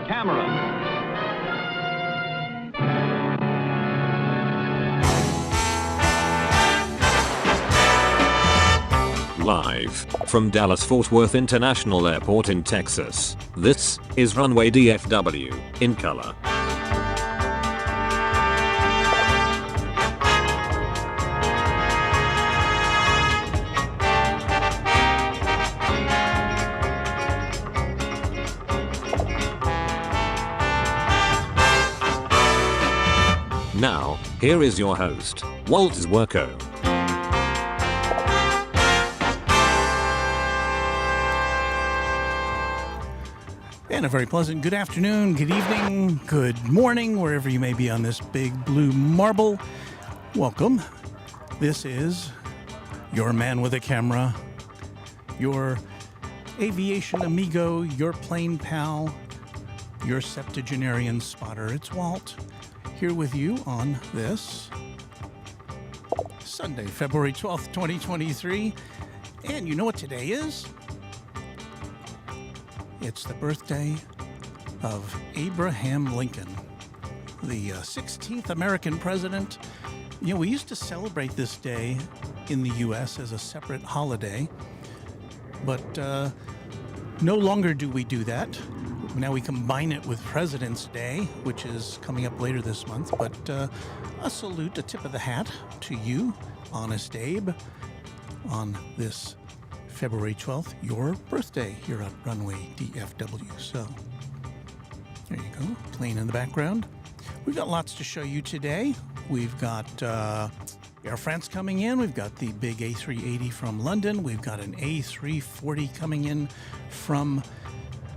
camera. Live from Dallas-Fort Worth International Airport in Texas, this is Runway DFW in color. Now, here is your host, Walt Zwerko. And a very pleasant good afternoon, good evening, good morning, wherever you may be on this big blue marble. Welcome. This is your man with a camera, your aviation amigo, your plane pal, your septuagenarian spotter. It's Walt, here with you on this Sunday, February 12th, 2023. And you know what today is? It's the birthday of Abraham Lincoln, the 16th American president. You know, we used to celebrate this day in the U.S. as a separate holiday, but no longer do we do that. Now we combine it with President's Day, which is coming up later this month. But a salute, a tip of the hat to you, Honest Abe, on this February 12th, your birthday here at Runway DFW. So there you go, plane in the background. We've got lots to show you today. We've got Air France coming in. We've got the big A380 from London. We've got an A340 coming in from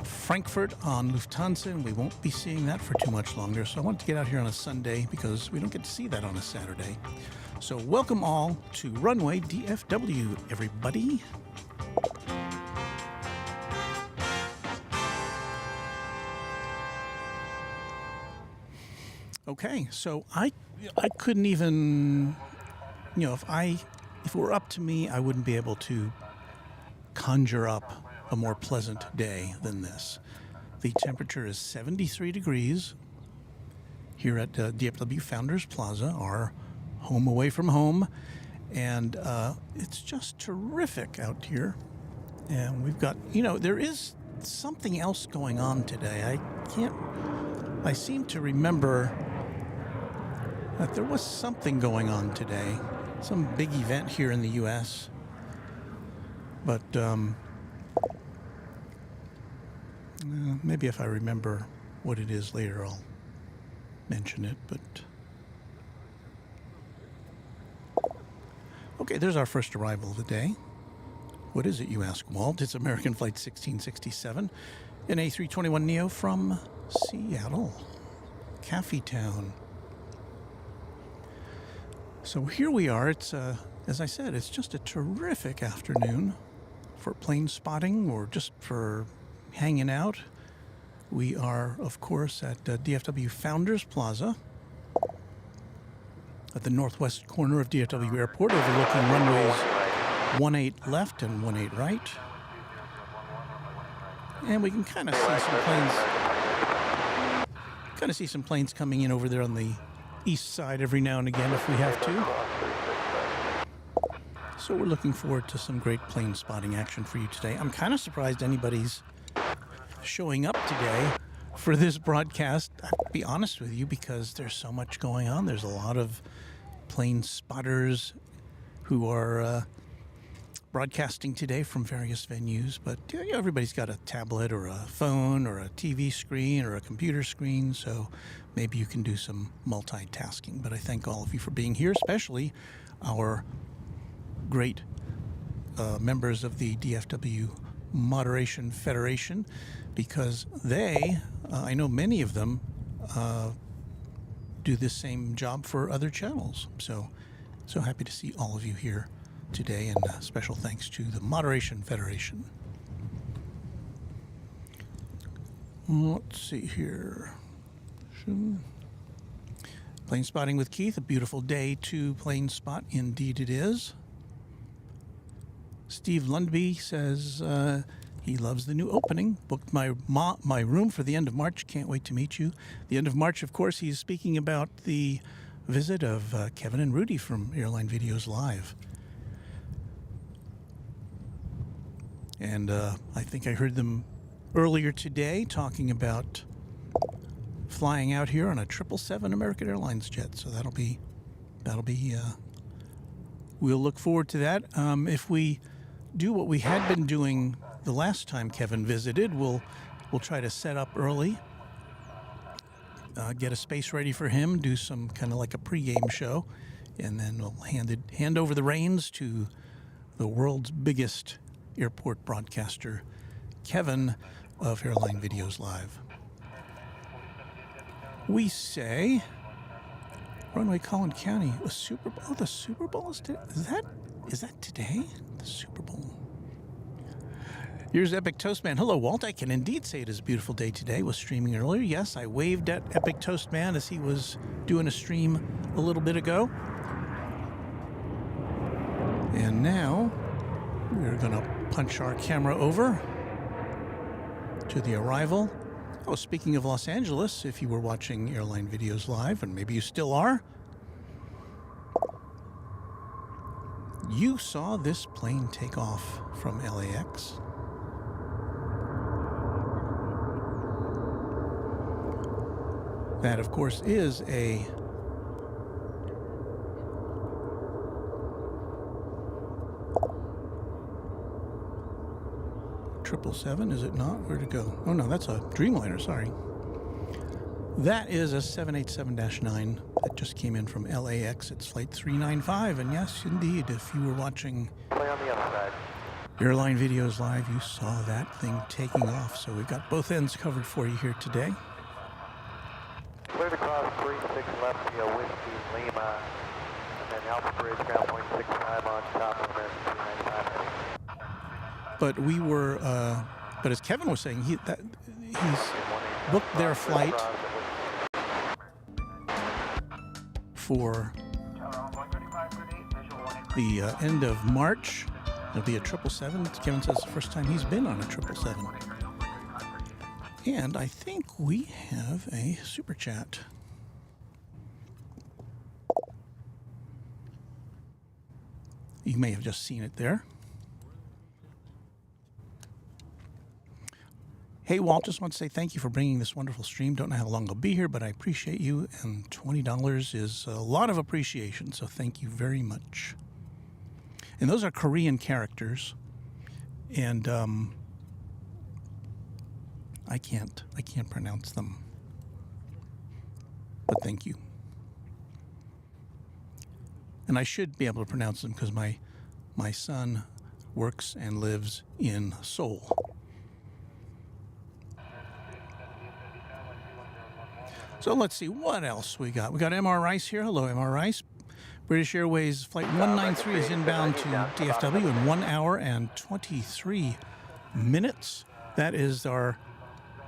Frankfurt on Lufthansa, and we won't be seeing that for too much longer. So I wanted to get out here on a Sunday because we don't get to see that on a Saturday. So welcome all to Runway DFW, everybody. Okay, so I couldn't even, you know, if it were up to me, I wouldn't be able to conjure up a more pleasant day than this. The temperature is 73 degrees here at DFW Founders Plaza, our home away from home, and it's just terrific out here. And we've got, you know, there is something else going on today. I seem to remember that there was something going on today, some big event here in the U.S., but maybe if I remember what it is later, I'll mention it. But okay, there's our first arrival of the day. What is it, you ask, Walt? It's American Flight 1667, an A321neo from Seattle, Caffeytown. So here we are. It's, as I said, it's just a terrific afternoon for plane spotting or just for hanging out. We are, of course, at DFW Founders Plaza at the northwest corner of DFW Airport, overlooking runways 18 left and 18 right. And we can kind of see some planes coming in over there on the east side every now and again if we have to. So we're looking forward to some great plane spotting action for you today. I'm kind of surprised anybody's showing up today for this broadcast. I have to be honest with you, because there's so much going on. There's a lot of plane spotters who are broadcasting today from various venues, but you know, everybody's got a tablet or a phone or a TV screen or a computer screen, so maybe you can do some multitasking. But I thank all of you for being here, especially our great members of the DFW Moderation Federation, because they, I know many of them, do this same job for other channels. So happy to see all of you here today, and special thanks to the Moderation Federation. Let's see here. Plane spotting with Keith, a beautiful day to plane spot. Indeed it is. Steve Lundby says, He loves the new opening. Booked my room for the end of March. Can't wait to meet you. The end of March, of course, he's speaking about the visit of Kevin and Rudy from Airline Videos Live. And I think I heard them earlier today talking about flying out here on a 777 American Airlines jet. So that'll be we'll look forward to that. If we do what we had been doing the last time Kevin visited, we'll try to set up early, get a space ready for him, do some kind of like a pregame show, and then we'll hand over the reins to the world's biggest airport broadcaster, Kevin of Airline Videos Live. We say Runway Collin County, a Super Bowl. Oh, the Super Bowl is today. Is that today? The Super Bowl. Here's Epic Toastman. Hello, Walt. I can indeed say it is a beautiful day today. Was streaming earlier. Yes, I waved at Epic Toastman as he was doing a stream a little bit ago. And now we're going to punch our camera over to the arrival. Oh, speaking of Los Angeles, if you were watching Airline Videos Live, and maybe you still are, you saw this plane take off from LAX. That, of course, is a Seven, is it not? Where'd it go? Oh no, that's a Dreamliner, sorry. That is a 787-9 that just came in from LAX. It's flight 395, and yes, indeed, if you were watching Play on the other side. Airline Videos Live, you saw that thing taking off. So we've got both ends covered for you here today. Clear to cross 36 left via Whiskey Lima, and then Alpha Bridge ground point 65 on top of American 395. But we were, but as Kevin was saying, he's booked their flight for the end of March. It'll be a 777. Kevin says it's the first time he's been on a 777. And I think we have a super chat. You may have just seen it there. Hey, Walt, just want to say thank you for bringing this wonderful stream. Don't know how long I'll be here, but I appreciate you, and $20 is a lot of appreciation, so thank you very much. And those are Korean characters, and I can't pronounce them, but thank you. And I should be able to pronounce them because my son works and lives in Seoul. So let's see what else we got. We got MR Rice here. Hello, MR Rice. British Airways Flight 193 is inbound to DFW in 1 hour and 23 minutes. That is our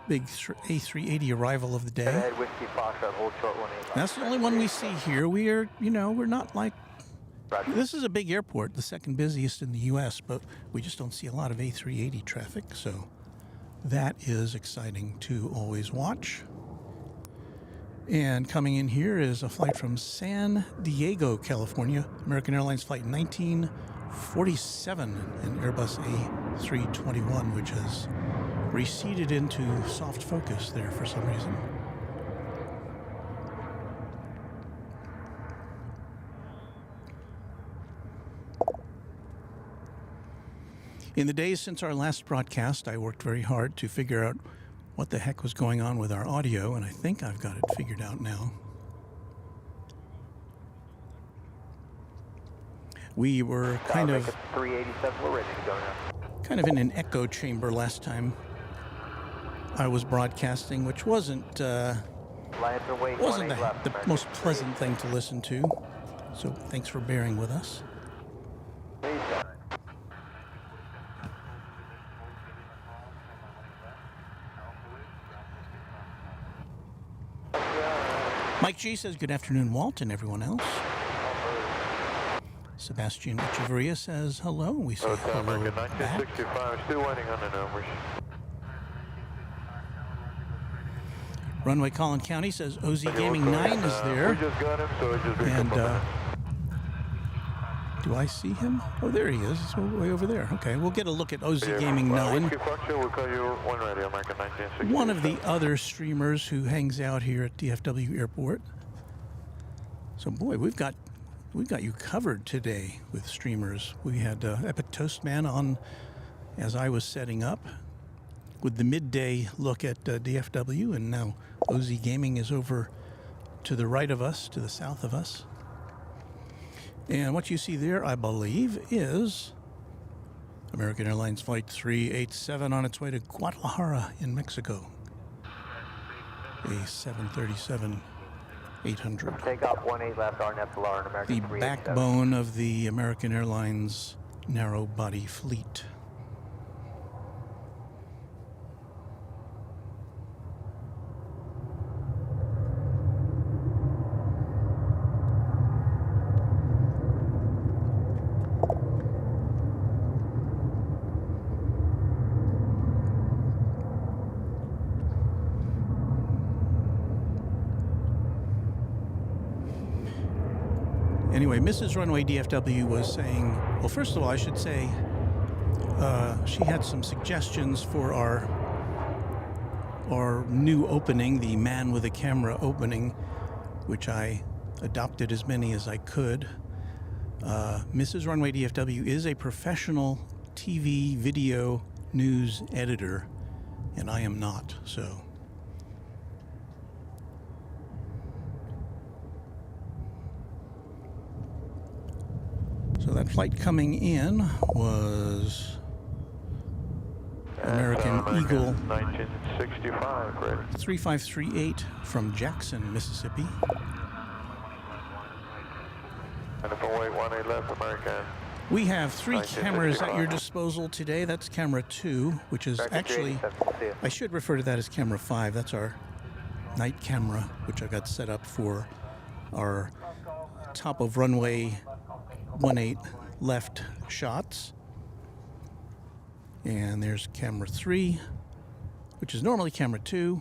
big A380 arrival of the day. That's the only one we see here. We're not like... This is a big airport, the second busiest in the U.S., but we just don't see a lot of A380 traffic, so that is exciting to always watch. And coming in here is a flight from San Diego, California, American Airlines Flight 1947, an Airbus A321, which has receded into soft focus there for some reason. In the days since our last broadcast, I worked very hard to figure out what the heck was going on with our audio, and I think I've got it figured out now. We were kind of 387, we're ready to go now. Kind of in an echo chamber last time I was broadcasting, which wasn't the most pleasant thing to listen to. So thanks for bearing with us. Mike G says, good afternoon, Walt, and everyone else. Sebastian Echeverria says hello. We say Hotel hello American back. 1965, still waiting on the numbers. Runway Collin County says OZ Gaming 9 is We there. just got him, so it's just been And confirmed. do I see him? Oh, there he is. He's way over there. Okay, we'll get a look at OZ Gaming 9. Whiskey Foxtrot, we'll call you one radio, American 1965. One of the other streamers who hangs out here at DFW Airport. So boy, we've got you covered today with streamers. We had Epic Toastman on as I was setting up with the midday look at DFW, and now OZ Gaming is over to the right of us, to the south of us. And what you see there, I believe, is American Airlines Flight 387 on its way to Guadalajara in Mexico. A 737-800. Takeoff 18 left, RNFLR and American The 387. backbone of the American Airlines narrow-body fleet. Anyway, Mrs. Runway DFW was saying, well, first of all, I should say, she had some suggestions for our new opening, the man with a camera opening, which I adopted as many as I could. Mrs. Runway DFW is a professional TV video news editor, and I am not, so. So that flight coming in was American Eagle 1965, ready. 3538 from Jackson, Mississippi. And if I wait 18 left, American. We have 3 cameras at your 1965. disposal today. That's camera 2, which is actually, I should refer to that as camera 5. That's our night camera, which I got set up for our top of runway 18 left shots. And there's camera 3, which is normally camera 2.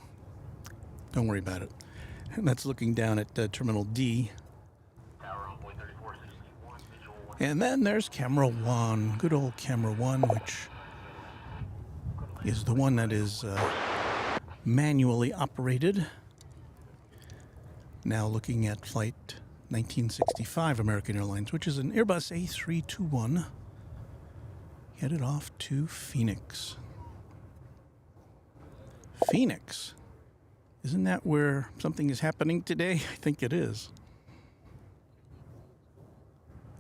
Don't worry about it. And that's looking down at Terminal D. And then there's camera 1, good old camera 1, which is the one that is manually operated. Now looking at flight 1965 American Airlines, which is an Airbus A321, headed off to Phoenix. Phoenix? Isn't that where something is happening today? I think it is.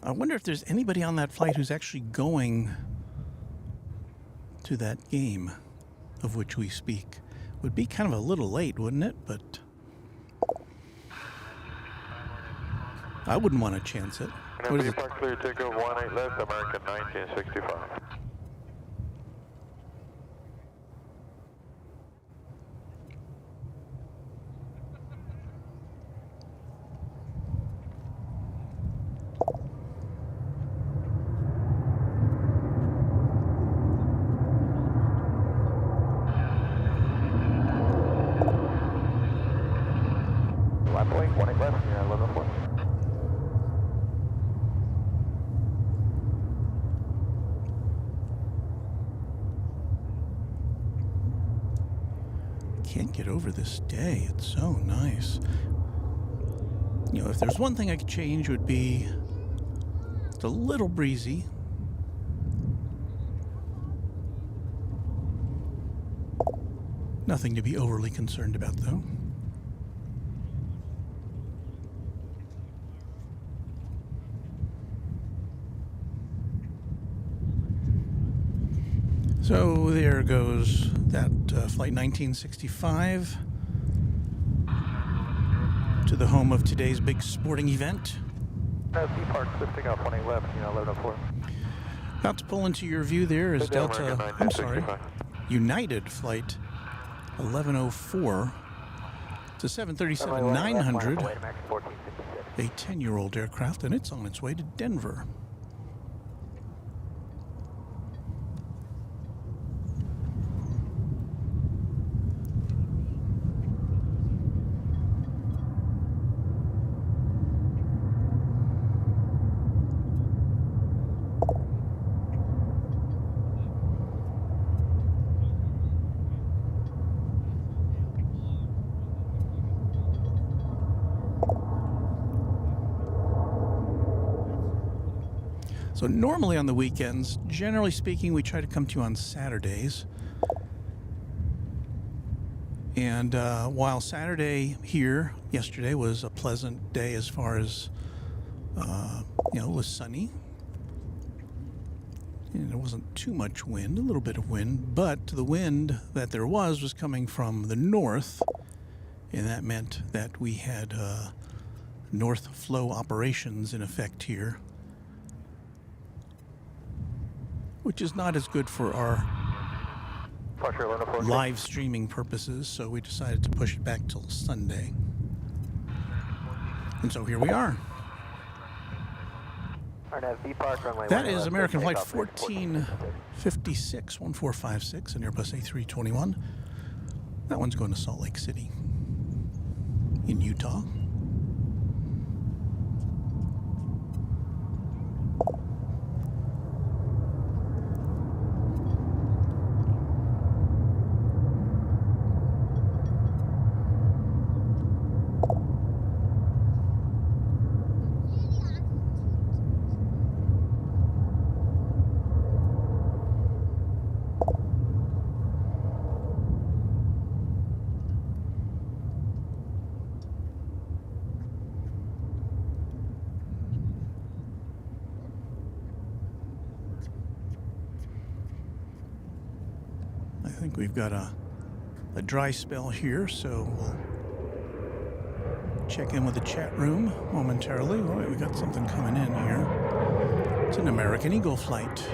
I wonder if there's anybody on that flight who's actually going to that game of which we speak. Would be kind of a little late, wouldn't it? But I wouldn't want to chance it. What is it? Park clear, takeoff 18 left, American 1965. Lap wait, 18 left, yeah, 11-4. Can't get over this day. It's so nice. You know, if there's one thing I could change, would be it's a little breezy. Nothing to be overly concerned about, though. So there goes that flight 1965 to the home of today's big sporting event. Park, lifting off 18 left, 11-4. About to pull into your view there is Delta, I'm sorry, United flight 1104. It's a 737-900, a 10-year-old aircraft, and it's on its way to Denver. So normally on the weekends, generally speaking, we try to come to you on Saturdays. And while Saturday here yesterday was a pleasant day as far as, it was sunny. And there wasn't too much wind, a little bit of wind, but the wind that there was coming from the north, and that meant that we had north flow operations in effect here, which is not as good for our live streaming purposes, so we decided to push it back till Sunday. And so here we are. That is American Flight 1456, 1456, an Airbus A321. That one's going to Salt Lake City in Utah. I think we've got a dry spell here, so we'll check in with the chat room momentarily. All right, we got something coming in here. It's an American Eagle flight.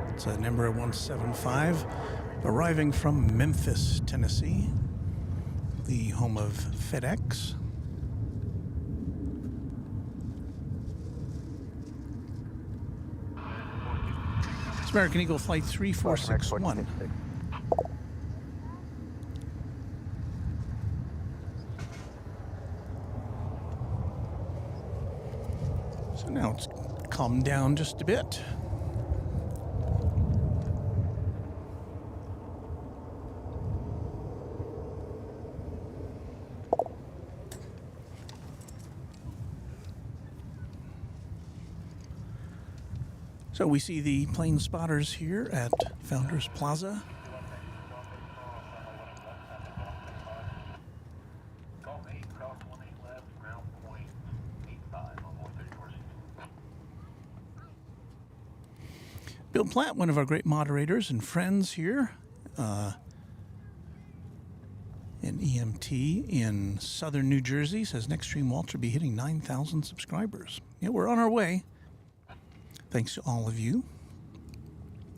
It's a number 175 arriving from Memphis, Tennessee, the home of FedEx. It's American Eagle flight 3461. So now it's calmed down just a bit. So we see the plane spotters here at Founders Plaza. Bill Platt, one of our great moderators and friends here, an EMT in southern New Jersey, says next stream Walt will be hitting 9,000 subscribers. Yeah, we're on our way. Thanks to all of you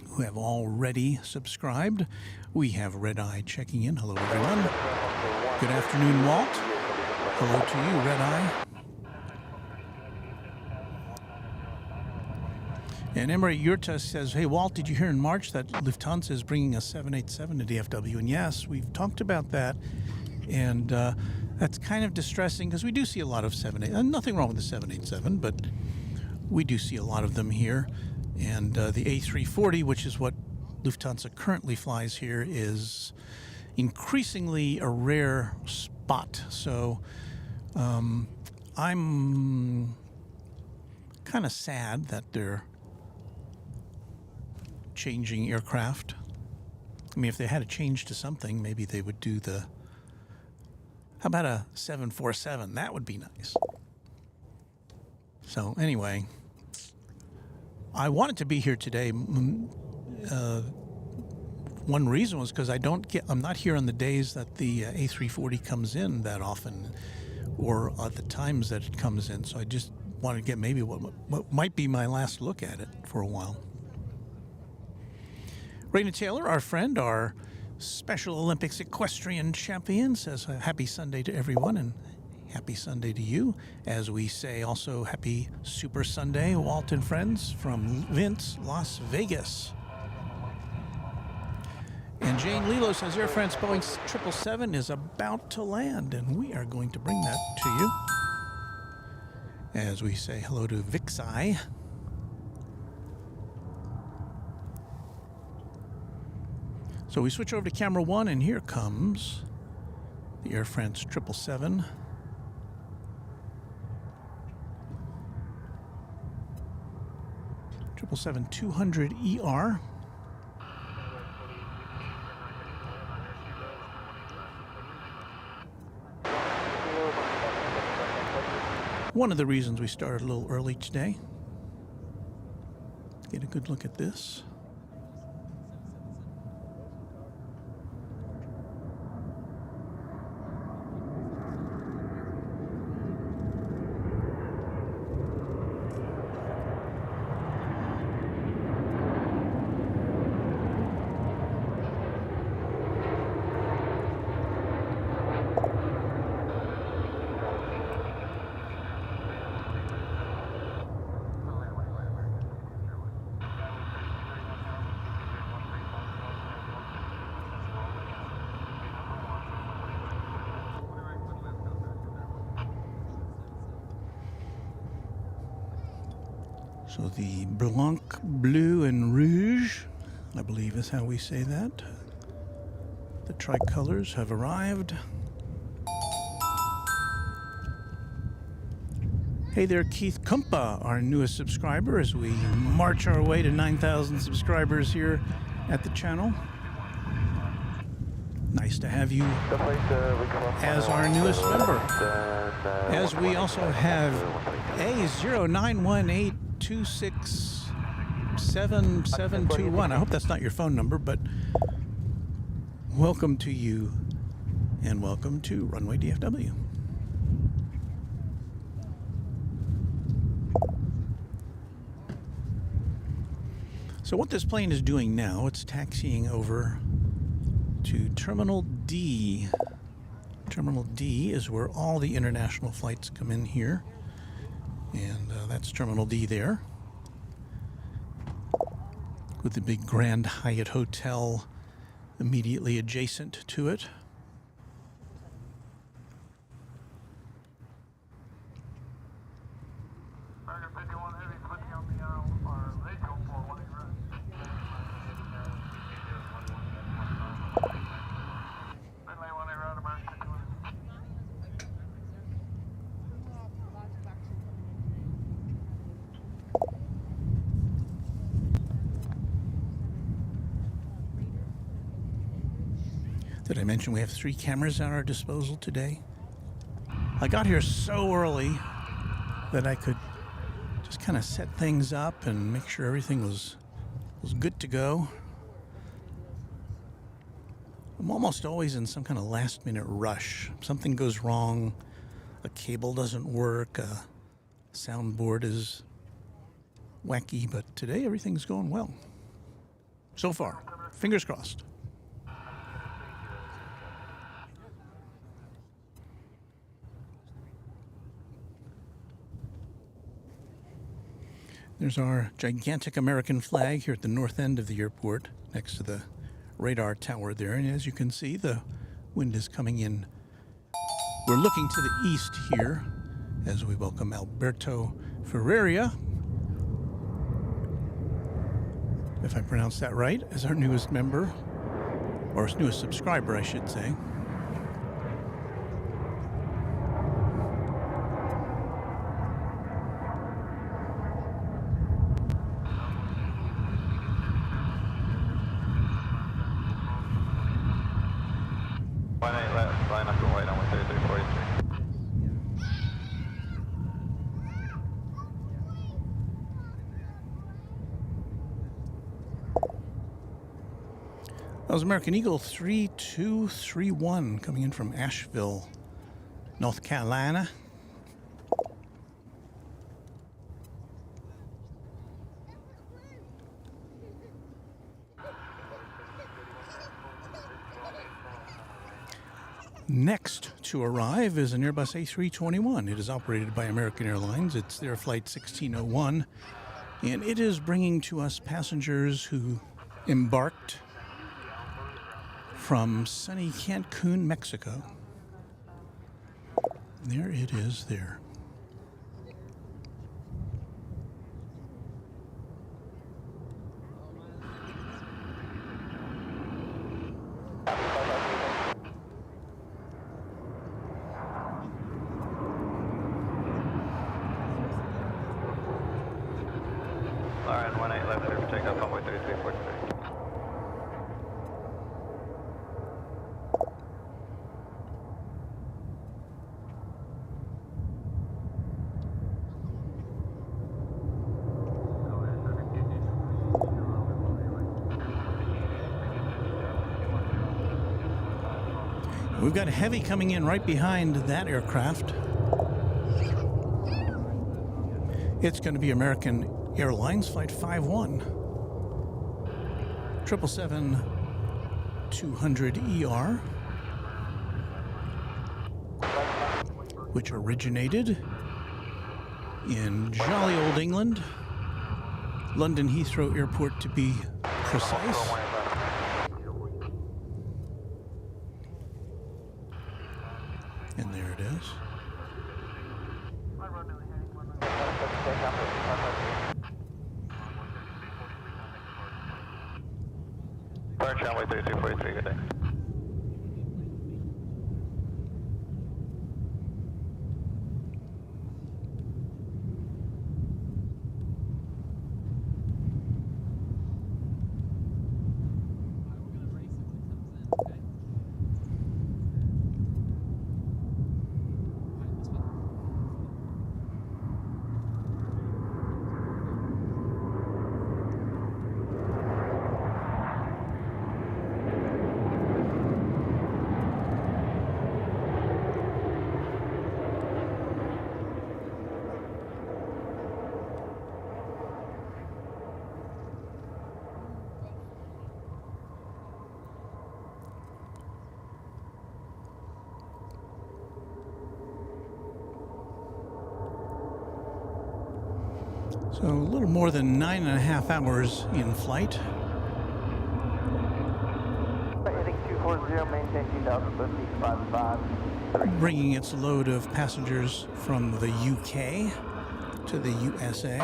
who have already subscribed. We have Red Eye checking in. Hello, everyone. Good afternoon, Walt. Hello to you, Red Eye. And Emery Yurta says, hey, Walt, did you hear in March that Lufthansa is bringing a 787 to DFW? And yes, we've talked about that. And that's kind of distressing because we do see a lot of 787. Nothing wrong with the 787, but we do see a lot of them here. And the A340, which is what Lufthansa currently flies here, is increasingly a rare spot. So I'm kind of sad that they're changing aircraft. I mean, if they had to change to something, maybe they would do the... How about a 747? That would be nice. So anyway, I wanted to be here today. One reason was because I'm not here on the days that the A340 comes in that often, or at the times that it comes in. So I just wanted to get maybe what might be my last look at it for a while. Raina Taylor, our friend, our Special Olympics equestrian champion, says happy Sunday to everyone, and happy Sunday to you. As we say also happy Super Sunday, Walt and friends, from Vince, Las Vegas. And Jane Lilo says Air France Boeing 777 is about to land, and we are going to bring that to you. As we say hello to Vixi. So we switch over to camera one, and here comes the Air France 777. 777-200ER. One of the reasons we started a little early today. Get a good look at this. So the Blanc, Bleu, and Rouge, I believe is how we say that. The tricolors have arrived. Hey there, Keith Kumpa, our newest subscriber, as we march our way to 9,000 subscribers here at the channel. Nice to have you as our newest member. As we also have A0918267721. I hope that's not your phone number, but welcome to you and welcome to Runway DFW. So what this plane is doing now, it's taxiing over to Terminal D. Terminal D is where all the international flights come in here. And that's Terminal D there, with the big Grand Hyatt Hotel immediately adjacent to it. Did I mention we have 3 cameras at our disposal today? I got here so early that I could just kind of set things up and make sure everything was good to go. I'm almost always in some kind of last-minute rush. Something goes wrong, a cable doesn't work, a soundboard is wacky, but today everything's going well. So far, fingers crossed. There's our gigantic American flag here at the north end of the airport, next to the radar tower there. And as you can see, the wind is coming in. We're looking to the east here as we welcome Alberto Ferreira, if I pronounced that right, as our newest member, or his newest subscriber, I should say. That was American Eagle 3231 coming in from Asheville, North Carolina. Next to arrive is an Airbus A321. It is operated by American Airlines. It's their flight 1601, and it is bringing to us passengers who embarked from sunny Cancun, Mexico. There it is there. Alright, 18 3343. We've got heavy coming in right behind that aircraft. It's going to be American Airlines Flight 51. 777-200ER, which originated in jolly old England, London Heathrow Airport to be precise. And there it is. Burn runway 3343, good day. So a little more than 9.5 hours in flight. Heading 240, maintain 2050, Bringing its load of passengers from the UK to the USA.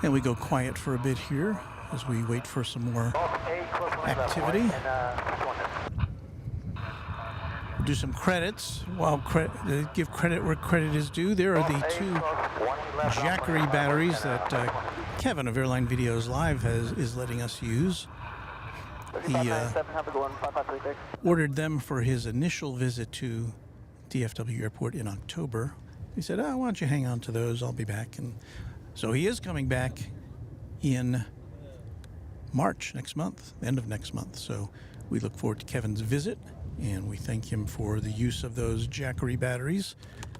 And we go quiet for a bit here as we wait for some more activity. Do some credits. While give credit where credit is due. There are the two Jackery batteries that Kevin of Airline Videos Live is letting us use. He ordered them for his initial visit to DFW Airport in October. He said, "Oh, why don't you hang on to those? I'll be back." And so he is coming back in March next month, end of next month. So we look forward to Kevin's visit, and we thank him for the use of those Jackery batteries,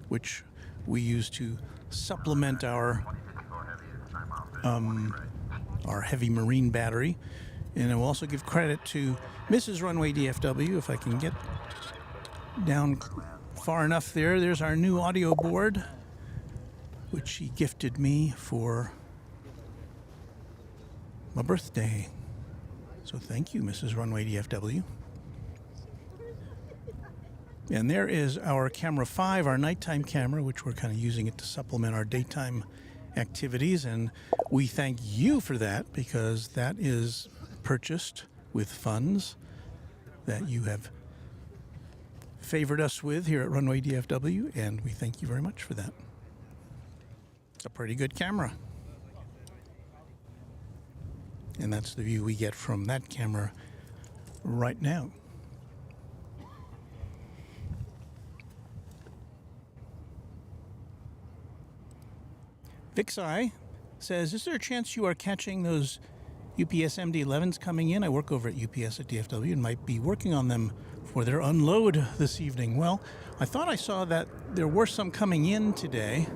which we use to supplement our heavy marine battery. And I will also give credit to Mrs. Runway DFW, if I can get down far enough there. There's our new audio board, which she gifted me for my birthday. So thank you, Mrs. Runway DFW. And there is our camera 5, our nighttime camera, which we're kind of using it to supplement our daytime activities. And we thank you for that, because that is purchased with funds that you have favored us with here at Runway DFW, and we thank you very much for that. It's a pretty good camera. And that's the view we get from that camera right now. Vixi says, "Is there a chance you are catching those UPS MD-11s coming in? I work over at UPS at DFW and might be working on them for their unload this evening." Well, I thought I saw that there were some coming in today.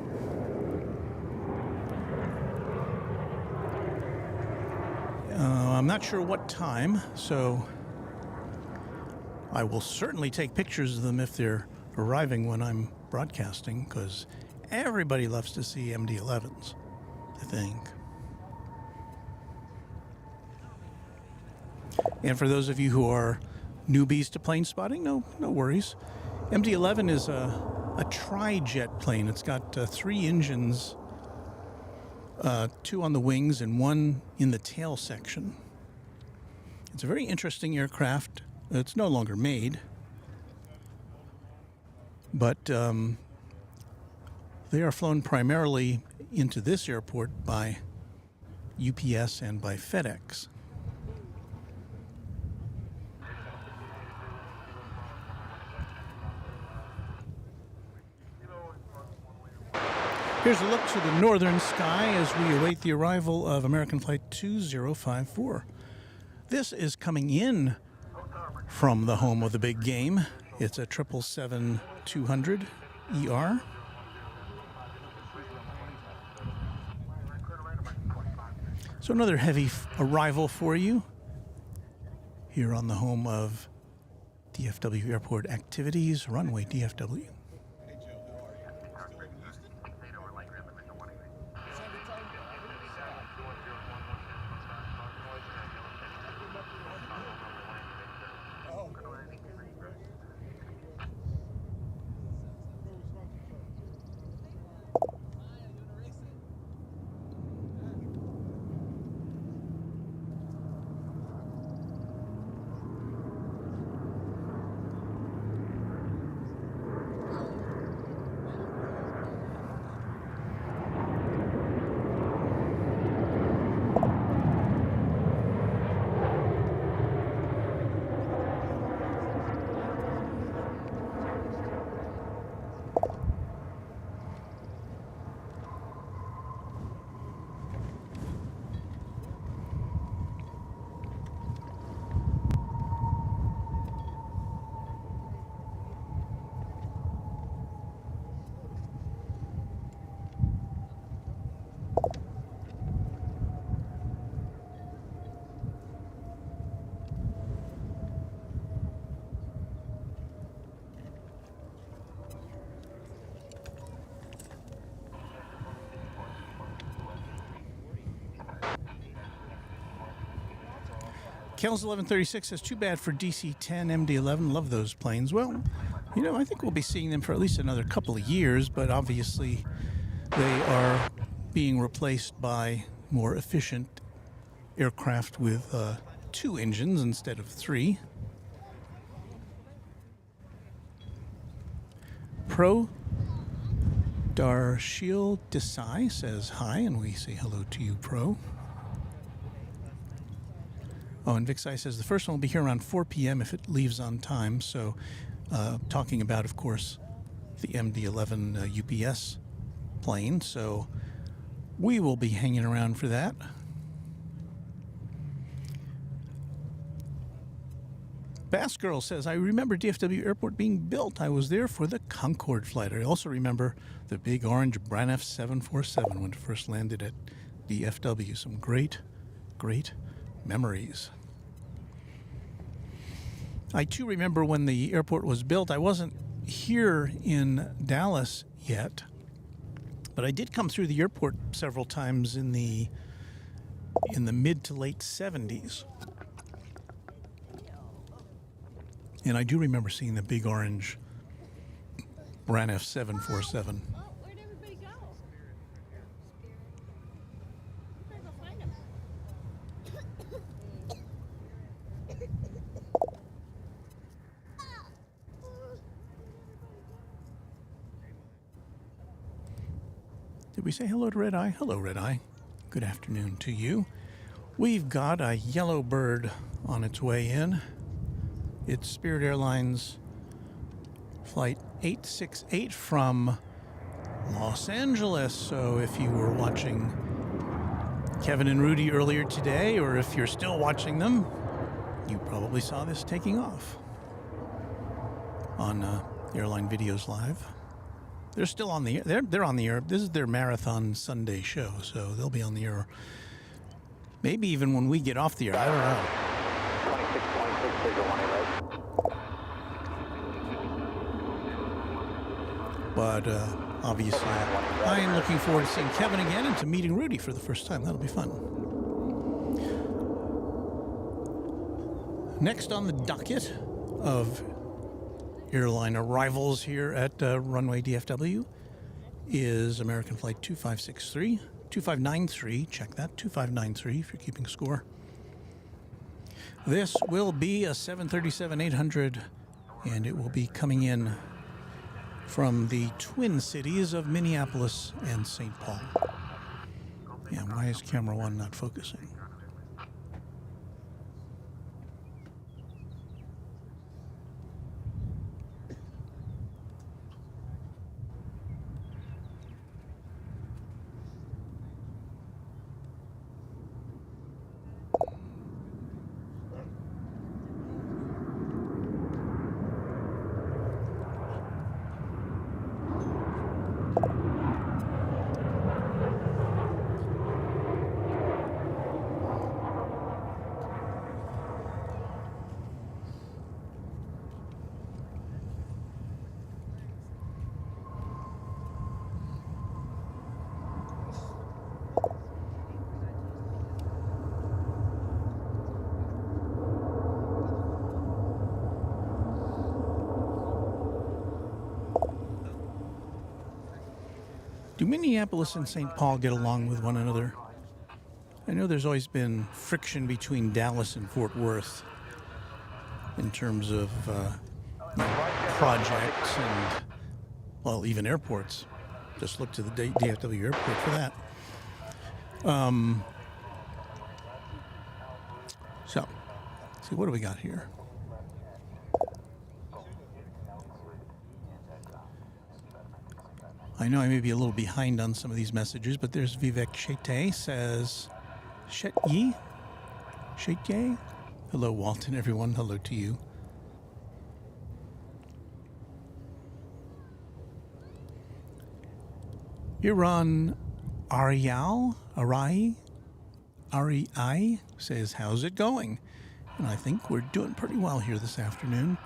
I'm not sure what time, so I will certainly take pictures of them if they're arriving when I'm broadcasting, because everybody loves to see MD-11s, I think. And for those of you who are newbies to plane spotting, no worries. MD-11 is a tri-jet plane. It's got 3 engines, 2 on the wings and 1 in the tail section. It's a very interesting aircraft. It's no longer made, but they are flown primarily into this airport by UPS and by FedEx. Here's a look to the northern sky as we await the arrival of American Flight 2054. This is coming in from the home of the big game. It's a 777-200 ER. So another heavy arrival for you here on the home of DFW Airport activities, Runway DFW. Kells 1136 says, too bad for DC-10, MD-11. Love those planes. Well, you know, I think we'll be seeing them for at least another couple of years, but obviously they are being replaced by more efficient aircraft with 2 engines instead of 3. Pro Darshil Desai says hi, and we say hello to you, Pro. Oh, and Vixai says the first one will be here around 4 p.m. if it leaves on time. So talking about, of course, the MD-11 UPS plane. So we will be hanging around for that. Bass Girl says, I remember DFW Airport being built. I was there for the Concorde flight. I also remember the big orange Braniff 747 when it first landed at DFW. Some great, great memories. I too remember when the airport was built. I wasn't here in Dallas yet, but I did come through the airport several times in the mid to late 70s. And I do remember seeing the big orange Braniff 747. Where'd everybody go? Better go find them. Did we say hello to Red Eye? Hello, Red Eye. Good afternoon to you. We've got a yellow bird on its way in. It's Spirit Airlines Flight 868 from Los Angeles. So if you were watching Kevin and Rudy earlier today, or if you're still watching them, you probably saw this taking off on Airline Videos Live. They're still on the air. They're on the air. This is their marathon Sunday show, so they'll be on the air. Maybe even when we get off the air. I don't know. 26, figure 1 right. But obviously, I am looking forward to seeing Kevin again and to meeting Rudy for the first time. That'll be fun. Next on the docket of airline arrivals here at Runway DFW is American Flight 2593, check that, 2593 if you're keeping score. This will be a 737-800, and it will be coming in from the twin cities of Minneapolis and St. Paul. Yeah, why is camera one not focusing? Do Minneapolis and St. Paul get along with one another? I know there's always been friction between Dallas and Fort Worth in terms of projects and, well, even airports. Just look to the DFW airport for that. So, let's see, what do we got here? I know I may be a little behind on some of these messages, but there's Vivek Shetye says, Shetye? Hello, Walton, everyone. Hello to you. Iran Arai says, how's it going? And I think we're doing pretty well here this afternoon.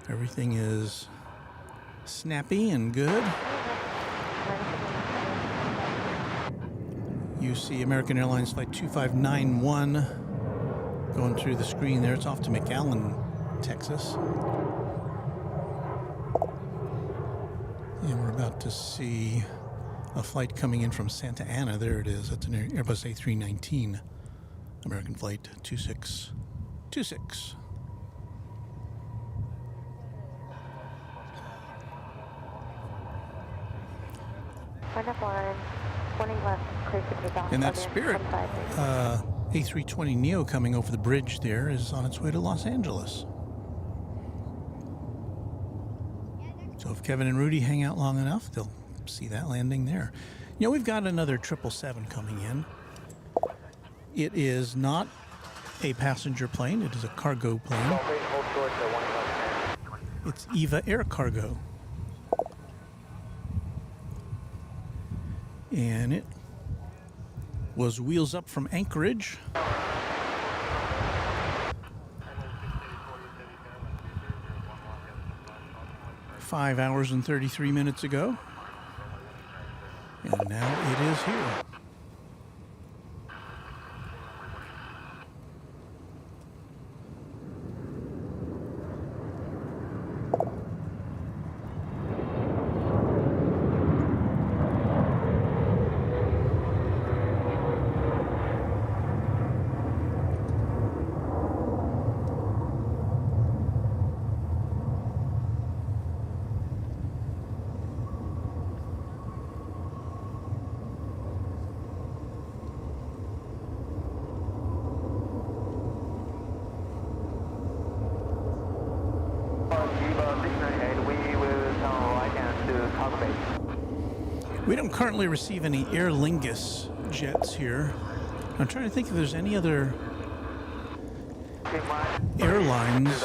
Everything is snappy and good. You see American Airlines Flight 2591 going through the screen there. It's off to McAllen, Texas. And we're about to see a flight coming in from Santa Ana. There it is. That's an Airbus A319, American Flight 2626. And that Spirit A320 Neo coming over the bridge there is on its way to Los Angeles. So if Kevin and Rudy hang out long enough, they'll see that landing there. You know, we've got another 777 coming in. It is not a passenger plane. It is a cargo plane. It's EVA Air Cargo. And it was wheels up from Anchorage. 5 hours and 33 minutes ago. And now it is here. We don't currently receive any Aer Lingus jets here. I'm trying to think if there's any other airlines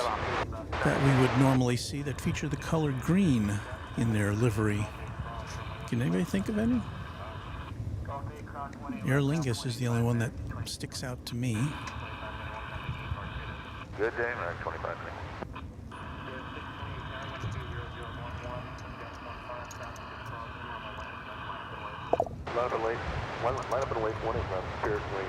that we would normally see that feature the color green in their livery. Can anybody think of any? Aer Lingus is the only one that sticks out to me. Good day, American 25. Line up and wait. Line up and wait. One is Spirit Wing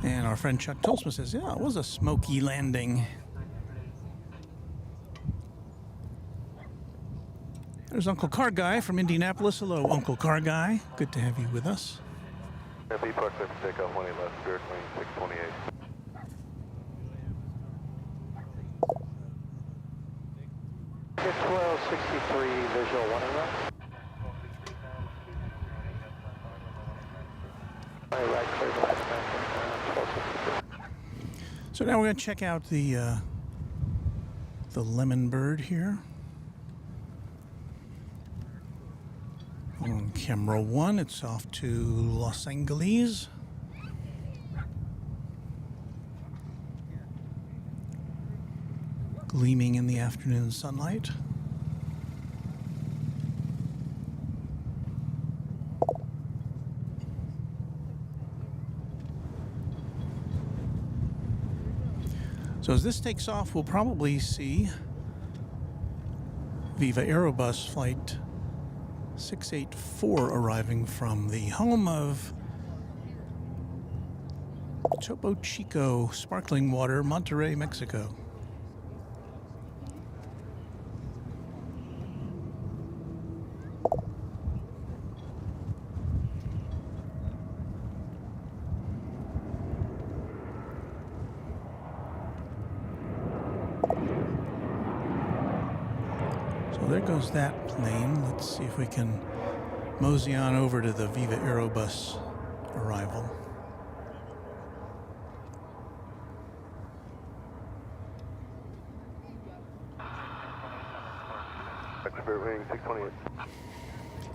228. And our friend Chuck Tolsma says, yeah, it was a smoky landing. There's Uncle Car Guy from Indianapolis. Hello, Uncle Car Guy. Good to have you with us. B Park Lift takeoff 20 left, Spirit Wing 628. It's 1263, visual 1 and left. Right, clear the left bank, 1263. So now we're going to check out the Lemon Bird here. On camera 1, it's off to Los Angeles. Gleaming in the afternoon sunlight. So as this takes off, we'll probably see Viva Aerobus flight 684 arriving from the home of Topo Chico Sparkling Water, Monterrey, Mexico. So there goes that plane. Let's see if we can mosey on over to the Viva Aerobus arrival. Spirit Wing 628.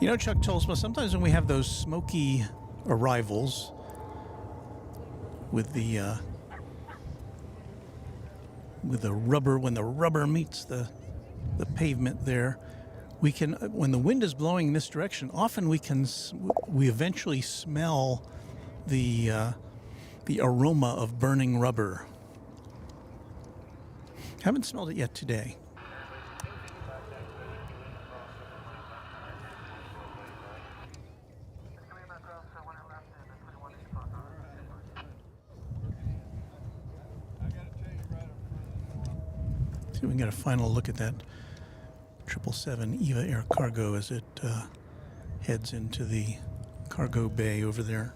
You know, Chuck told us sometimes when we have those smoky arrivals with the rubber, when the rubber meets the pavement there, we can, when the wind is blowing in this direction, often we eventually smell the aroma of burning rubber. Haven't smelled it yet today. See if we can get a final look at that 777 EVA Air Cargo as it heads into the cargo bay over there.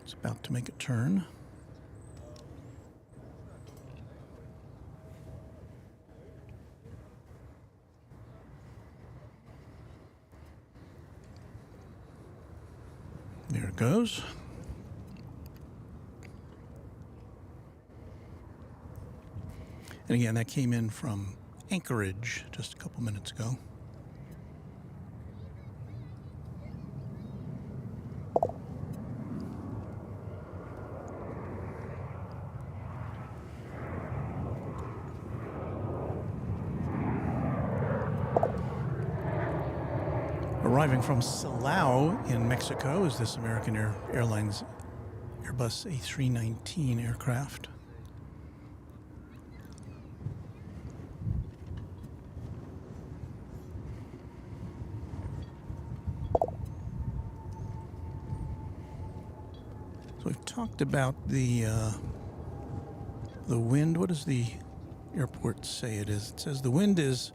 It's about to make a turn. There it goes. And again, that came in from Anchorage just a couple minutes ago. Arriving from Silao in Mexico is this American Airlines Airbus A319 aircraft. We've talked about the wind. What does the airport say it is? It says the wind is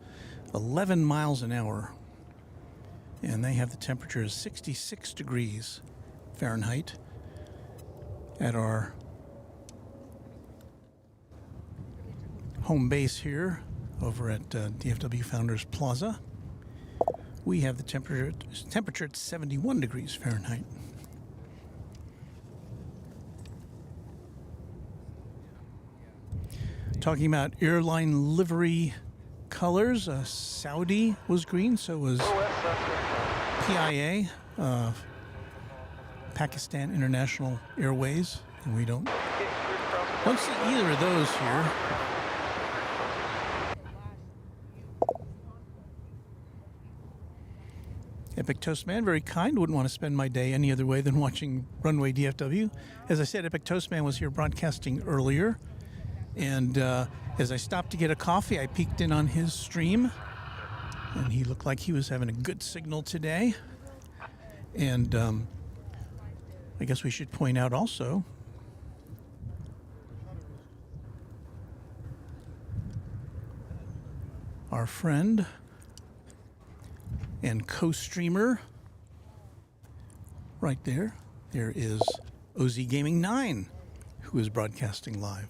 11 miles an hour, and they have the temperature of 66 degrees Fahrenheit at our home base here over at DFW Founders Plaza. We have the temperature at 71 degrees Fahrenheit. Talking about airline livery colors, Saudi was green, so was PIA, Pakistan International Airways, and we don't see either of those here. Epic Toastman, very kind, wouldn't want to spend my day any other way than watching Runway DFW. As I said, Epic Toastman was here broadcasting earlier. And as I stopped to get a coffee, I peeked in on his stream, and he looked like he was having a good signal today. And I guess we should point out also our friend and co-streamer right there. There is OZ Gaming 9, who is broadcasting live.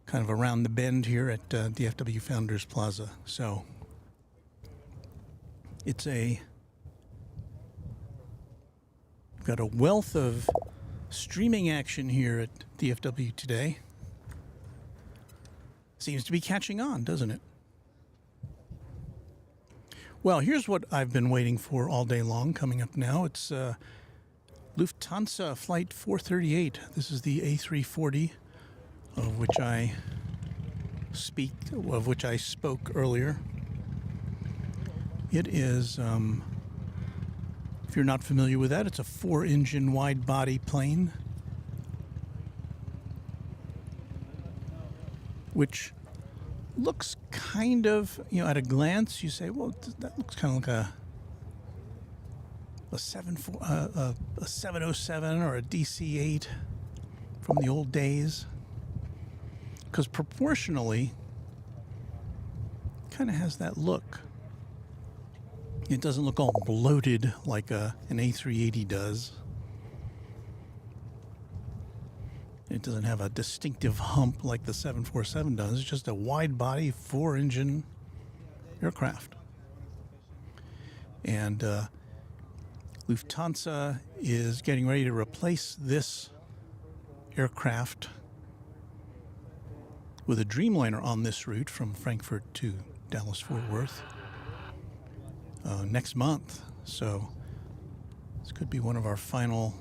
Kind of around the bend here at DFW Founders Plaza. So it's got a wealth of streaming action here at DFW today. Seems to be catching on, doesn't it? Well, here's what I've been waiting for all day long. Coming up now, it's Lufthansa Flight 438. This is the A340, of which I spoke earlier. It is, if you're not familiar with that, it's a 4-engine wide-body plane, which looks kind of, at a glance, you say, well, that looks kind of like a 707 or a DC-8 from the old days. Because proportionally, kind of has that look. It doesn't look all bloated like an A380 does. It doesn't have a distinctive hump like the 747 does. It's just a wide-body, 4-engine aircraft. And Lufthansa is getting ready to replace this aircraft with a Dreamliner on this route from Frankfurt to Dallas-Fort Worth next month. So this could be one of our final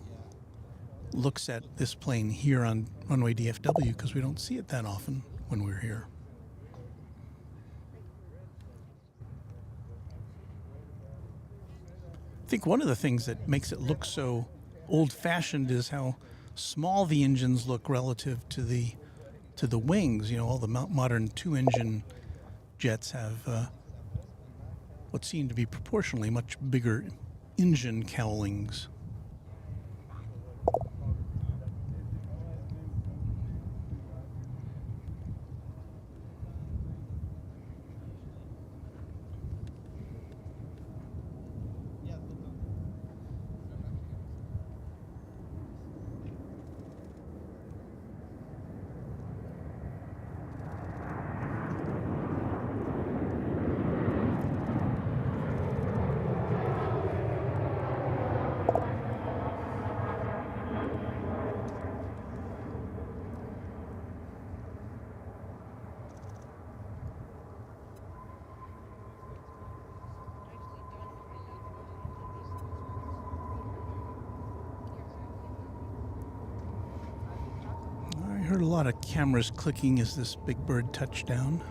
looks at this plane here on Runway DFW, because we don't see it that often when we're here. I think one of the things that makes it look so old-fashioned is how small the engines look relative to the wings. All the modern 2-engine jets have what seem to be proportionally much bigger engine cowlings. I heard a lot of cameras clicking as this big bird touched down.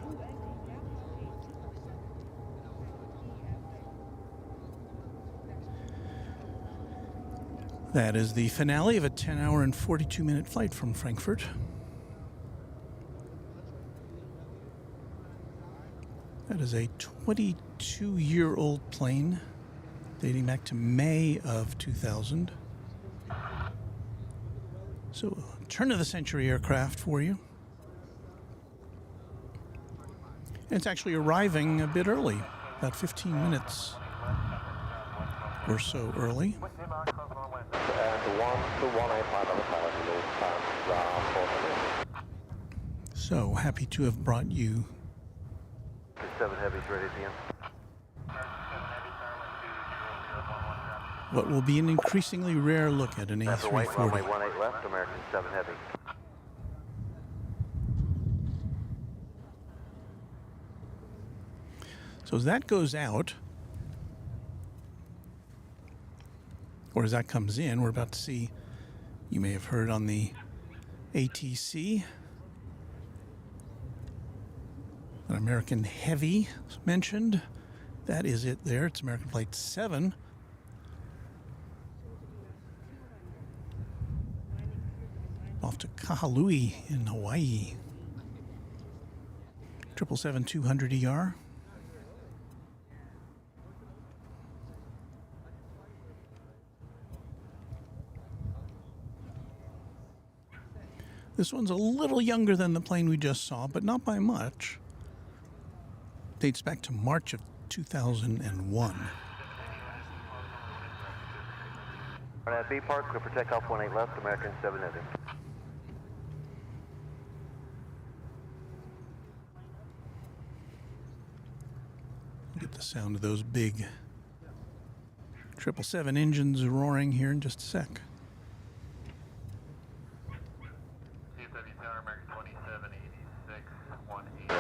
That is the finale of a 10-hour and 42-minute flight from Frankfurt. That is a 22-year-old plane dating back to May of 2000. So, turn-of-the-century aircraft for you. And it's actually arriving a bit early, about 15 minutes or so early. So happy to have brought you 7 Heavy's ready at the end. what will be an increasingly rare look at an Runway A340. 18 left, American 7 Heavy. So as that goes out, or as that comes in, we're about to see, you may have heard on the ATC, an American Heavy mentioned. That is it there. It's American Flight 7. Off to Kahului in Hawaii. 777-200ER. This one's a little younger than the plane we just saw, but not by much. Dates back to March of 2001. At B Park, clear for takeoff 18 left, American 7 heavy. Get the sound of those big 777 engines roaring here in just a sec. DFW Tower, American 2786, 18.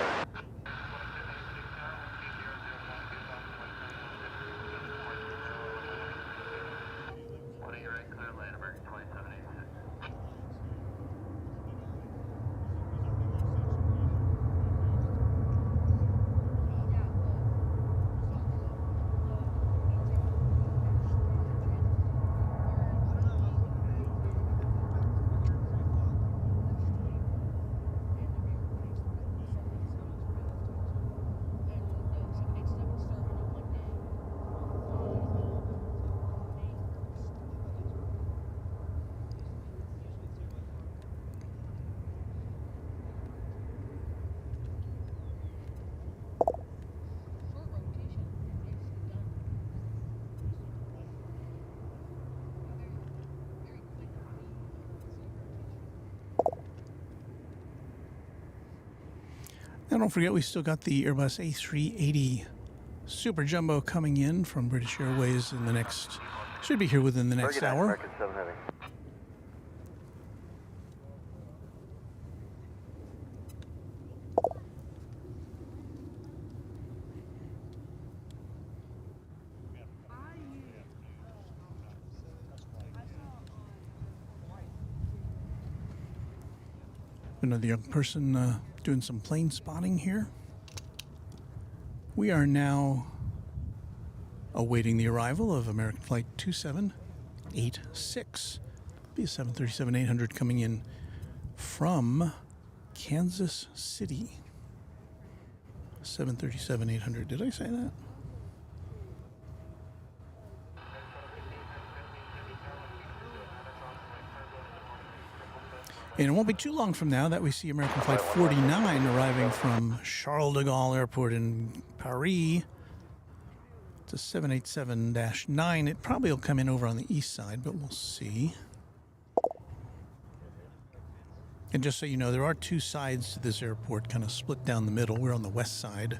Now don't forget, we still got the Airbus A380 Super Jumbo coming in from British Airways in the next, should be here within the next hour. American 7 heavy. Another young person doing some plane spotting here. We are now awaiting the arrival of American Flight 2786. Be a 737-800 coming in from Kansas City. 737-800. Did I say that? And it won't be too long from now that we see American Flight 49 arriving from Charles de Gaulle Airport in Paris. It's a 787-9. It probably will come in over on the east side, but we'll see. And just so you know, there are two sides to this airport, kind of split down the middle. We're on the west side.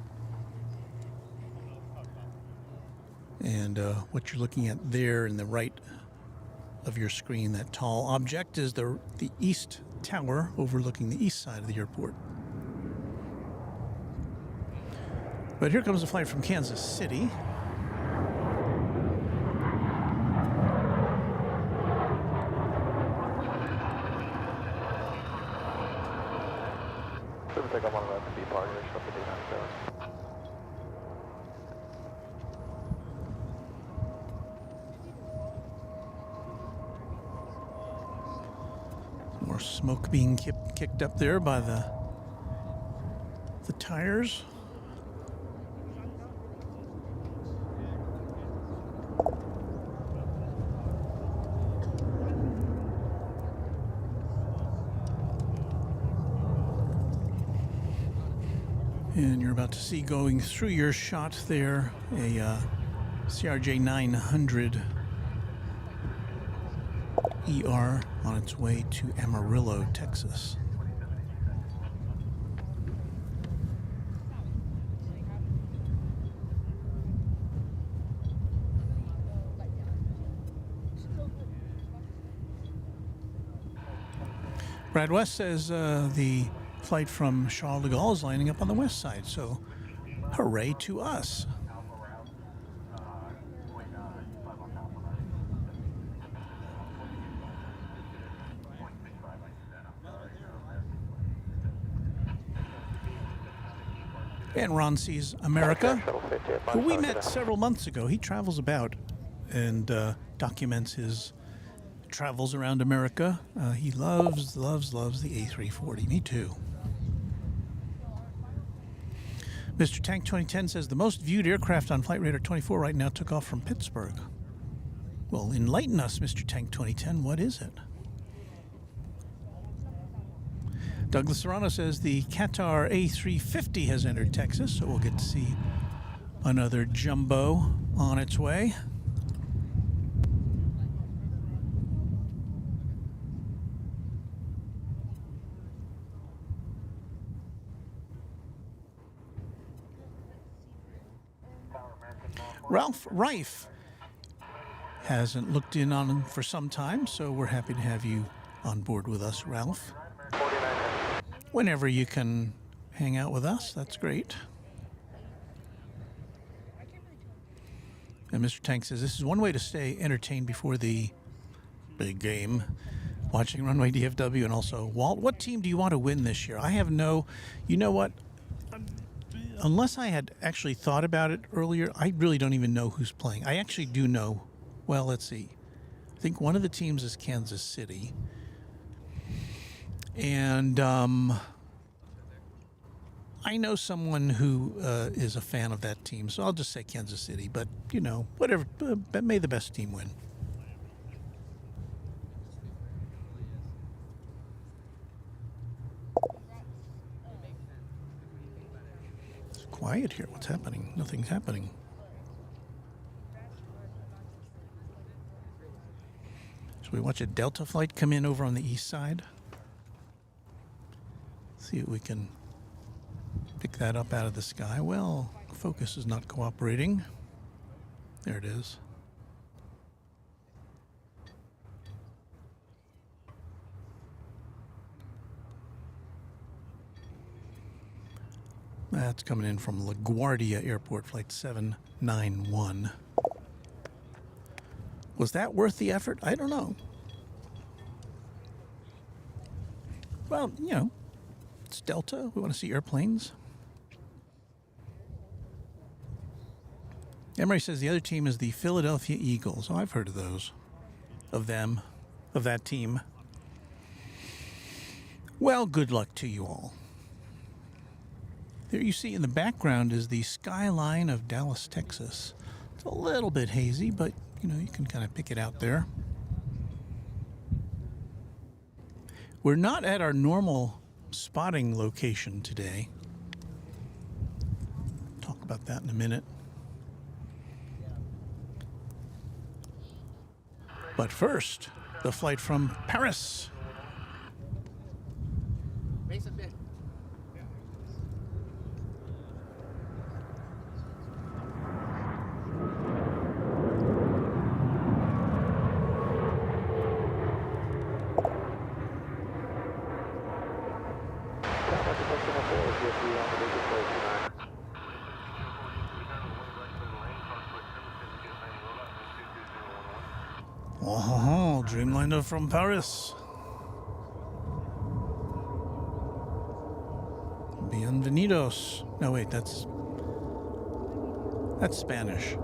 And what you're looking at there in the right of your screen, that tall object, is the east tower overlooking the east side of the airport. But here comes a flight from Kansas City. Looks like I'm on the left to B Park, there's something to do now. More smoke being kicked up there by the tires. And you're about to see going through your shot there a CRJ 900 ER on its way to Amarillo, Texas. Brad West says the flight from Charles de Gaulle is lining up on the west side, so hooray to us. And Ron sees America, who we met several months ago. He travels about and documents his travels around America. He loves the A340. Me too. Mr. Tank 2010 says the most viewed aircraft on Flight Radar 24 right now took off from Pittsburgh. Well, enlighten us, Mr. Tank 2010. What is it? Douglas Serrano says the Qatar A350 has entered Texas, so we'll get to see another jumbo on its way. Ralph Reif hasn't looked in on him for some time, so we're happy to have you on board with us, Ralph. 49. Whenever you can hang out with us, that's great. And Mr. Tank says this is one way to stay entertained before the big game. Watching Runway DFW, and also, Walt, what team do you want to win this year? I have no, you know what? Unless I had actually thought about it earlier, I really don't even know who's playing. I actually do know. Well, let's see. I think one of the teams is Kansas City. And I know someone who is a fan of that team, so I'll just say Kansas City. But, you know, whatever. May the best team win. It's quiet here. What's happening? Nothing's happening. Should we watch a Delta flight come in over on the east side? See if we can pick that up out of the sky. Well, focus is not cooperating. There it is. That's coming in from LaGuardia Airport, flight 791. Was that worth the effort? I don't know. Well, you know, it's Delta. We want to see airplanes. Emery says the other team is the Philadelphia Eagles. Oh, I've heard of those. Of them. Of that team. Well, good luck to you all. There you see in the background is the skyline of Dallas, Texas. It's a little bit hazy, but, you know, you can kind of pick it out there. We're not at our normal spotting location today. Talk about that in a minute. But first, the flight from Paris. Oh, Dreamliner from Paris. Bienvenidos. No, wait, that's Spanish.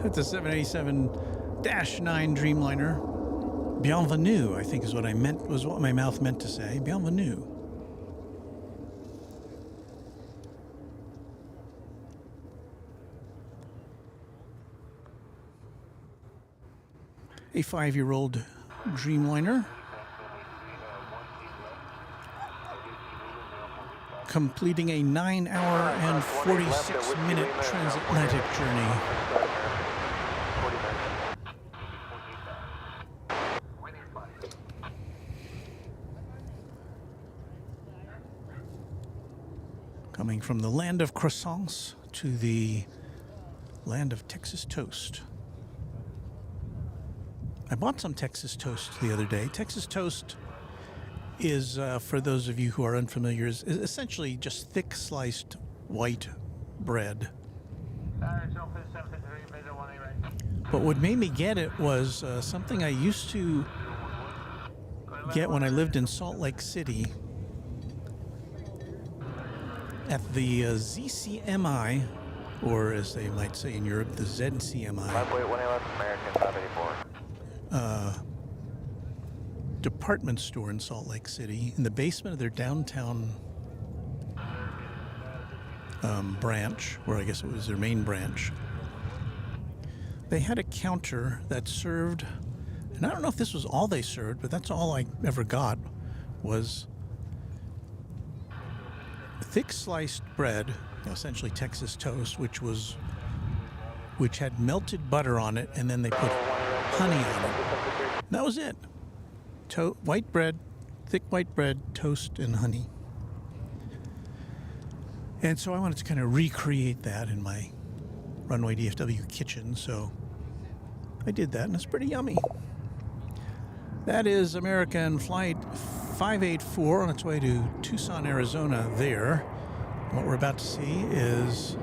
That's a 787-9 Dreamliner. Bienvenue, I think is what I meant, was what my mouth meant to say. Bienvenue. A 5-year-old Dreamliner, completing a 9-hour and 46-minute transatlantic journey. Coming from the land of croissants to the land of Texas toast. I bought some Texas toast the other day. Texas toast is, for those of you who are unfamiliar, is essentially just thick sliced white bread. But what made me get it was something I used to get when I lived in Salt Lake City at the ZCMI, or as they might say in Europe, the ZCMI. American 584. Department store in Salt Lake City, in the basement of their downtown branch, or I guess it was their main branch. They had a counter that served, and I don't know if this was all they served, but that's all I ever got, was thick sliced bread, essentially Texas toast, which had melted butter on it, and then they put honey on it. And that was it. White bread, thick white bread, toast, and honey. And so I wanted to kind of recreate that in my Runway DFW kitchen, so I did that, and it's pretty yummy. That is American Flight 584 on its way to Tucson, Arizona there. What we're about to see is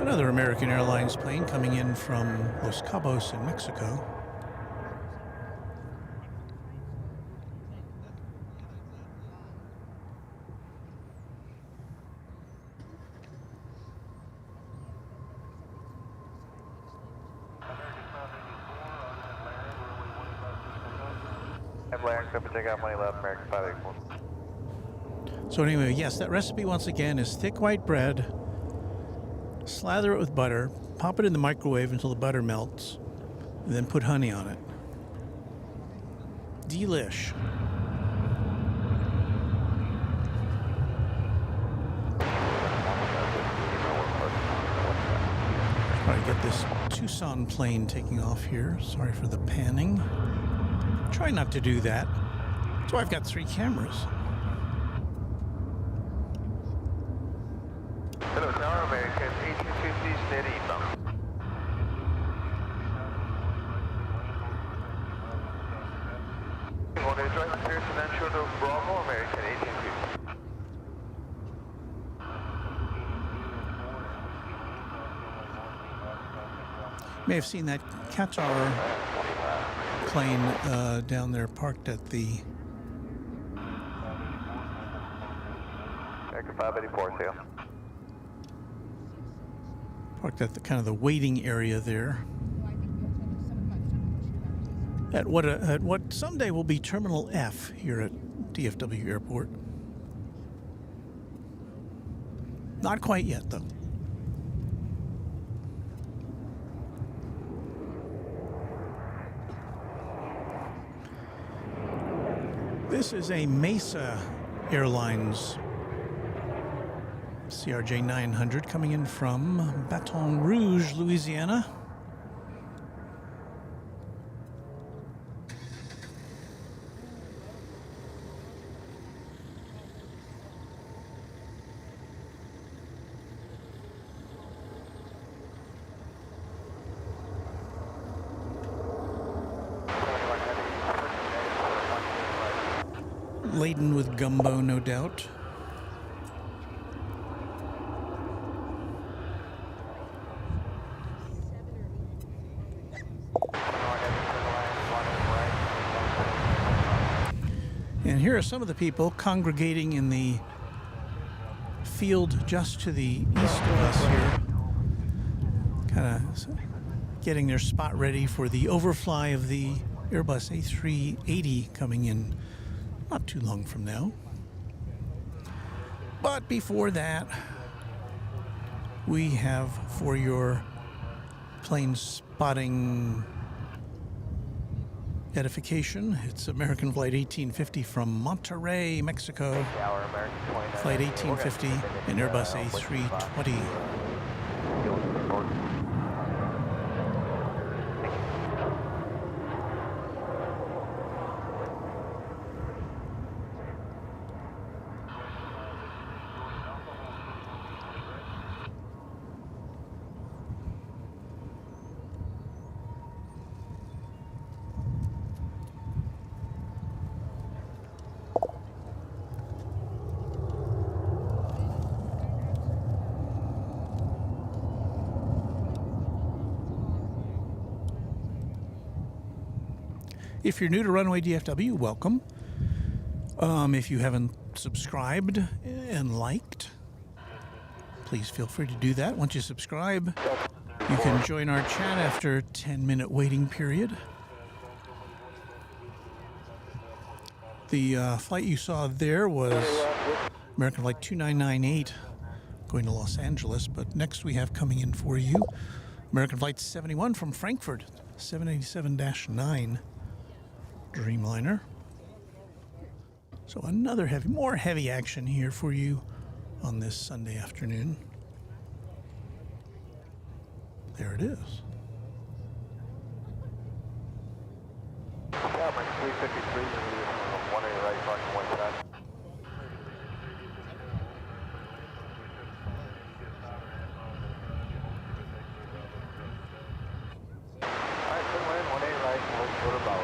another American Airlines plane coming in from Los Cabos in Mexico. So anyway, yes, that recipe once again is thick white bread, slather it with butter, pop it in the microwave until the butter melts, and then put honey on it. Delish. Try to get this Tucson plane taking off here. Sorry for the panning. Try not to do that. That's why I've got 3 cameras. Hello, Tower American A350 steady inbound. On the drive clear to National to Bravo, American A350. May have seen that Qatar plane down there parked at the X584, sail. Parked at the kind of the waiting area there. At what someday will be Terminal F here at DFW Airport. Not quite yet, though. This is a Mesa Airlines CRJ 900 coming in from Baton Rouge, Louisiana. Laden with gumbo, no doubt. And here are some of the people congregating in the field just to the east of us here. Kind of getting their spot ready for the overfly of the Airbus A380 coming in not too long from now. But before that, we have for your plane spotting edification, it's American Flight 1850 from Monterrey, Mexico. Flight 1850 and Airbus A320. If you're new to Runway DFW, welcome. If you haven't subscribed and liked, please feel free to do that. Once you subscribe, you can join our chat after a 10-minute waiting period. The flight you saw there was American Flight 2998 going to Los Angeles, but next we have coming in for you American Flight 71 from Frankfurt, 787-9 Dreamliner. So another more heavy action here for you on this Sunday afternoon. There it is. Yeah, my 353 is one on your right, parking one side. Alright, good wind, 1A right, we'll go to bow.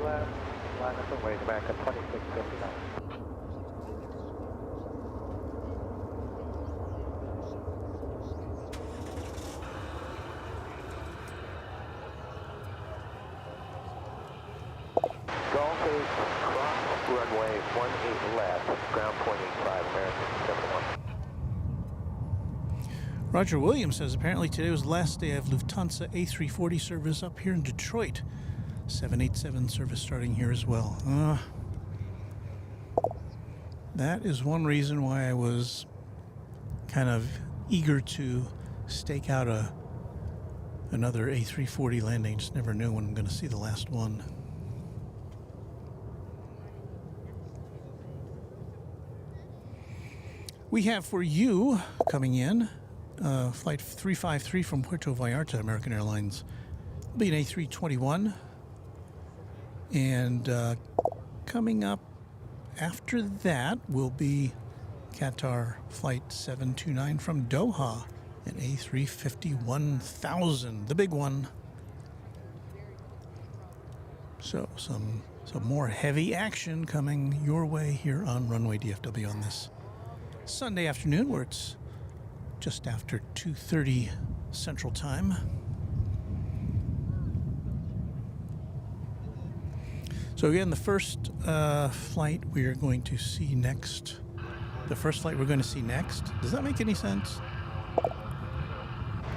Left, line up and wait back at 2659. Golf is cross runway 18 left, ground point 85, American 71. Roger Williams says apparently today was the last day of Lufthansa A340 service up here in Detroit. 787 service starting here as well. That is one reason why I was kind of eager to stake out another A340 landing. Just never knew when I'm going to see the last one. We have for you coming in flight 353 from Puerto Vallarta, American Airlines. It'll be an A321. And coming up after that will be Qatar Flight 729 from Doha, an A350 1000, the big one. So some more heavy action coming your way here on Runway DFW on this Sunday afternoon, where it's just after 2:30 Central Time. So again, the first flight we are going to see next. The first flight we're going to see next. Does that make any sense?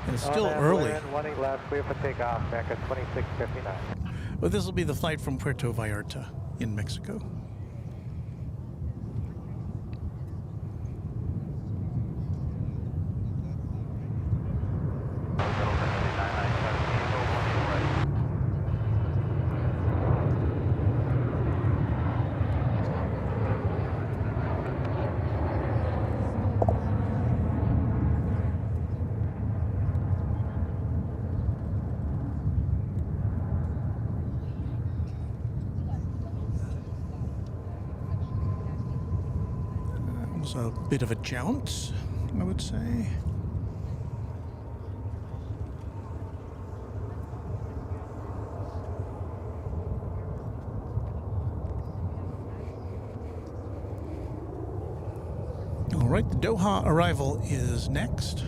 And it's still early. 18 left, clear for takeoff, back at 2659. But this will be the flight from Puerto Vallarta in Mexico. A bit of a jaunt, I would say. All right, the Doha arrival is next.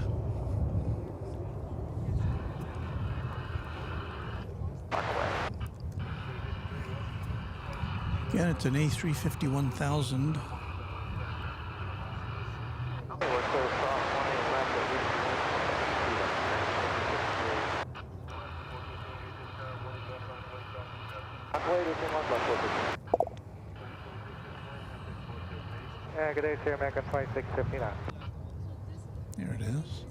Again, it's an A350 1000. Yeah, good day, sir. American 2659. There it is.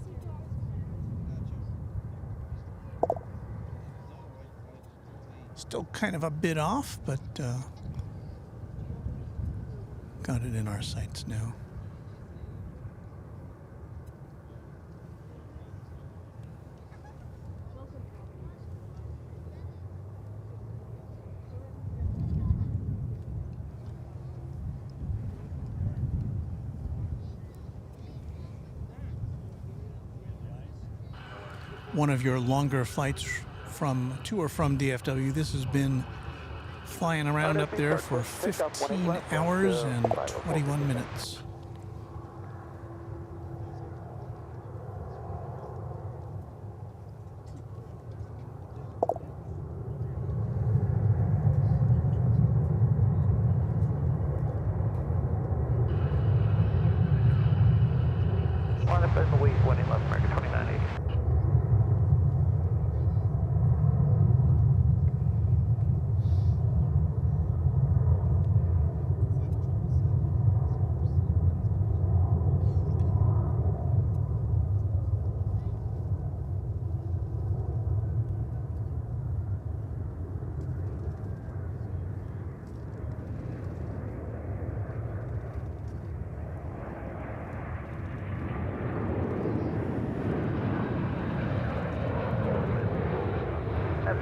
Still kind of a bit off, but got it in our sights now. One of your longer flights to or from DFW. This has been flying around up there for 15 hours and 21 minutes.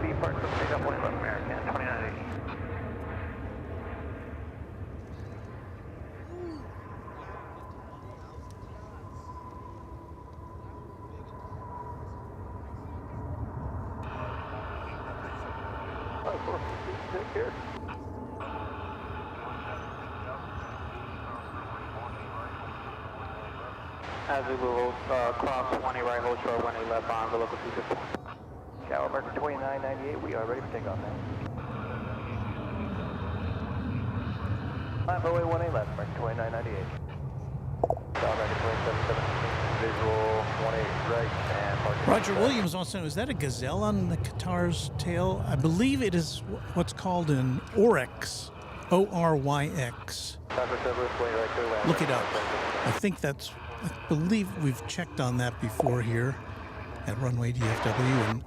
B part for takeoff 111 American 2980. Take care. As we will cross 20 right, hold short 18 left on the local 250. Tower marker 2998, we are ready for takeoff now. 508 18 left, marker 2998. Tower marker 2717, visual 18 right, and parking. Roger Williams wants to know, is that a gazelle on the Qatar's tail? I believe it is what's called an Oryx, O-R-Y-X. Look it up. I believe we've checked on that before here at Runway DFW, and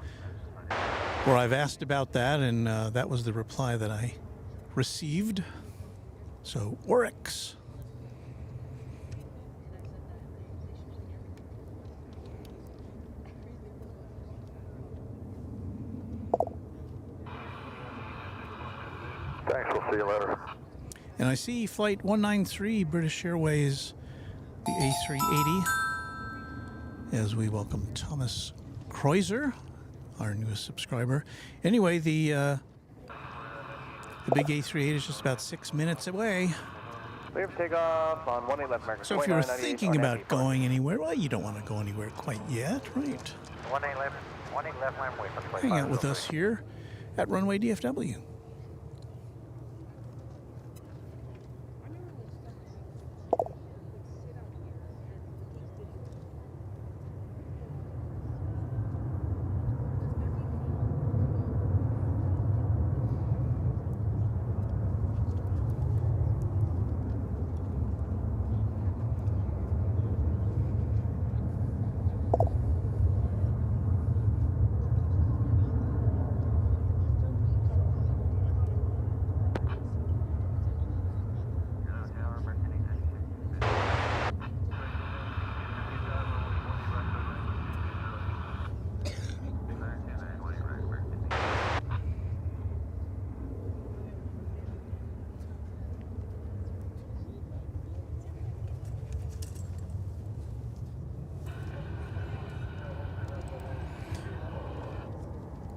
where I've asked about that, and that was the reply that I received. So, Oryx. Thanks, we'll see you later. And I see Flight 193, British Airways, the A380, as we welcome Thomas Kreuzer, our newest subscriber. Anyway, the big A380 is just about 6 minutes away. We have takeoff on 18 left, American. So if you're thinking about going anywhere, well, you don't want to go anywhere quite yet, right? 18 left, land wait for Hang out with us here at Runway DFW.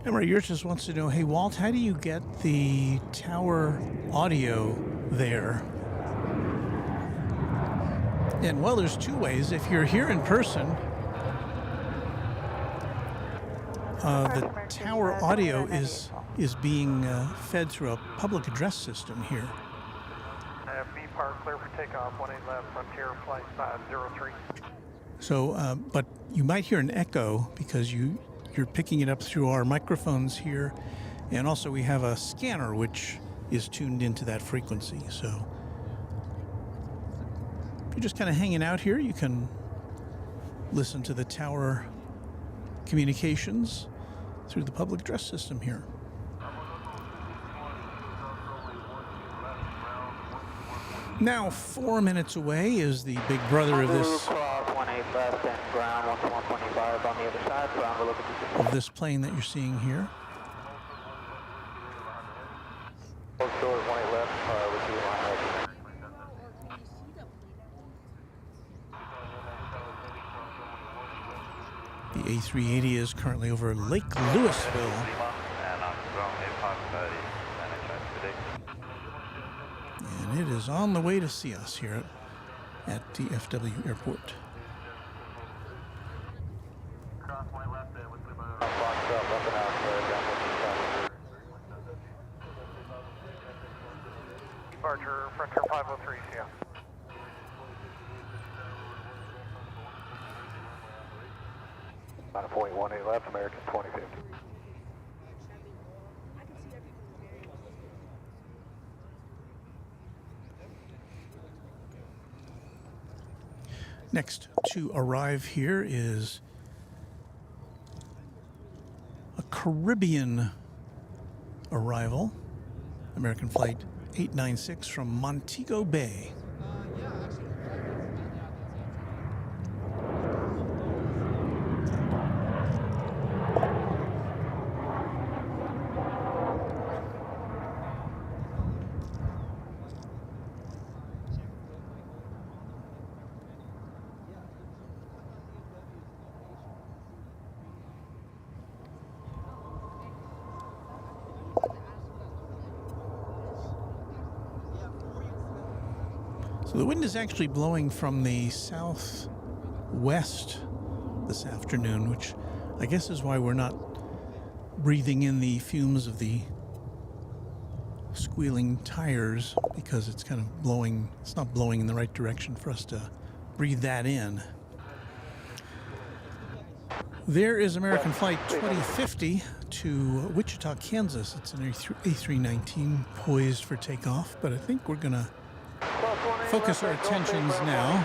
Emery Yurt just wants to know, hey, Walt, how do you get the tower audio there? And, well, there's two ways. If you're here in person, the tower audio is being fed through a public address system here. B part clear for takeoff, 18 left, Frontier Flight 503. So, but you might hear an echo because you're picking it up through our microphones here, and also we have a scanner which is tuned into that frequency. So if you're just kind of hanging out here, you can listen to the tower communications through the public address system here. Now 4 minutes away is the big brother of this plane that you're seeing here. The A380 is currently over Lake Louisville. And it is on the way to see us here at DFW Airport. Departure, Frontier 503, yeah. About a 0.18 left, American 2050. Next to arrive here is a Caribbean arrival, American Flight 896 from Montego Bay. So the wind is actually blowing from the southwest this afternoon, which I guess is why we're not breathing in the fumes of the squealing tires, because it's kind of blowing, it's not blowing in the right direction for us to breathe that in. There is American Flight 2050 to Wichita, Kansas. It's an A319 poised for takeoff, but I think we're going to focus our attentions now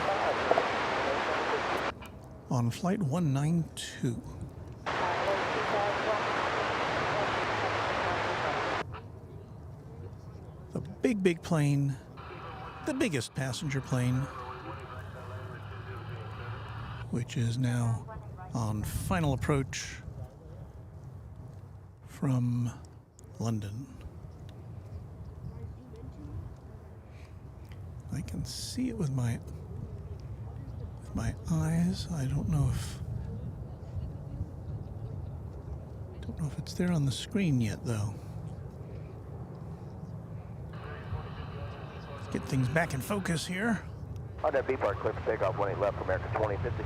on Flight 192. The big plane, the biggest passenger plane, which is now on final approach from London. I can see it with my eyes. I don't know if it's there on the screen yet, though. Let's get things back in focus here. On that B part, clear for takeoff 18 left for American 2050.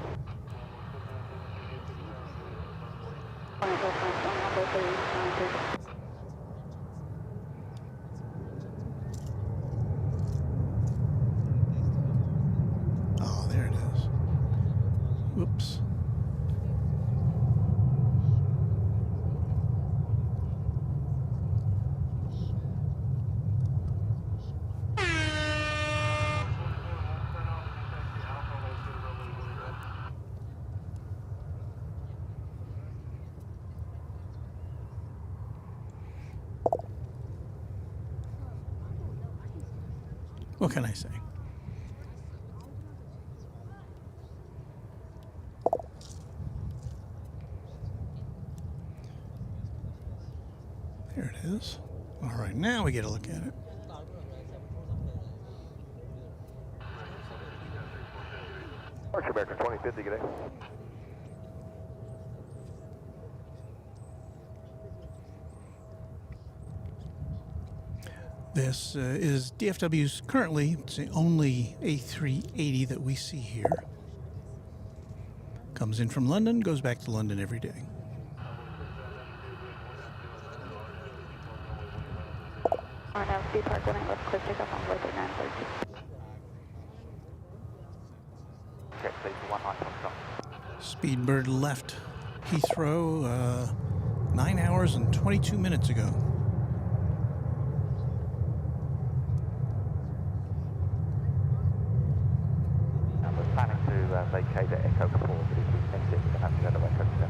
Oh, there it is. Whoops. What can I say? There it is. All right, now we get a look at it. Archer American 2050, good day. This is DFW's currently, it's the only A380 that we see here. Comes in from London, goes back to London every day. Now, Speed Park 1 left, clear takeoff on Worth Airport Feb. Okay, please, 1 hot stop. Speedbird left Heathrow 9 hours and 22 minutes ago. We're planning to vacate at Echo 4, but if we miss it, we're going to have to go to Echo 7.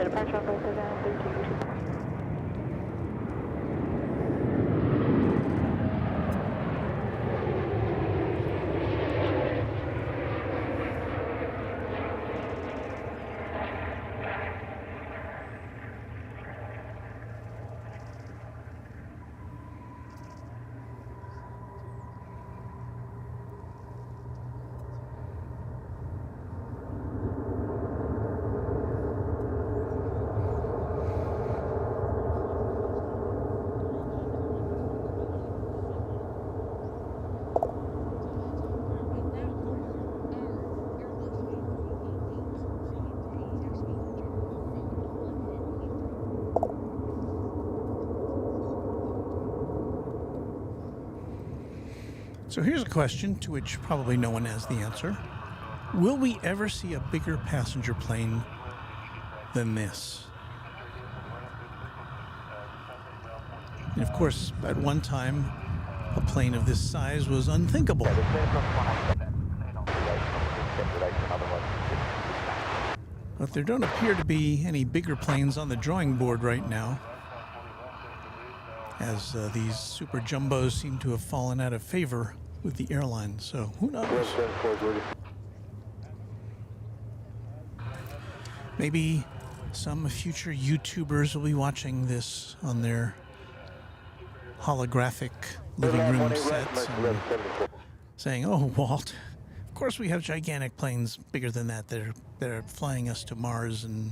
Departure on Worth Airport Feb. So here's a question to which probably no one has the answer. Will we ever see a bigger passenger plane than this? And of course, at one time, a plane of this size was unthinkable. But there don't appear to be any bigger planes on the drawing board right now, as these super jumbos seem to have fallen out of favor with the airlines. So who knows? Maybe some future YouTubers will be watching this on their holographic living room sets and saying, "Oh, Walt, of course we have gigantic planes bigger than that. They're flying us to Mars and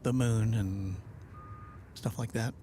the moon and stuff like that."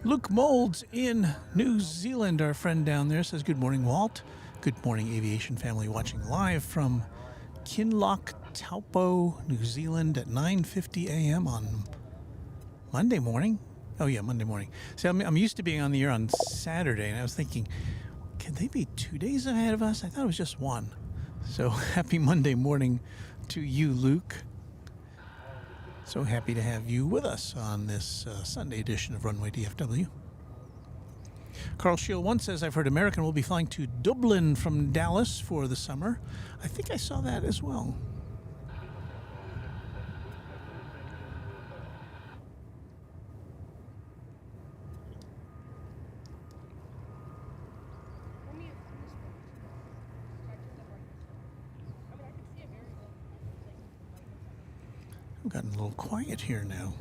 Luke Molds in New Zealand, our friend down there, says, "Good morning, Walt. Good morning, Aviation family, watching live from Kinloch, Taupo, New Zealand at 9:50 a.m. on Monday morning." Oh, yeah, Monday morning. See, I'm used to being on the air on Saturday, and I was thinking, can they be 2 days ahead of us? I thought it was just one. So happy Monday morning to you, Luke. So happy to have you with us on this Sunday edition of Runway DFW. Carl Shield 1 says, "I've heard American will be flying to Dublin from Dallas for the summer." I think I saw that as well. I've gotten a little quiet here now.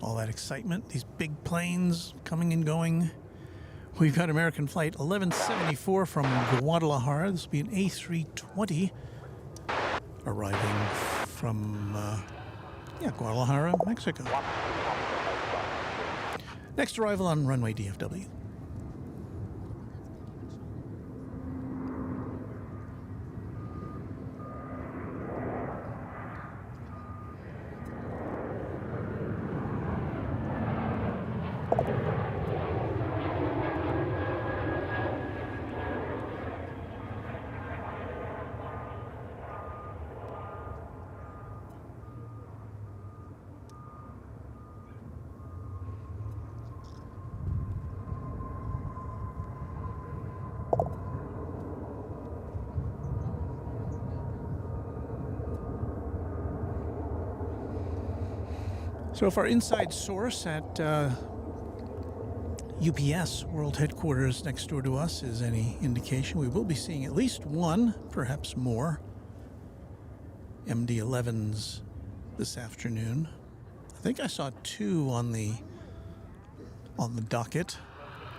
All that excitement, these big planes coming and going. We've got American flight 1174 from Guadalajara. This will be an A320 arriving from Guadalajara, Mexico. Next arrival on Runway DFW. So if our inside source at UPS World Headquarters next door to us is any indication, we will be seeing at least one, perhaps more, MD-11s this afternoon. I think I saw two on the docket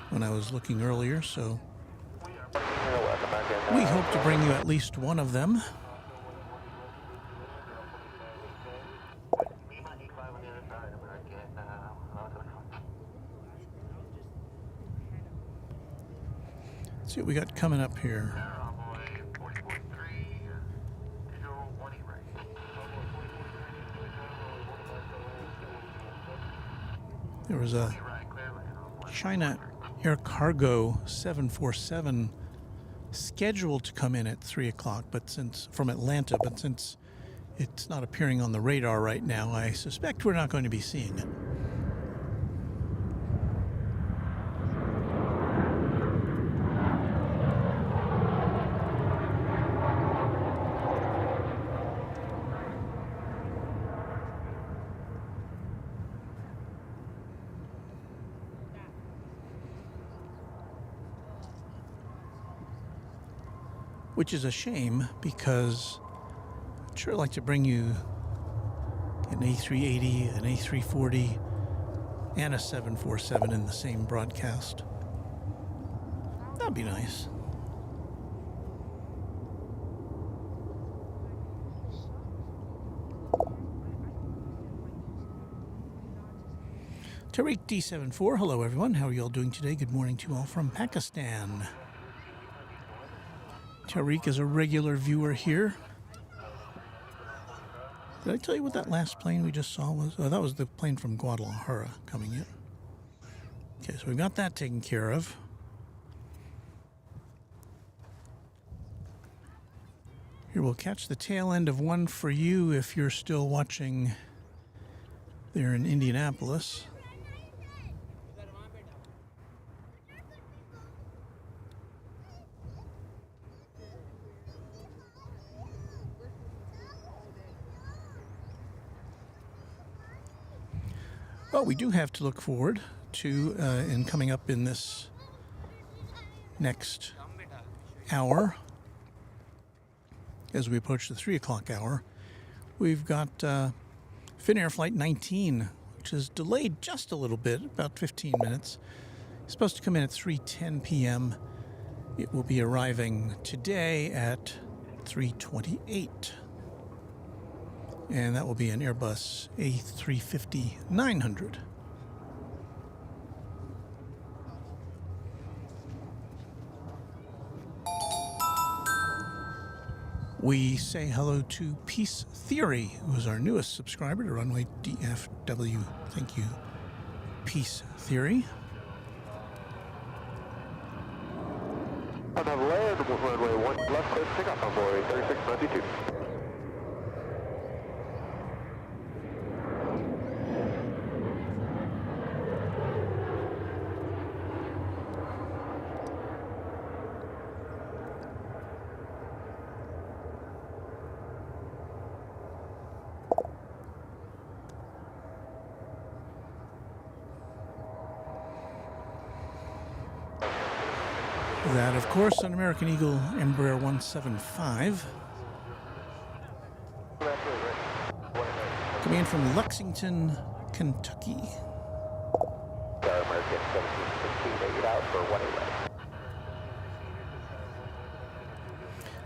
when I was looking earlier, so we hope to bring you at least one of them. Let's see what we got coming up here. There was a China Air Cargo 747 scheduled to come in at 3 o'clock, from Atlanta, but since it's not appearing on the radar right now, I suspect we're not going to be seeing it. Which is a shame, because I'd sure like to bring you an A380, an A340, and a 747 in the same broadcast. That'd be nice. Tariq D74, hello everyone. How are you all doing today? Good morning to you all from Pakistan. Tariq is a regular viewer here. Did I tell you what that last plane we just saw was? Oh, that was the plane from Guadalajara coming in. Okay, so we've got that taken care of. Here, we'll catch the tail end of one for you if you're still watching there in Indianapolis. Well, we do have to look forward to, in coming up in this next hour, as we approach the 3 o'clock hour, we've got Finnair Flight 19, which is delayed just a little bit, about 15 minutes. It's supposed to come in at 3:10 p.m. It will be arriving today at 3:28. And that will be an Airbus A350-900. We say hello to Peace Theory, who is our newest subscriber to Runway DFW. Thank you, Peace Theory. On the land, runway 1 left, clear to take off on board 3692. That, of course, an American Eagle Embraer 175. Coming in from Lexington, Kentucky. American 1716, 8 out for 1 away.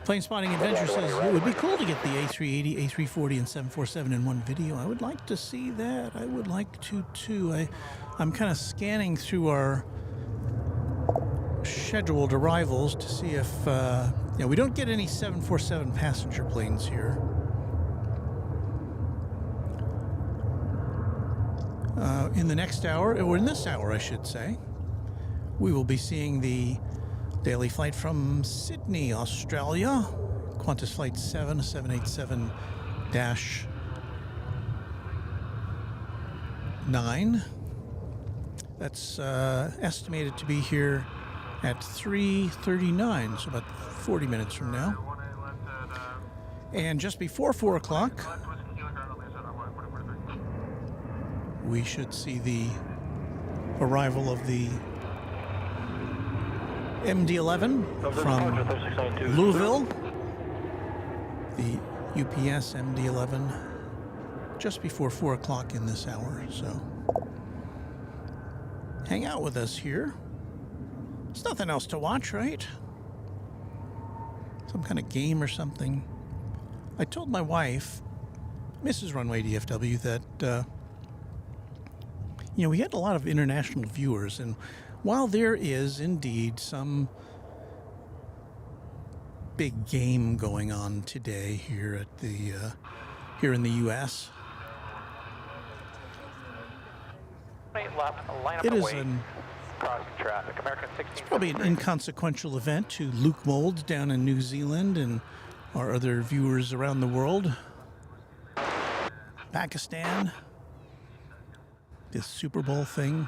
Plane Spotting Adventure says it would be cool to get the A380, A340, and 747 in one video. I would like to see that. I would like to, too. I'm kind of scanning through our scheduled arrivals to see if we don't get any 747 passenger planes here. In the next hour, or in this hour I should say, we will be seeing the daily flight from Sydney, Australia, Qantas Flight 7, 787-9. That's estimated to be here at 3:39, so about 40 minutes from now. And just before 4 o'clock, we should see the arrival of the MD-11 from Louisville, the UPS MD-11, just before 4 o'clock in this hour. So hang out with us here. There's nothing else to watch, right? Some kind of game or something. I told my wife, Mrs. Runway DFW, that, we had a lot of international viewers, and while there is indeed some big game going on today here at the here in the U.S., it is it's probably an inconsequential event to Luke Mould down in New Zealand and our other viewers around the world. Pakistan, this Super Bowl thing.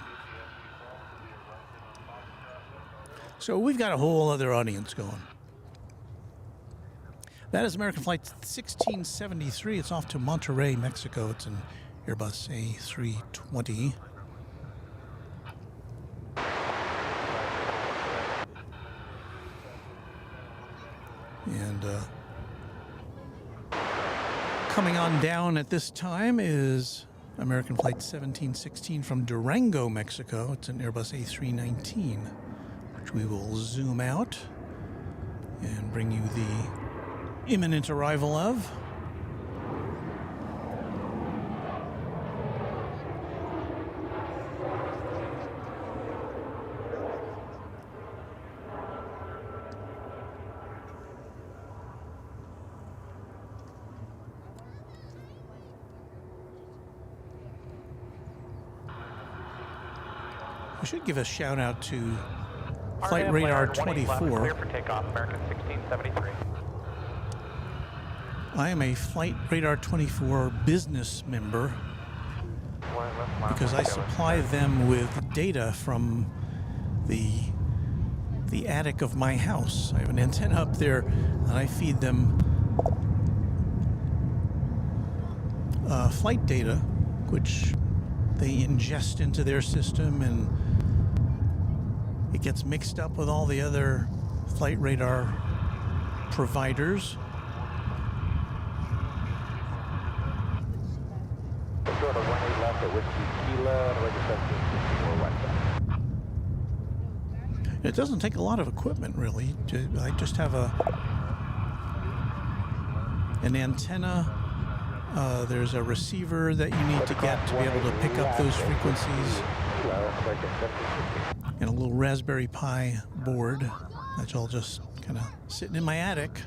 So we've got a whole other audience going. That is American Flight 1673. It's off to Monterrey, Mexico. It's an Airbus A320. And coming on down at this time is American Flight 1716 from Durango, Mexico. It's an Airbus A319, which we will zoom out and bring you the imminent arrival of. I should give a shout out to Flight Radar 24. Clear for takeoff, American 1673. I am a Flight Radar 24 business member because I supply them with data from the attic of my house. I have an antenna up there, and I feed them flight data, which they ingest into their system, and it gets mixed up with all the other flight radar providers. Short of 18 left at Whiskey Kilo, and we're 1764 west. It doesn't take a lot of equipment, really. I just have an antenna. There's a receiver that you need to get to be able to pick up those frequencies, and a little Raspberry Pi board that's all just kind of sitting in my attic.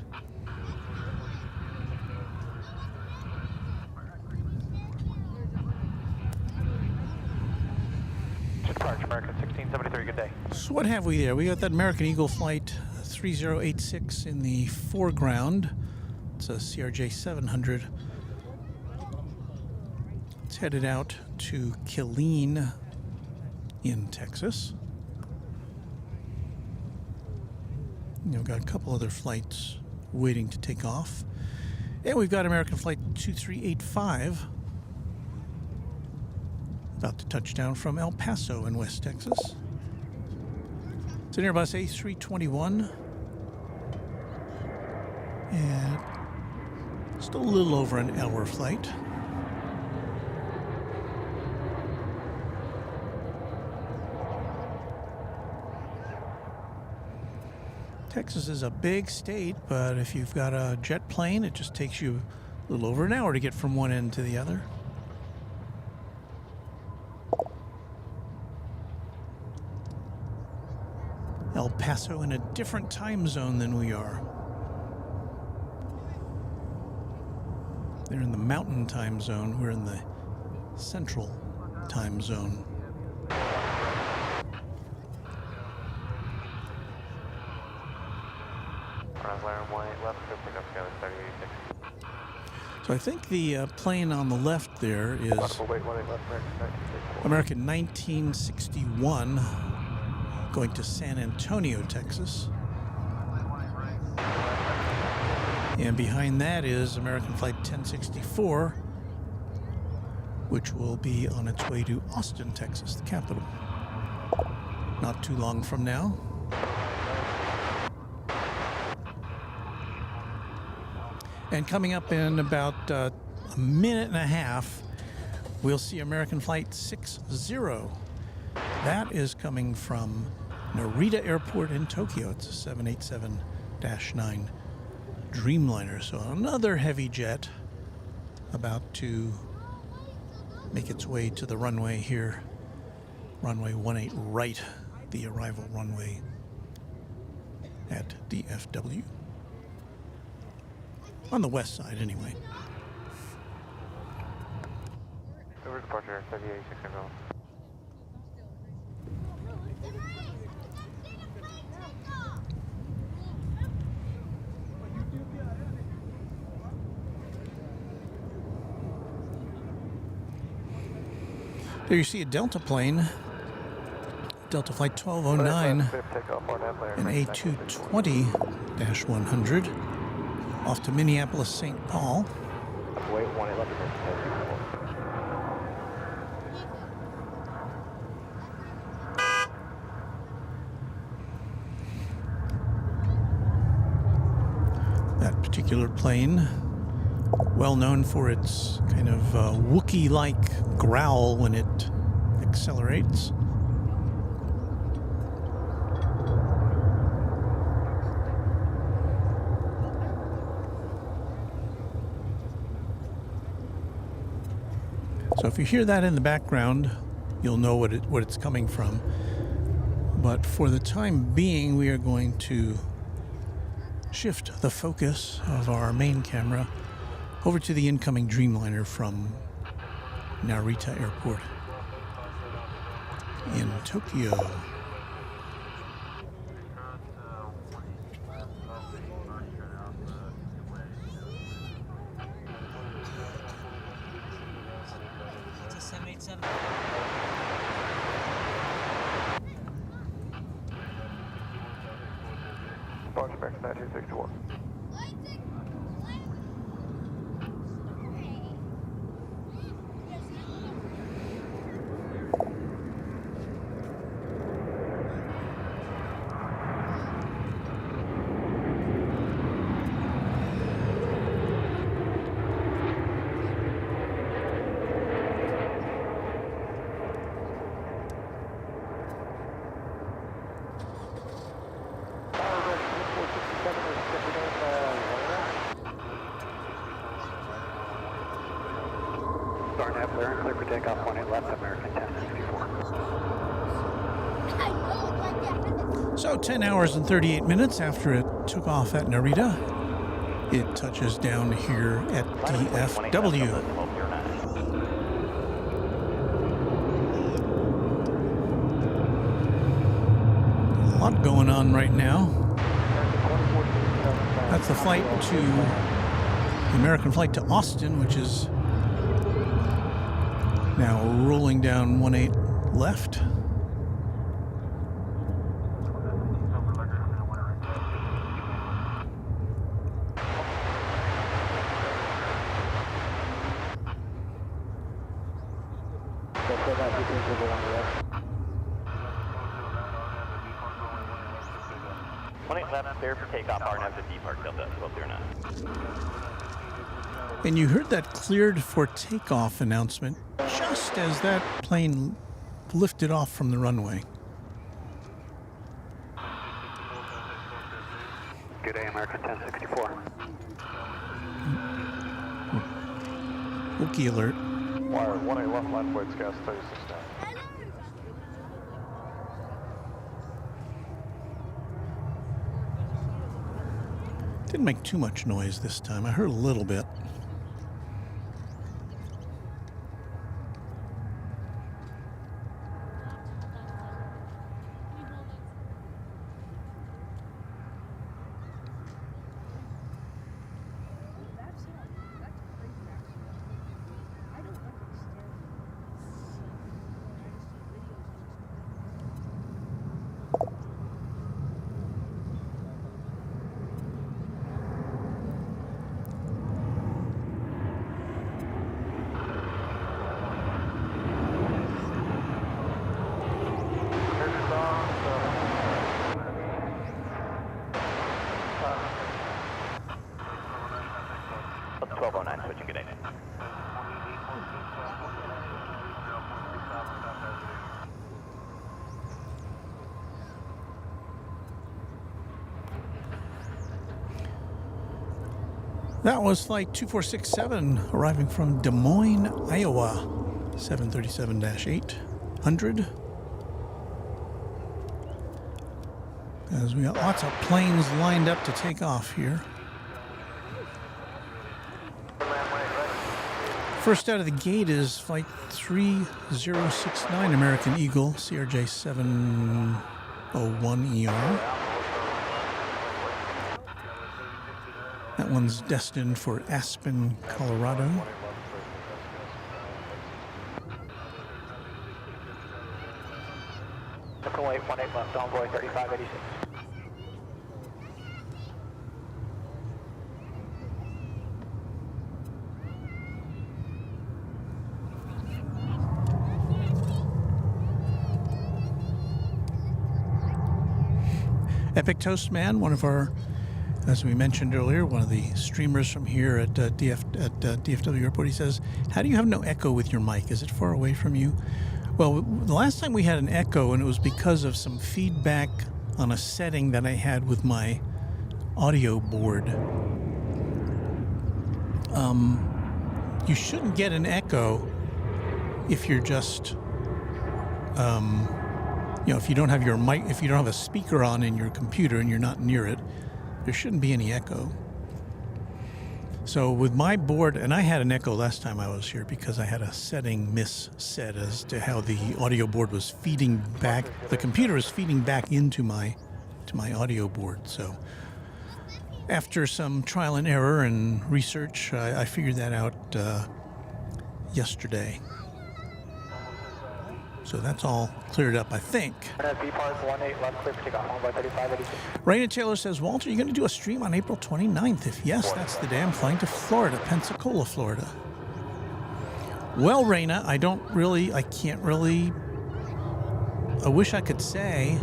Departure, American 1673, good day. So what have we there? We got that American Eagle Flight 3086 in the foreground. It's a CRJ 700. It's headed out to Killeen in Texas. We've got a couple other flights waiting to take off. And we've got American Flight 2385 about to touch down from El Paso in West Texas. It's an Airbus A321. And still a little over an hour flight. Texas is a big state, but if you've got a jet plane, it just takes you a little over an hour to get from one end to the other. El Paso in a different time zone than we are. They're in the mountain time zone. We're in the central time zone. So I think the plane on the left there is American 1961 going to San Antonio, Texas. And behind that is American Flight 1064, which will be on its way to Austin, Texas, the capital, not too long from now. And coming up in about a minute and a half, we'll see American Flight 60. That is coming from Narita Airport in Tokyo. It's a 787-9 Dreamliner. So another heavy jet about to make its way to the runway here. Runway 18 right, the arrival runway at DFW. On the west side, anyway. Over departure, 3886 go. There you see a Delta plane, Delta Flight 1209, an A220-100, off to Minneapolis, St. Paul. Wait, 111. That particular plane, well known for its kind of Wookiee-like growl when it accelerates. So if you hear that in the background, you'll know what it's coming from. But for the time being, we are going to shift the focus of our main camera over to the incoming Dreamliner from Narita Airport. in Tokyo. It's a 787. Departure American 1961. Starting clear for takeoff 18 left, American 1064. So 10 hours and 38 minutes after it took off at Narita, it touches down here at DFW. A lot going on right now. That's the flight to the American flight to Austin, which is now rolling down 18 left. Left, clear for takeoff, RNF to depart, Delta 1209. And you heard that cleared for takeoff announcement just as that plane lifted off from the runway. Good day, American 1064. Wookie alert. Wire 18 left, line flight, gas 36 down. Didn't make too much noise this time. I heard a little bit. Switching, good day. That was flight 2467 arriving from Des Moines, Iowa, 737-800. As we got lots of planes lined up to take off here. First out of the gate is flight 3069 American Eagle, CRJ 701ER. That one's destined for Aspen, Colorado. Wait, 18 left, envoy 3586. Epic Toastman, one of our, as we mentioned earlier, one of the streamers from here at DFW Airport, he says, how do you have no echo with your mic? Is it far away from you? Well, the last time we had an echo, and it was because of some feedback on a setting that I had with my audio board. You shouldn't get an echo if you're just, if you don't have your mic, if you don't have a speaker on in your computer and you're not near it, there shouldn't be any echo. So with my board, and I had an echo last time I was here because I had a setting misset as to how the audio board was feeding back. The computer was feeding back into my audio board. So after some trial and error and research, I figured that out yesterday. So that's all cleared up, I think. Raina Taylor says, Walter, you're going to do a stream on April 29th? If yes, that's the day I'm flying to Florida, Pensacola, Florida. Well, Raina, I can't really, I wish I could say,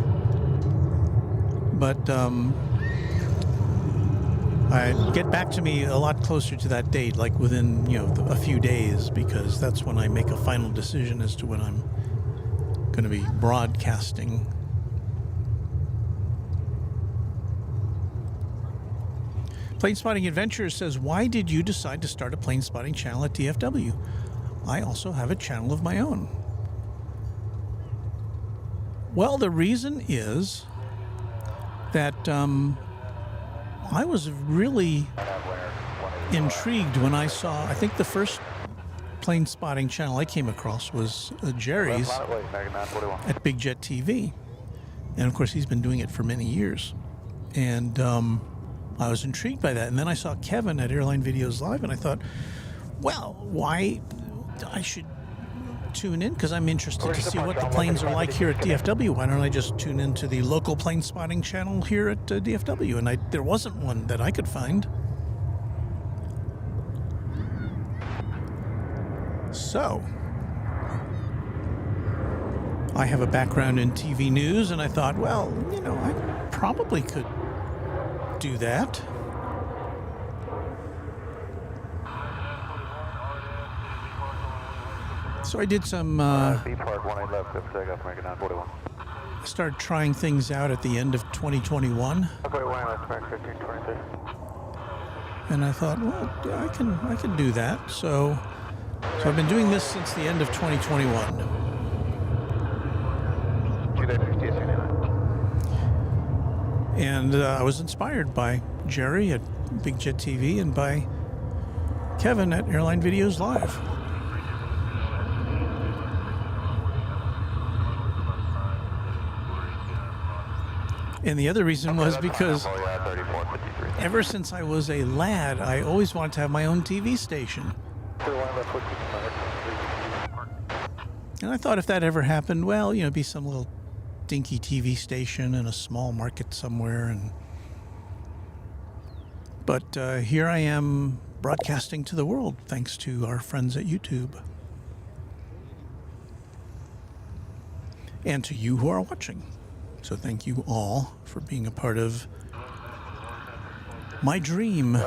but get back to me a lot closer to that date, like within, a few days, because that's when I make a final decision as to when I'm going to be broadcasting. Plane Spotting Adventures says, why did you decide to start a plane spotting channel at DFW? I also have a channel of my own. Well, the reason is that I was really intrigued when I saw, I think the first plane spotting channel I came across was Jerry's at Big Jet TV. And of course, he's been doing it for many years. And I was intrigued by that. And then I saw Kevin at Airline Videos Live, and I thought, well, why I should tune in, because I'm interested to see what the planes are like here at DFW. Why don't I just tune into the local plane spotting channel here at DFW? And there wasn't one that I could find. So, I have a background in TV news, and I thought, well, I probably could do that. So I did some, I started trying things out at the end of 2021. And I thought, well, yeah, I can do that. So I've been doing this since the end of 2021. And I was inspired by Jerry at Big Jet TV and by Kevin at Airline Videos Live. And the other reason was because ever since I was a lad, I always wanted to have my own TV station. And I thought if that ever happened, well, it'd be some little dinky TV station in a small market somewhere. But here I am broadcasting to the world thanks to our friends at YouTube. And to you who are watching. So thank you all for being a part of my dream.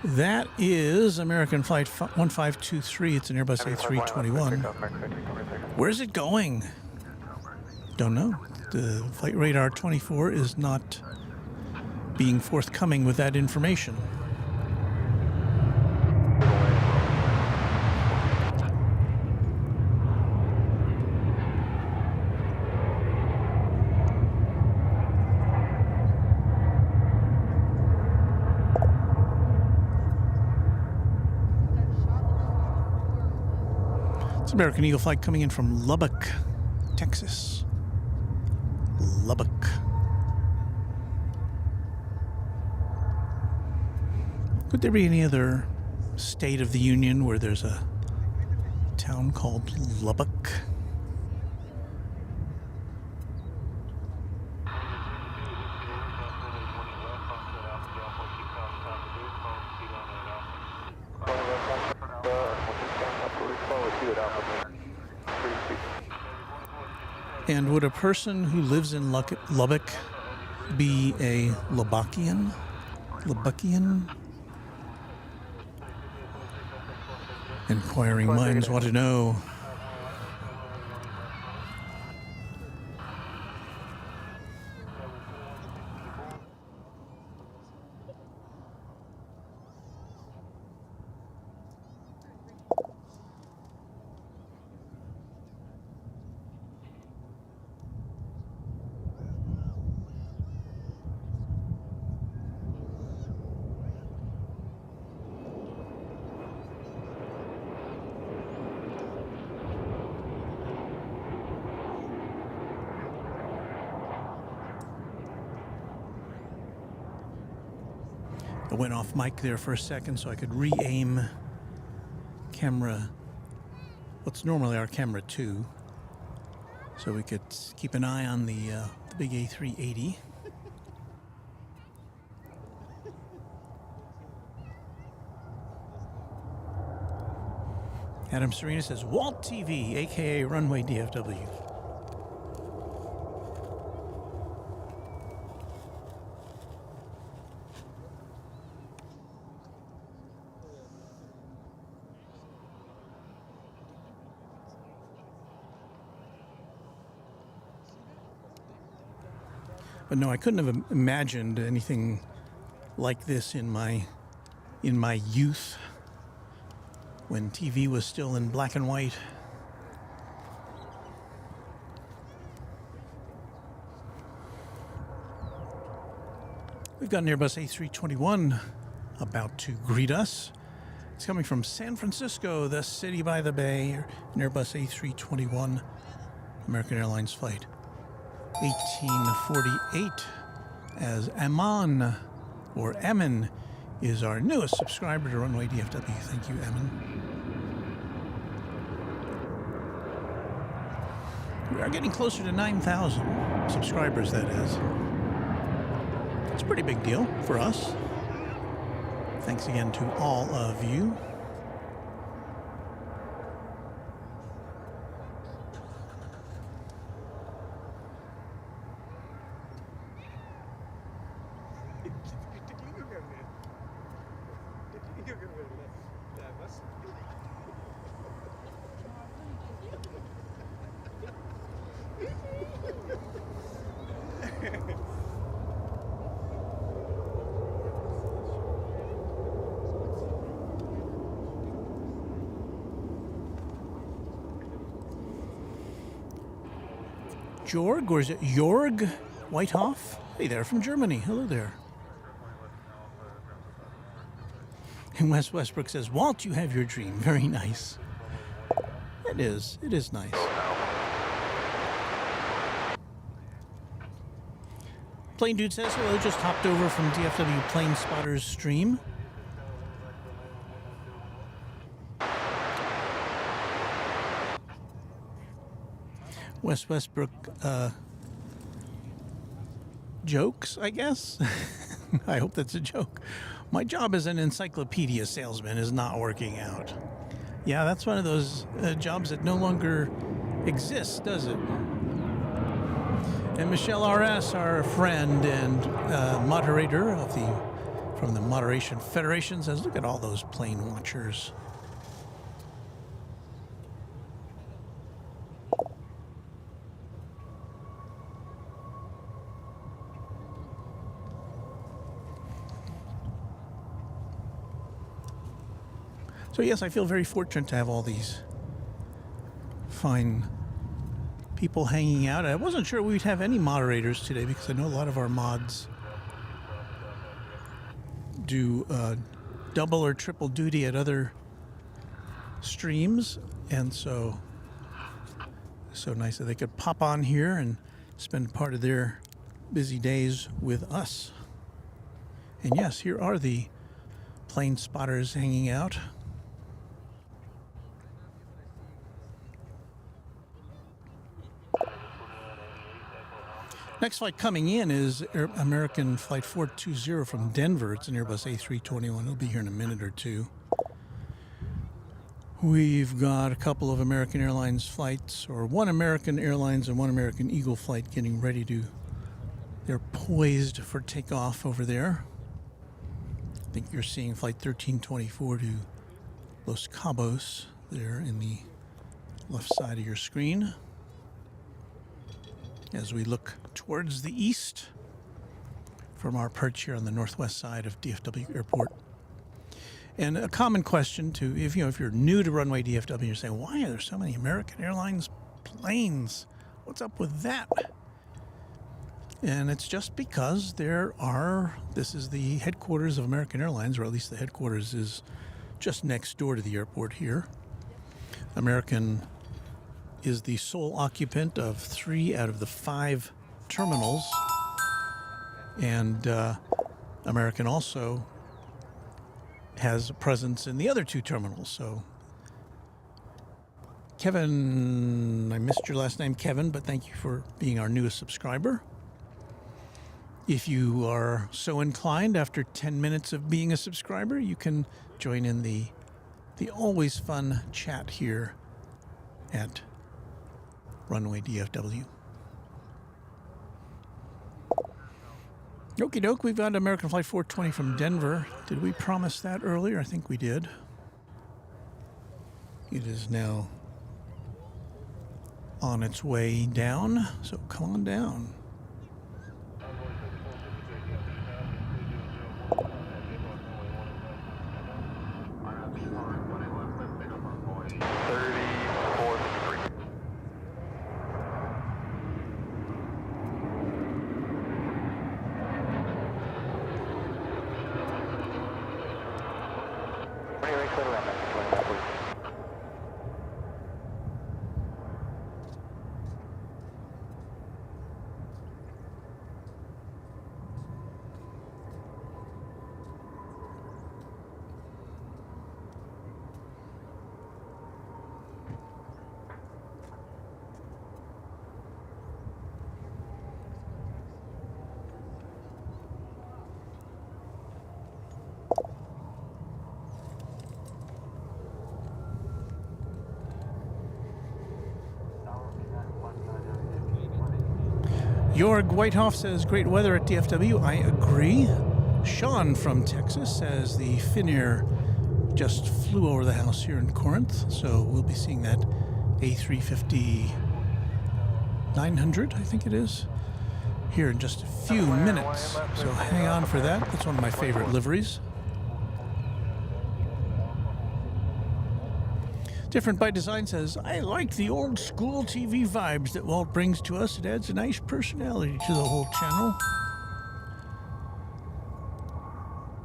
That is American Flight 1523. It's an Airbus A321. Where's it going? Don't know. The Flight Radar 24 is not being forthcoming with that information. American Eagle flight coming in from Lubbock, Texas. Lubbock. Could there be any other state of the Union where there's a town called Lubbock? And would a person who lives in Lubbock be a Lubbockian? Lubbockian? Inquiring minds want to know. I went off mic there for a second so I could re-aim camera, what's normally our camera 2, so we could keep an eye on the big A380. Adam Serena says, Walt TV, aka Runway DFW. But no, I couldn't have imagined anything like this in my youth, when TV was still in black and white. We've got an Airbus A321 about to greet us. It's coming from San Francisco, the city by the bay, an Airbus A321, American Airlines flight 1848, as Aman, or Amin, is our newest subscriber to Runway DFW. Thank you, Amin. We are getting closer to 9,000 subscribers, that is. It's a pretty big deal for us. Thanks again to all of you. Jorg, or is it Jorg Whitehoff? Hey there, from Germany. Hello there. And Wes Westbrook says, Walt, you have your dream. Very nice. It is nice. Plane Dude says, hello, just hopped over from DFW Plane Spotters stream. Wes Westbrook jokes, I guess. I hope that's a joke. My job as an encyclopedia salesman is not working out. Yeah, that's one of those jobs that no longer exists, does it? And Michelle R.S., our friend and moderator from the Moderation Federation, says, look at all those plane watchers. So yes, I feel very fortunate to have all these fine people hanging out. I wasn't sure we'd have any moderators today because I know a lot of our mods do double or triple duty at other streams, and so nice that they could pop on here and spend part of their busy days with us. And yes, here are the plane spotters hanging out. Next flight coming in is American Flight 420 from Denver. It's an Airbus A321. It'll be here in a minute or two. We've got a couple of American Airlines flights, or one American Airlines and one American Eagle flight getting ready to, they're poised for takeoff over there. I think you're seeing Flight 1324 to Los Cabos there in the left side of your screen. As we look towards the east from our perch here on the northwest side of DFW Airport. And a common question to, if you're new to Runway DFW, you're saying, why are there so many American Airlines planes? What's up with that? And it's just because this is the headquarters of American Airlines, or at least the headquarters is just next door to the airport here. American is the sole occupant of 3 out of the 5 terminals. And American also has a presence in the other two terminals. So, Kevin, I missed your last name, Kevin, but thank you for being our newest subscriber. If you are so inclined, after 10 minutes of being a subscriber, you can join in the always fun chat here at Runway DFW. Okie doke, we've got American Flight 420 from Denver. Did we promise that earlier? I think we did. It is now on its way down, so come on down. Jorg Whitehoff says, great weather at DFW. I agree. Sean from Texas says the Finnair just flew over the house here in Corinth, so we'll be seeing that A350 900, I think it is, here in just a few minutes. So hang on for that. That's one of my favorite liveries. Different by Design says, I like the old school TV vibes that Walt brings to us. It adds a nice personality to the whole channel.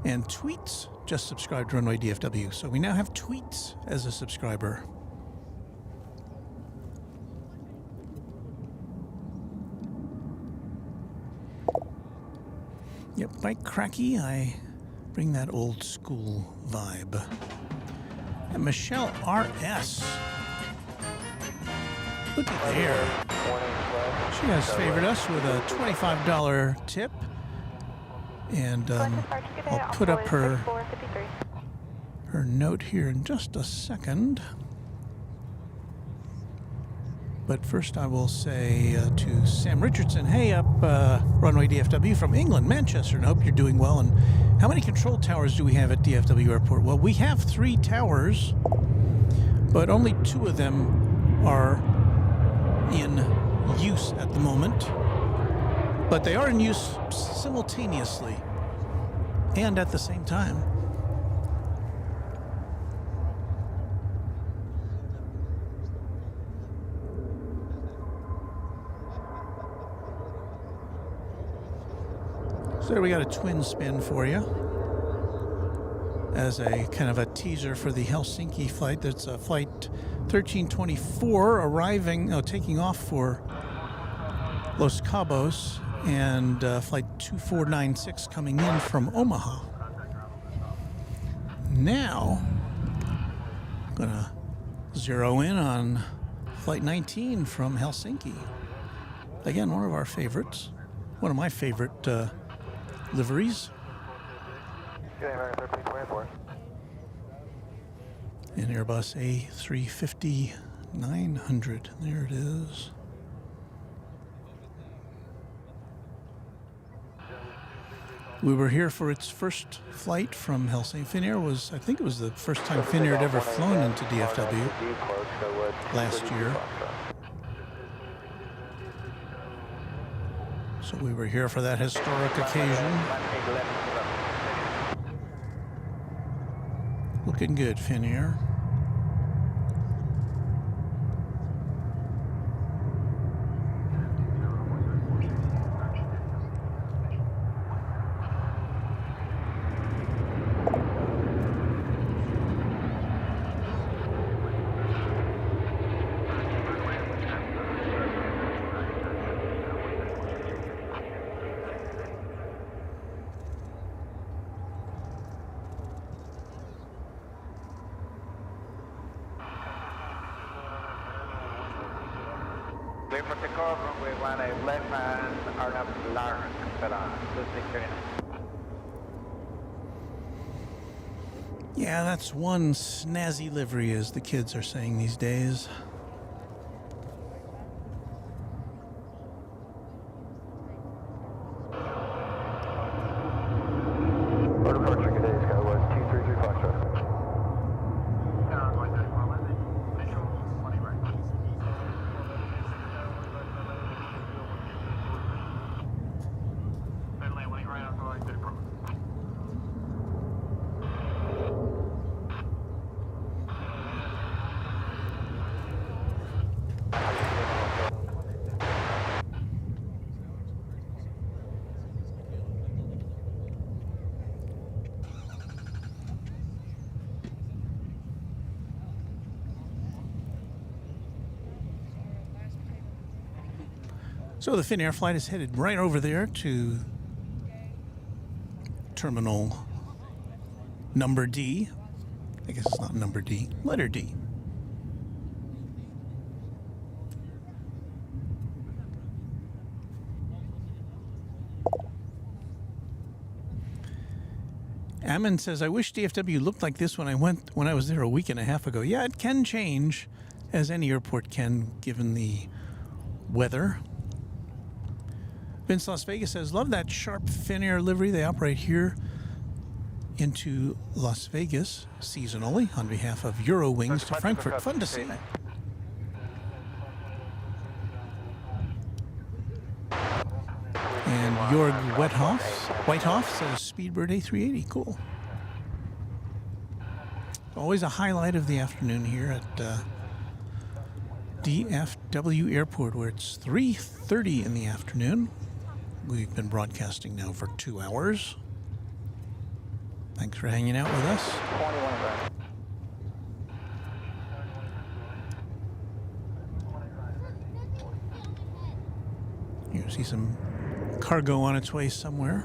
And Tweets just subscribed to Runway DFW. So we now have Tweets as a subscriber. Yep, Mike Cracky, I bring that old school vibe. And Michelle R.S. Look at there. She has favored us with a $25 tip. And I'll put up her note here in just a second. But first I will say to Sam Richardson, hey, up Runway DFW from England, Manchester, and hope you're doing well. And how many control towers do we have at DFW Airport? Well, we have 3 towers, but only 2 of them are in use at the moment. But they are in use simultaneously and at the same time. So there we got a twin spin for you as a kind of a teaser for the Helsinki flight. That's flight 1324 taking off for Los Cabos, and flight 2496 coming in from Omaha. Now, I'm gonna zero in on flight 19 from Helsinki. Again, one of our favorites, one of my favorite liveries. An Airbus A350 900. There it is. We were here for its first flight from Helsinki. Finnair was, I think it was the first time Finnair had ever flown into DFW last year. So we were here for that historic occasion. Looking good, Finnair. Echo, runway 18 left and Arnhem Larn, Qatar, 2639. Yeah, that's one snazzy livery, as the kids are saying these days. Our departure today, Sky was 233 Foxtrot. So the Finnair flight is headed right over there to terminal number D. I guess it's not number D, letter D. Ammon says, I wish DFW looked like this when I was there a week and a half ago. Yeah, it can change, as any airport can, given the weather. Vince Las Vegas says, love that sharp Finnair livery. They operate here into Las Vegas seasonally on behalf of Eurowings to Frankfurt. Fun to see. And Jorg Whitehoff says Speedbird A380. Cool. Always a highlight of the afternoon here at DFW Airport, where it's 3:30 in the afternoon. We've been broadcasting now for 2 hours. Thanks for hanging out with us. 21 back. You see some cargo on its way somewhere.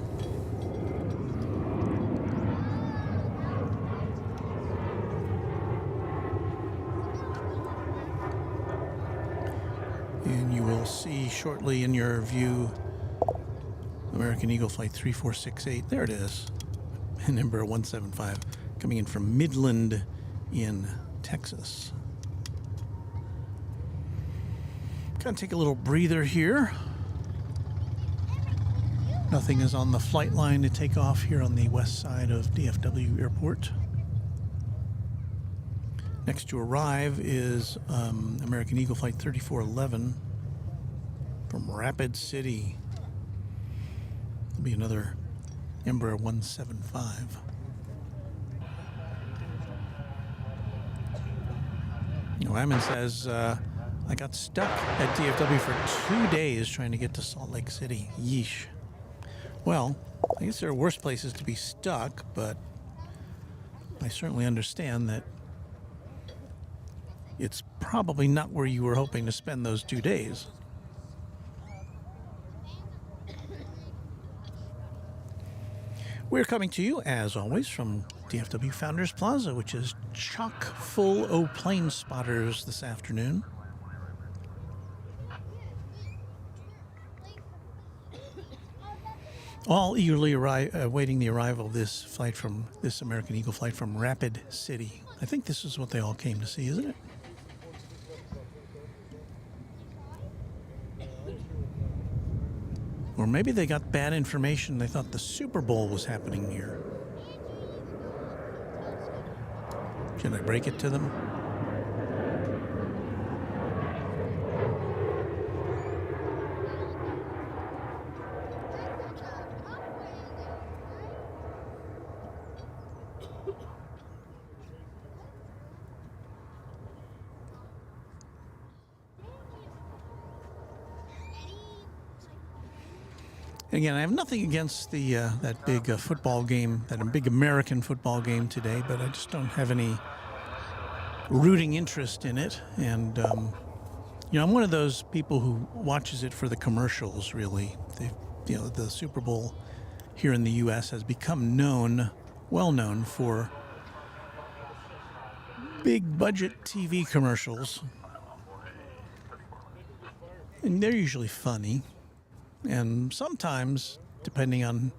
And you will see shortly in your view American Eagle Flight 3468. There it is. Number 175 coming in from Midland in Texas. Gonna take a little breather here. Nothing is on the flight line to take off here on the west side of DFW Airport. Next to arrive is American Eagle Flight 3411 from Rapid City. There'll be another Embraer 175. Wyman says, I got stuck at DFW for 2 days trying to get to Salt Lake City. Yeesh. Well, I guess there are worse places to be stuck, but I certainly understand that it's probably not where you were hoping to spend those 2 days. We're coming to you, as always, from DFW Founders Plaza, which is chock full of plane spotters this afternoon. All eagerly awaiting the arrival of this American Eagle flight from Rapid City. I think this is what they all came to see, isn't it? Or maybe they got bad information. They thought the Super Bowl was happening here. Should I break it to them? Again, I have nothing against the that big football game, that big American football game today, but I just don't have any rooting interest in it. And, I'm one of those people who watches it for the commercials, really. The Super Bowl here in the U.S. has become well known for big budget TV commercials. And they're usually funny. And sometimes, depending on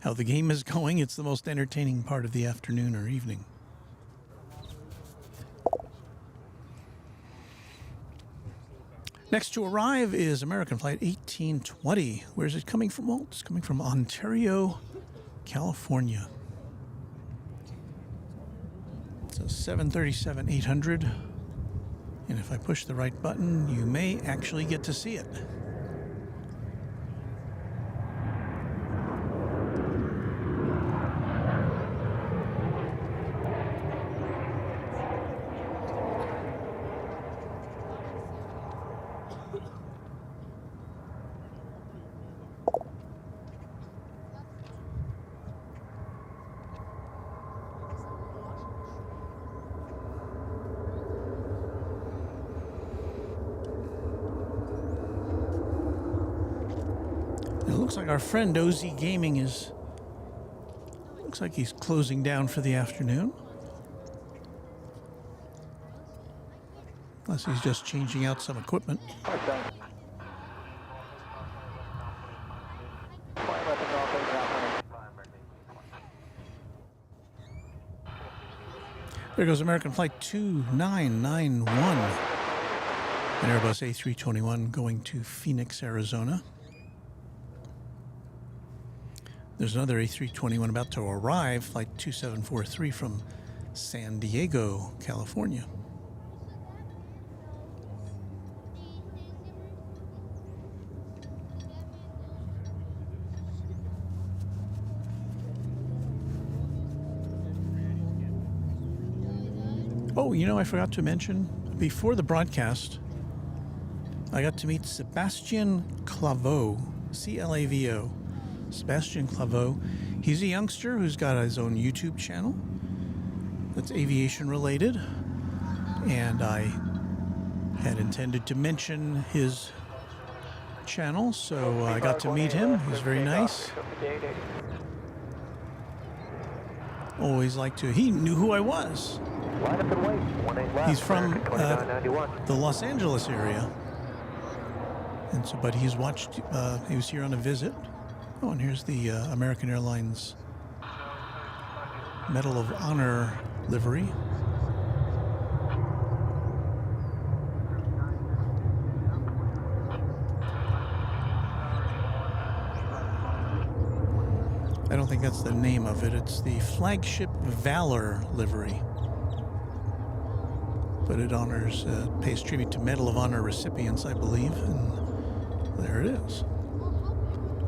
how the game is going, it's the most entertaining part of the afternoon or evening. Next to arrive is American Flight 1820. Where's it coming from? Well, it's coming from Ontario, California. It's a 737-800. And if I push the right button, you may actually get to see it. Looks like our friend OZ Gaming looks like he's closing down for the afternoon. Unless he's just changing out some equipment. There goes American Flight 2991. An Airbus A321 going to Phoenix, Arizona. There's another A321 about to arrive, Flight 2743 from San Diego, California. Oh, you know, I forgot to mention, before the broadcast, I got to meet Sebastian Claveau, C-L-A-V-O. Sebastian Claveau. He's a youngster who's got his own YouTube channel that's aviation related, and I had intended to mention his channel, so I got to meet him. He's very nice. Always like to. He knew who I was. He's from the Los Angeles area, and so but he's watched. He was here on a visit. Oh, and here's the American Airlines Medal of Honor livery. I don't think that's the name of it. It's the Flagship Valor livery. But it honors, pays tribute to Medal of Honor recipients, I believe. And there it is.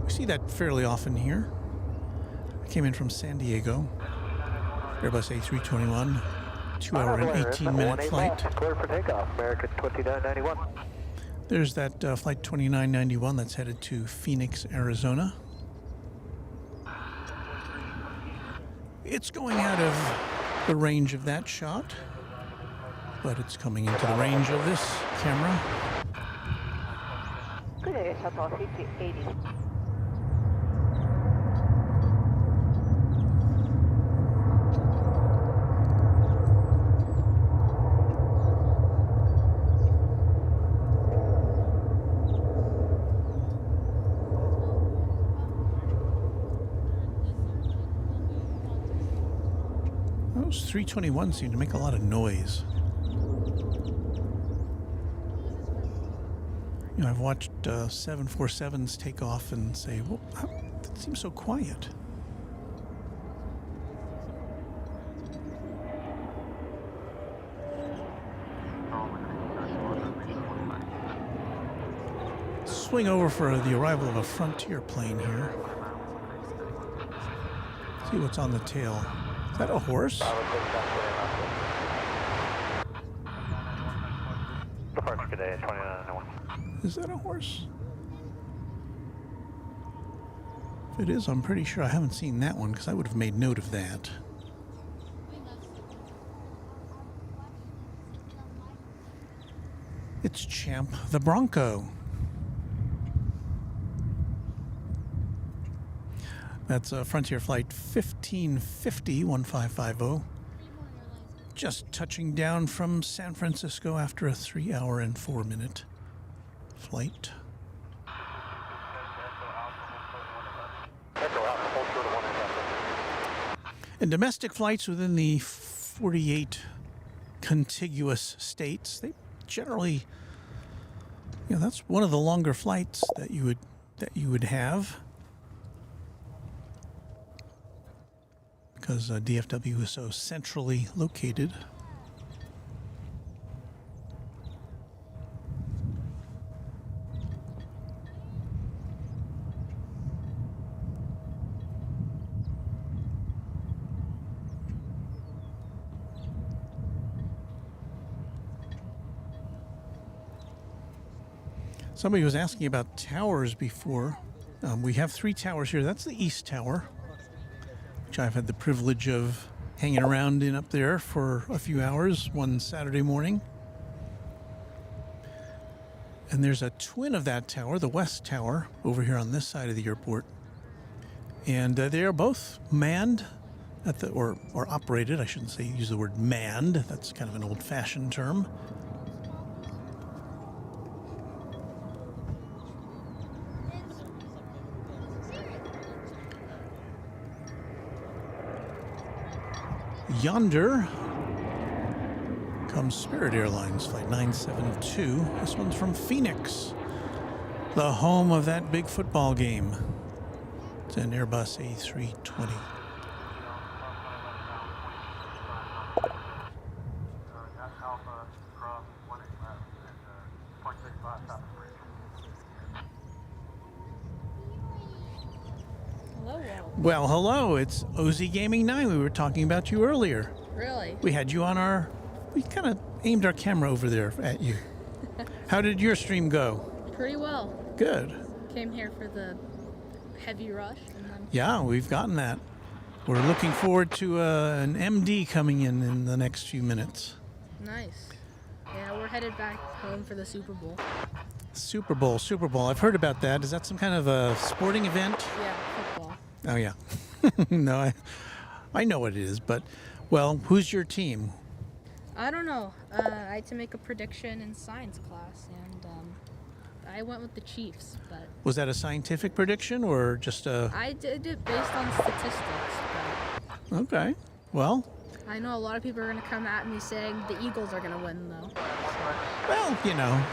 We see that fairly often here. I came in from San Diego. Airbus A321, 2 hour and 18-minute flight. Clear for takeoff, American 2991. There's that flight 2991 that's headed to Phoenix, Arizona. It's going out of the range of that shot, but it's coming into the range of this camera. Good day, shuttle 5080. Those 321 seem to make a lot of noise. You know, I've watched 747s take off and say, well, that seems so quiet. Swing over for the arrival of a Frontier plane here. See what's on the tail. Is that a horse? Is that a horse? If it is, I'm pretty sure I haven't seen that one because I would have made note of that. It's Champ the Bronco. That's Frontier Flight 1550, 1550. Just touching down from San Francisco after a 3 hour and 4 minute flight. Echo Alpha, hold short of 1 And domestic flights within the 48 contiguous states, they generally, that's one of the longer flights that you would have, because DFW is so centrally located. Somebody was asking about towers before. We have 3 towers here. That's the East Tower, which I've had the privilege of hanging around in up there for a few hours one Saturday morning. And there's a twin of that tower, the West Tower, over here on this side of the airport. And they are both manned at the, or operated, I shouldn't say use the word manned. That's kind of an old-fashioned term. Yonder comes Spirit Airlines Flight 972. This one's from Phoenix, the home of that big football game. It's an Airbus A340. Well, hello, it's OZ Gaming 9. We were talking about you earlier. Really? We had you on we kind of aimed our camera over there at you. How did your stream go? Pretty well. Good. Came here for the heavy rush. And then Yeah, we've gotten that. We're looking forward to an MD coming in the next few minutes. nice. Yeah, we're headed back home for the Super Bowl. Super Bowl. I've heard about that. Is that some kind of a sporting event? Yeah, football. Oh, yeah. No, I know what it is, but, well, who's your team? I don't know. I had to make a prediction in science class, and I went with the Chiefs, but Was that a scientific prediction or just a... I did it based on statistics. Okay. Well, But I know a lot of people are going to come at me saying the Eagles are going to win, though.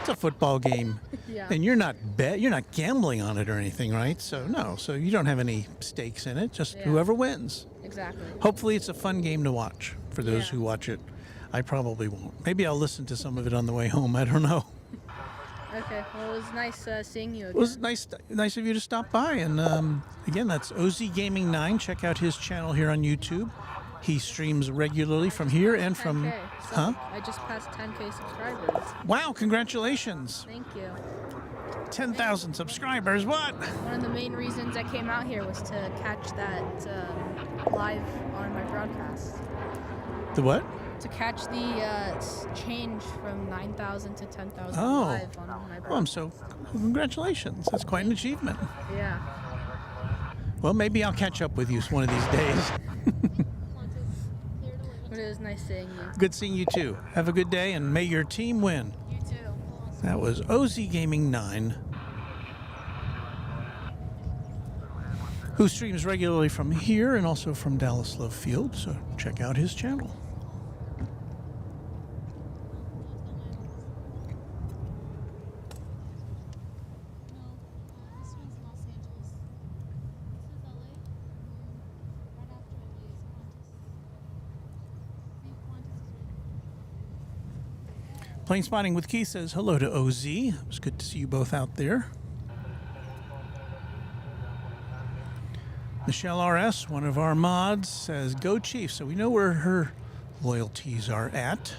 it's a football game. Yeah. And you're not gambling on it or anything, right? So no, so you don't have any stakes in it, just Yeah. whoever wins. Exactly. Hopefully it's a fun game to watch for those Yeah. who watch it. I probably won't. Maybe I'll listen to some of it on the way home. I don't know. Okay. Well, it was nice seeing you again. It was nice of you to stop by. And again, that's OZ Gaming 9. Check out his channel here on YouTube. He streams regularly from here and from... 10K, so Huh? I just passed 10K subscribers. Wow, congratulations. Thank you. 10,000 subscribers. What? One of the main reasons I came out here was to catch that live on my broadcast. The what? To catch the change from 9,000 to 10,000 Oh. live on my Well, broadcast. congratulations. That's quite an achievement. Yeah. Well, maybe I'll catch up with you one of these days. But it was nice seeing you. Good seeing you too. Have a good day and may your team win. You too. That was OZ Gaming 9, who streams regularly from here and also from Dallas Love Field, so check out his channel. This one's Los Angeles. This is LA. Right after LA is Qantas. I think Qantas is right. Plane Spotting with Keith says hello to OZ. It was good to see you both out there. Michelle RS, one of our mods, says go Chiefs. So we know where her loyalties are at.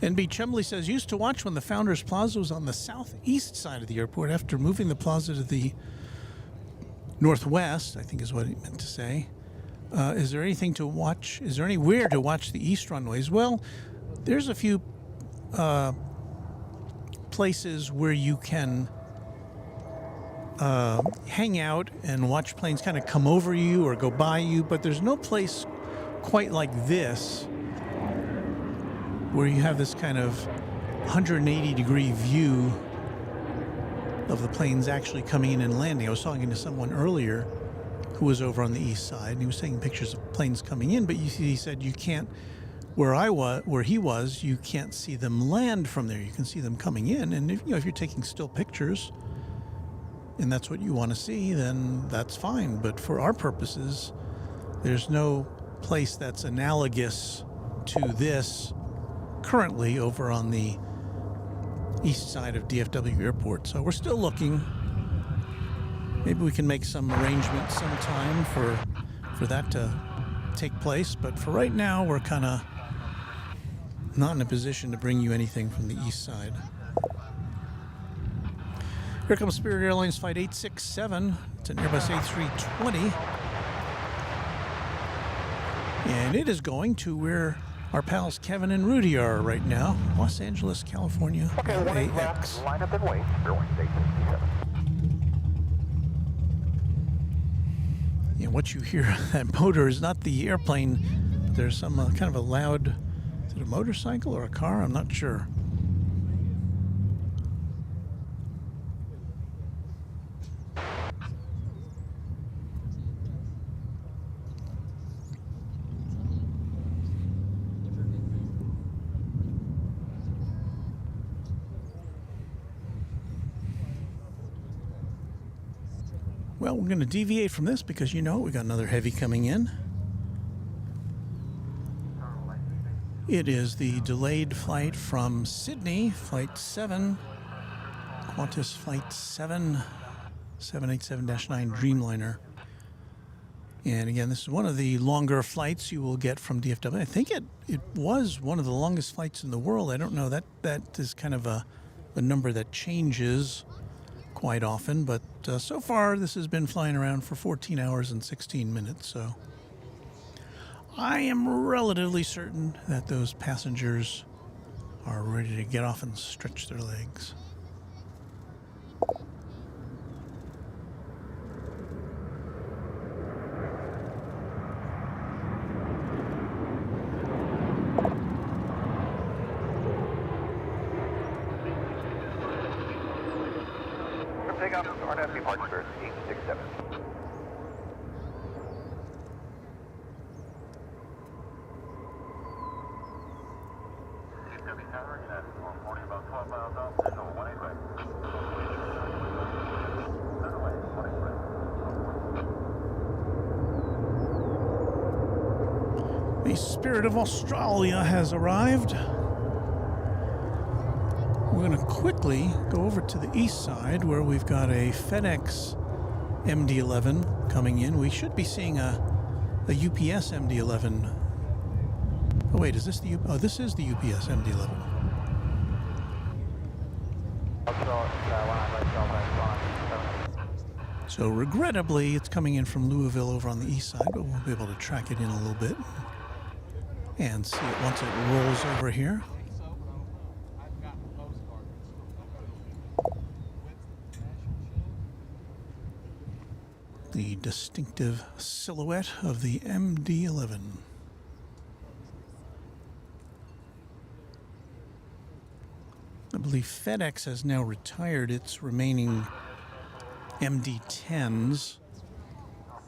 NB Chumley says, used to watch when the Founders Plaza was on the southeast side of the airport. After moving the plaza to the northwest, I think is what it meant to say. Is there anything to watch? Is there anywhere to watch the east runways? Well, there's a few places where you can hang out and watch planes kind of come over you or go by you, but there's no place quite like this, where you have this kind of 180-degree view of the planes actually coming in and landing. I was talking to someone earlier who was over on the east side, and he was taking pictures of planes coming in, but he said you can't, where he was, you can't see them land from there. You can see them coming in, and if you're taking still pictures and that's what you want to see, then that's fine. But for our purposes, there's no place that's analogous to this currently over on the east side of DFW Airport. So we're still looking. Maybe we can make some arrangements sometime for that to take place. But for right now, we're kind of not in a position to bring you anything from the east side. Here comes Spirit Airlines Flight 867. It's an Airbus A340. And it is going to where our pals Kevin and Rudy are right now, Los Angeles, California. Okay, LAX. line up and wait. Airlines 867. And what you hear, that motor is not the airplane. There's some kind of a loud, is it a motorcycle or a car? I'm not sure. Well, we're going to deviate from this because we got another heavy coming in. It is the delayed flight from Sydney, Flight 7, Qantas Flight 7, 787-9 Dreamliner. And again, this is one of the longer flights you will get from DFW. I think it was one of the longest flights in the world. I don't know. That is kind of a number that changes quite often, but so far this has been flying around for 14 hours and 16 minutes, so I am relatively certain that those passengers are ready to get off and stretch their legs. Takeoff, RNF departure, 867. The Spirit of Australia has arrived. We're going to quickly go over to the east side where we've got a FedEx MD-11 coming in. We should be seeing a UPS MD-11. Oh wait, is this the this is the UPS MD-11. So regrettably, it's coming in from Louisville over on the east side, but we'll be able to track it in a little bit and see it once it rolls over here. The distinctive silhouette of the MD-11. I believe FedEx has now retired its remaining MD-10s.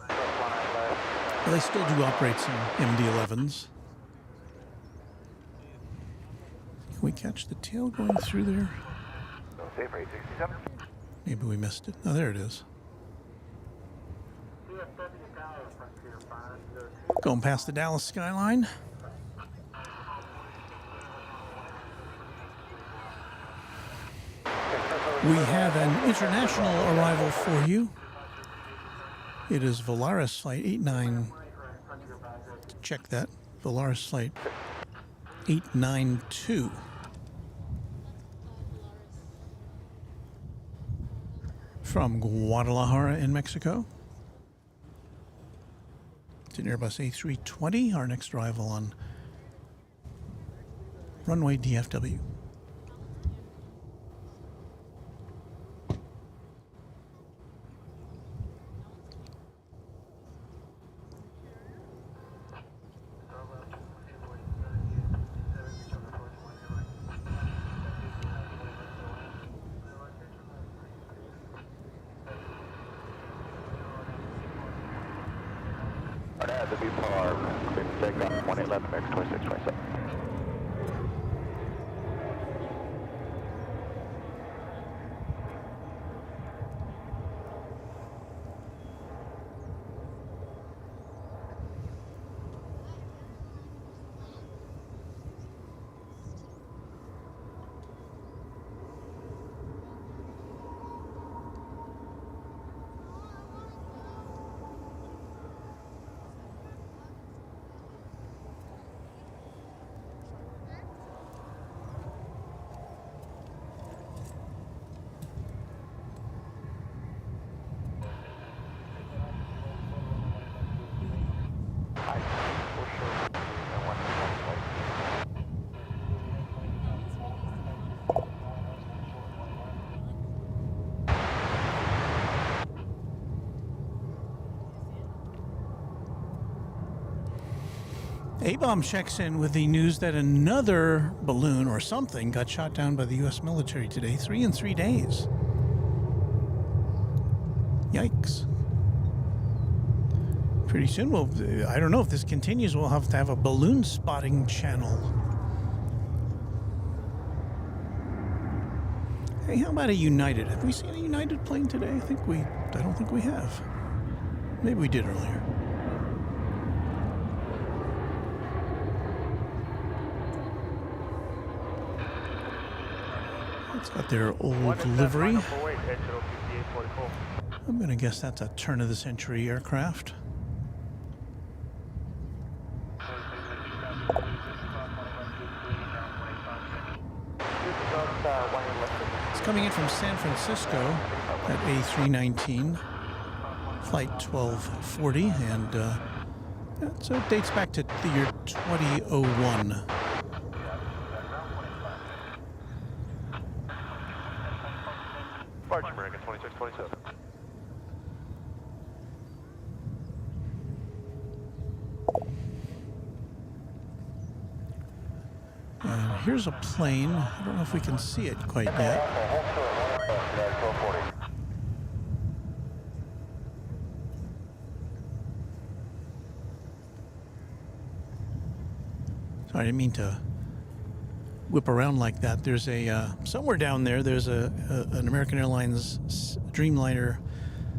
But they still do operate some MD-11s. Can we catch the tail going through there? Safe for 867. Maybe we missed it. Oh, there it is. Going past the Dallas skyline. We have an international arrival for you. It is Volaris Flight 89. Check that. Volaris Flight 892. From Guadalajara in Mexico. It's an Airbus A320, our next arrival on Runway DFW. DFW Park, clear for takeoff, 18 left, American 2627. A-Bomb checks in with the news that another balloon or something got shot down by the U.S. military today, 3 in 3 days. Yikes. Pretty soon, I don't know if this continues, we'll have to have a balloon spotting channel. Hey, how about a United? Have we seen a United plane today? I don't think we have. Maybe we did earlier. It's got their old livery. I'm going to guess that's a turn-of-the-century aircraft. It's coming in from San Francisco at A319, flight 1240, and so it dates back to the year 2001. March American 2627. And here's a plane. I don't know if we can see it quite yet. Sorry, I didn't mean to whip around like that. There's a somewhere down there. There's an American Airlines Dreamliner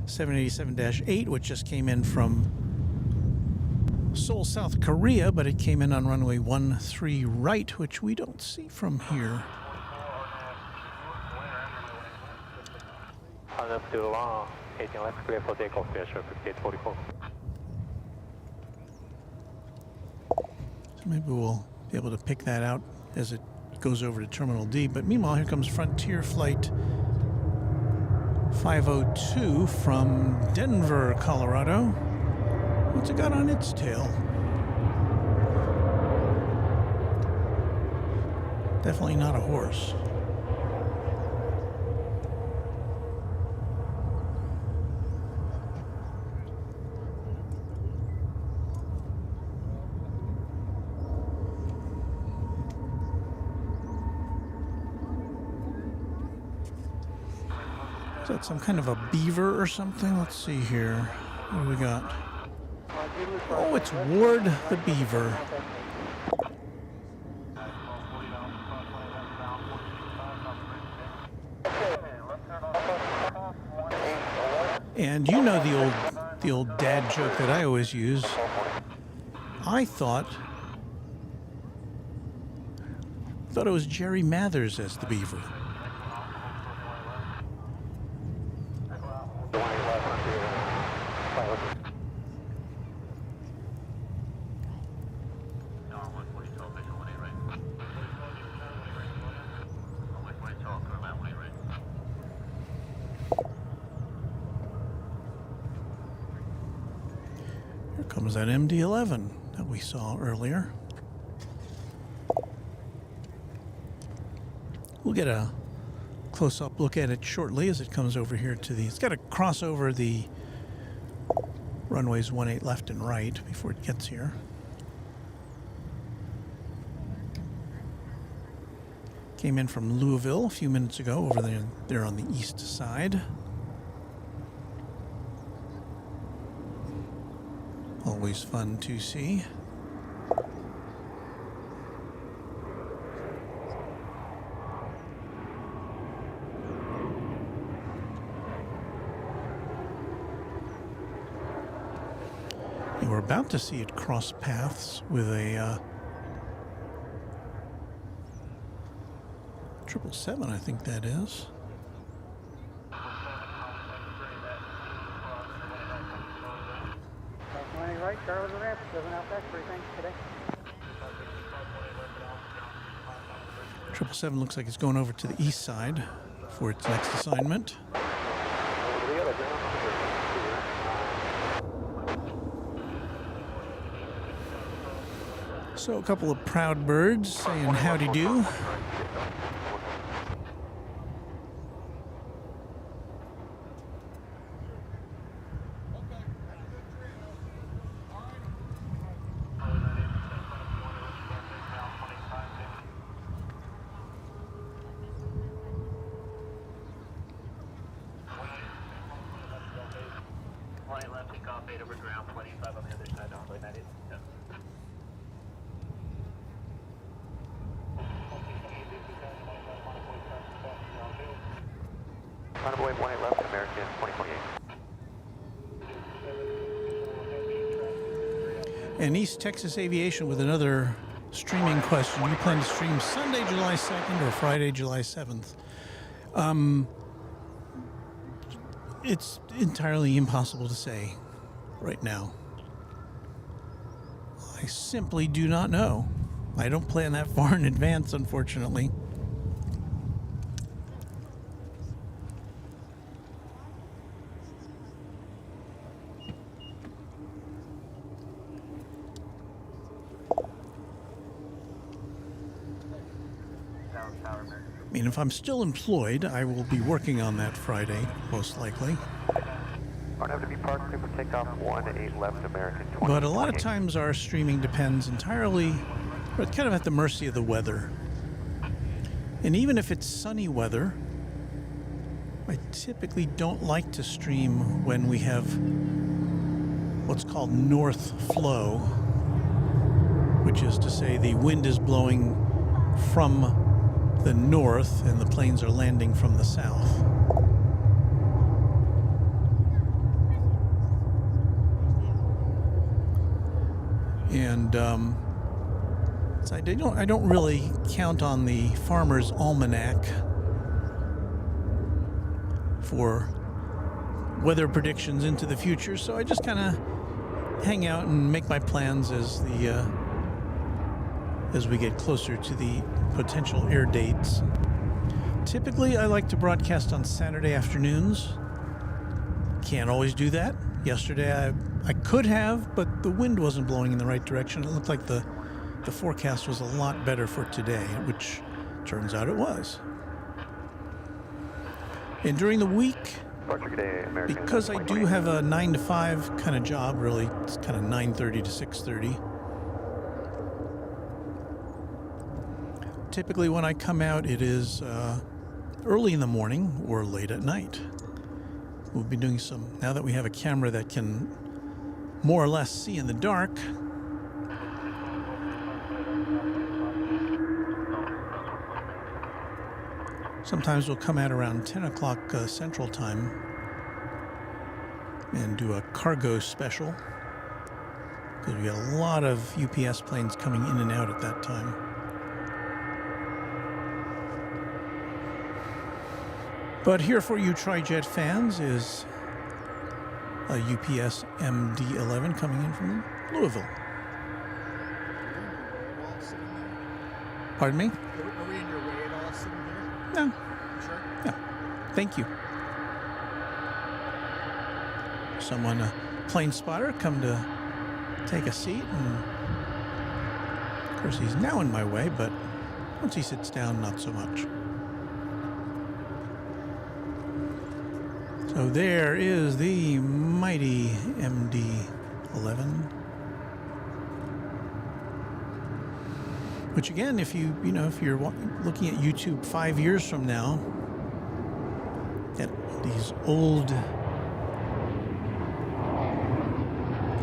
787-8, which just came in from Seoul, South Korea, but it came in on runway 13 right, which we don't see from here. Up to long, 18 left, clear for takeoff, clear 5844. So maybe we'll be able to pick that out as it goes over to Terminal D. But meanwhile, here comes Frontier Flight 502 from Denver, Colorado. What's it got on its tail? Definitely not a horse. Is that some kind of a beaver or something? Let's see here. What do we got? Oh, it's Ward the Beaver. And you know the old dad joke that I always use. I thought it was Jerry Mathers as the beaver. Here comes that MD-11 that we saw earlier. We'll get a close-up look at it shortly as it comes over here to the... It's got to cross over the runways 18 left and right before it gets here. Came in from Louisville a few minutes ago over there on the east side. Always fun to see. You were about to see it cross paths with a 777, I think that is. Right, Charlie Ramp, 7 out back, 3 thanks today. 777 looks like it's going over to the east side for its next assignment. So a couple of proud birds saying howdy do. Runway 18 left, American 2048. And East Texas Aviation with another streaming question. You plan to stream Sunday, July 2nd or Friday, July 7th? It's entirely impossible to say right now. I simply do not know. I don't plan that far in advance, unfortunately. I mean, if I'm still employed, I will be working on that Friday, most likely. RWD Park, clear for takeoff 18 left, American 20. But a lot of times our streaming depends entirely, we're kind of at the mercy of the weather. And even if it's sunny weather, I typically don't like to stream when we have what's called north flow, which is to say the wind is blowing from the north and the planes are landing from the south. And so I don't really count on the Farmer's Almanac for weather predictions into the future, so I just kind of hang out and make my plans as we get closer to the potential air dates. Typically, I like to broadcast on Saturday afternoons. Can't always do that. Yesterday, I could have, but the wind wasn't blowing in the right direction. It looked like the forecast was a lot better for today, which turns out it was. And during the week, because I do have a 9 to 5 kind of job, really, it's kind of 9:30 to 6:30. Typically when I come out, it is early in the morning or late at night. We'll be doing some, now that we have a camera that can more or less see in the dark, sometimes we'll come out around 10 o'clock Central Time and do a cargo special, because we got a lot of UPS planes coming in and out at that time. But here for you Tri-Jet fans is a UPS MD-11 coming in from Louisville. Pardon me? Are we in your way at all sitting here? No. Sure? No. Thank you. Someone, a plane spotter, come to take a seat, and of course he's now in my way, but once he sits down, not so much. So there is the mighty MD-11, which again, if you're looking at YouTube 5 years from now, at these old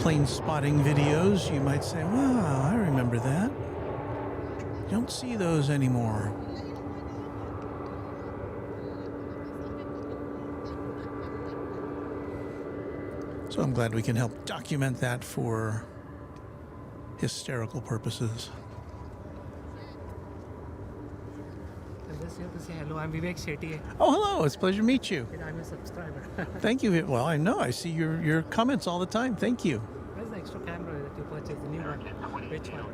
plane spotting videos, you might say, wow, I remember that. You don't see those anymore. So I'm glad we can help document that for hysterical purposes. I'm just here to say hello. I'm Vivek Shetty. Oh, hello. It's a pleasure to meet you. And I'm a subscriber. Thank you. Well, I know. I see your comments all the time. Thank you. Where's the extra camera that you purchased? The new one? Which one?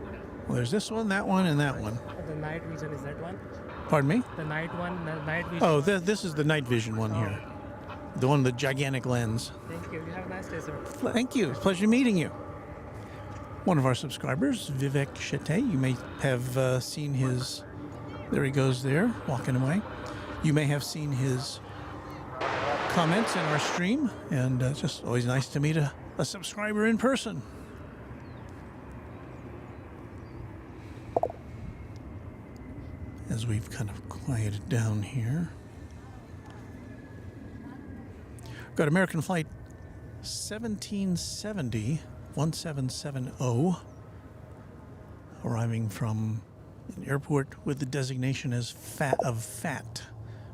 Well, there's this one, that one, and that one. The night vision is that one? Pardon me? The night one, the night vision. Oh, this is the night vision one here. The one with the gigantic lens. Thank you. You have a nice day, sir. Thank you. It's a pleasure meeting you. One of our subscribers, Vivek Shetty, you may have seen his... There he goes there, walking away. You may have seen his comments in our stream, and it's just always nice to meet a subscriber in person. As we've kind of quieted down here. Got American Flight 1770, 1770, arriving from an airport with the designation as FAT,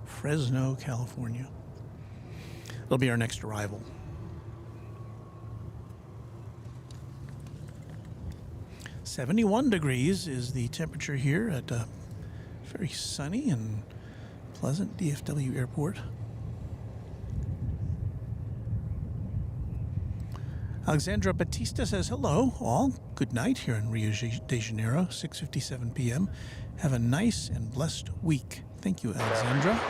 Fresno, California. It'll be our next arrival. "71 degrees is the temperature here at a very sunny and pleasant DFW airport. Alexandra Batista says, hello, all. Good night here in Rio de Janeiro, 6:57 p.m. Have a nice and blessed week. Thank you, Alexandra.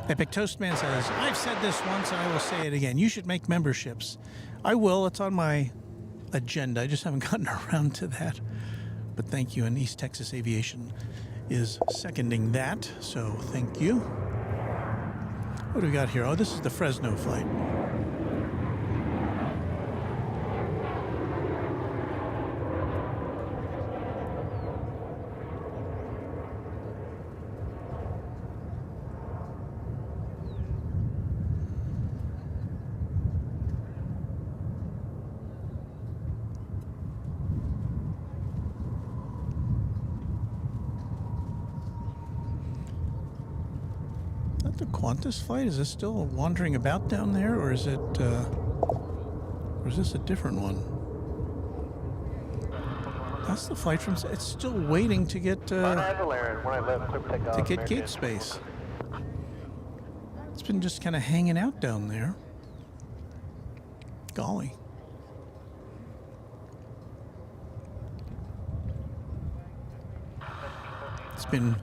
Epic Toastman says, I've said this once and I will say it again. You should make memberships. I will. It's on my agenda. I just haven't gotten around to that. But thank you. And East Texas Aviation is seconding that. So thank you. What do we got here? Oh, this is the Fresno flight. The Qantas flight? Is this still wandering about down there, or is it, or is this a different one? That's the flight from. It's still waiting to get gate space. It's been just kind of hanging out down there. Golly. It's been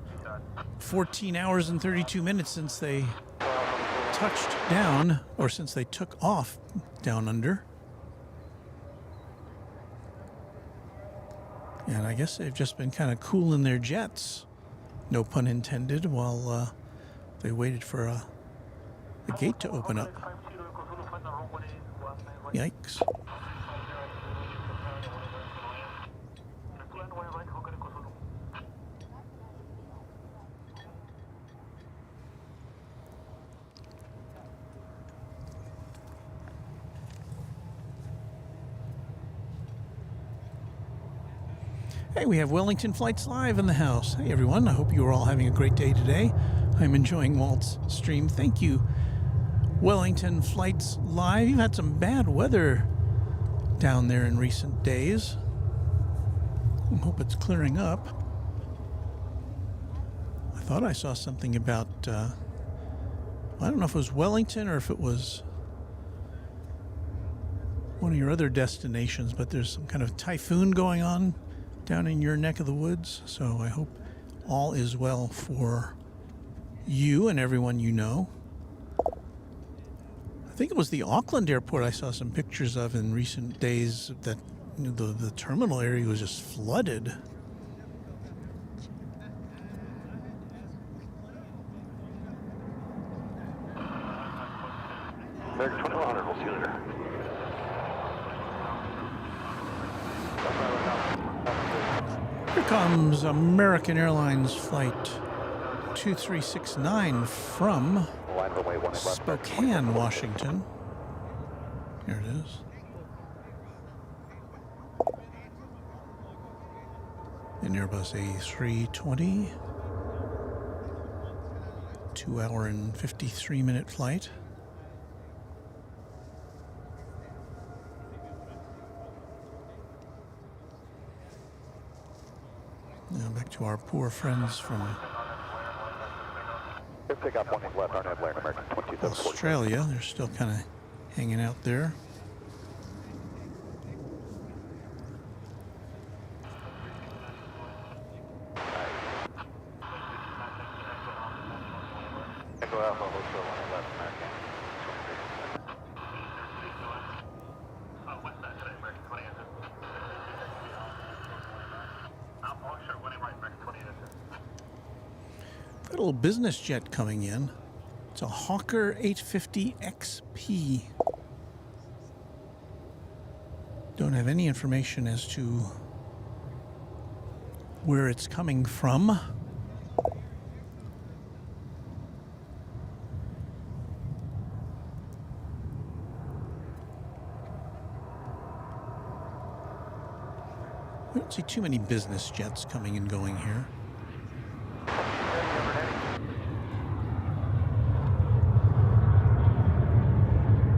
14 hours and 32 minutes since they touched down, or since they took off down under. And I guess they've just been kind of cooling their jets, no pun intended, while they waited for the gate to open up. Yikes. Hey, we have Wellington Flights Live in the house. Hey, everyone. I hope you are all having a great day today. I'm enjoying Walt's stream. Thank you, Wellington Flights Live. You've had some bad weather down there in recent days. I hope it's clearing up. I thought I saw something about, I don't know if it was Wellington or if it was one of your other destinations, but there's some kind of typhoon going on down in your neck of the woods, so I hope all is well for you and everyone you know. I think it was the Auckland airport I saw some pictures of in recent days that the terminal area was just flooded. American 2100, we'll see you later. Here comes American Airlines Flight 2369 from Spokane, Washington. There it is. An Airbus A340. 2-hour and 53-minute flight. Now back to our poor friends from Take off 18 left, RNAV Blair, American 2740. Australia. They're still kind of hanging out there. Echo Alpha, Hotel 18 left, American 28. Got a little business jet coming in. It's a Hawker 850 XP. Don't have any information as to where it's coming from. We don't see too many business jets coming and going here.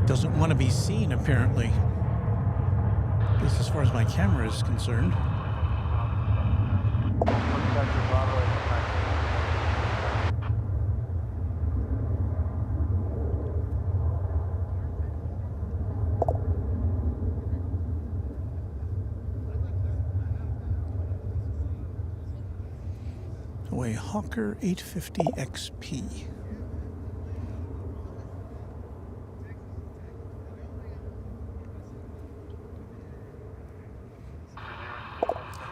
Doesn't want to be seen, apparently. At least as far as my camera is concerned. So a Hawker 850 XP.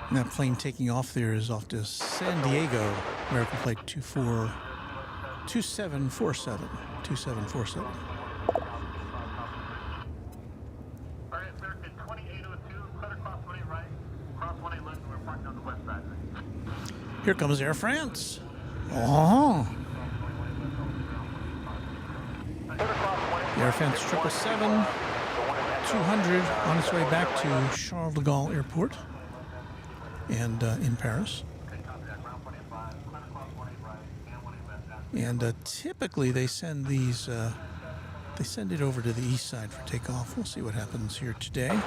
And that plane taking off there is off to San Diego, American Flight 2747. 2747. Alright, American 2802, clear cross 20 right, cross 18 left, we're parked on the west side. Here comes Air France. Oh. Air France 777, 200 on its way back to Charles de Gaulle Airport. And in Paris. And typically they send these, they send it over to the east side for takeoff. We'll see what happens here today.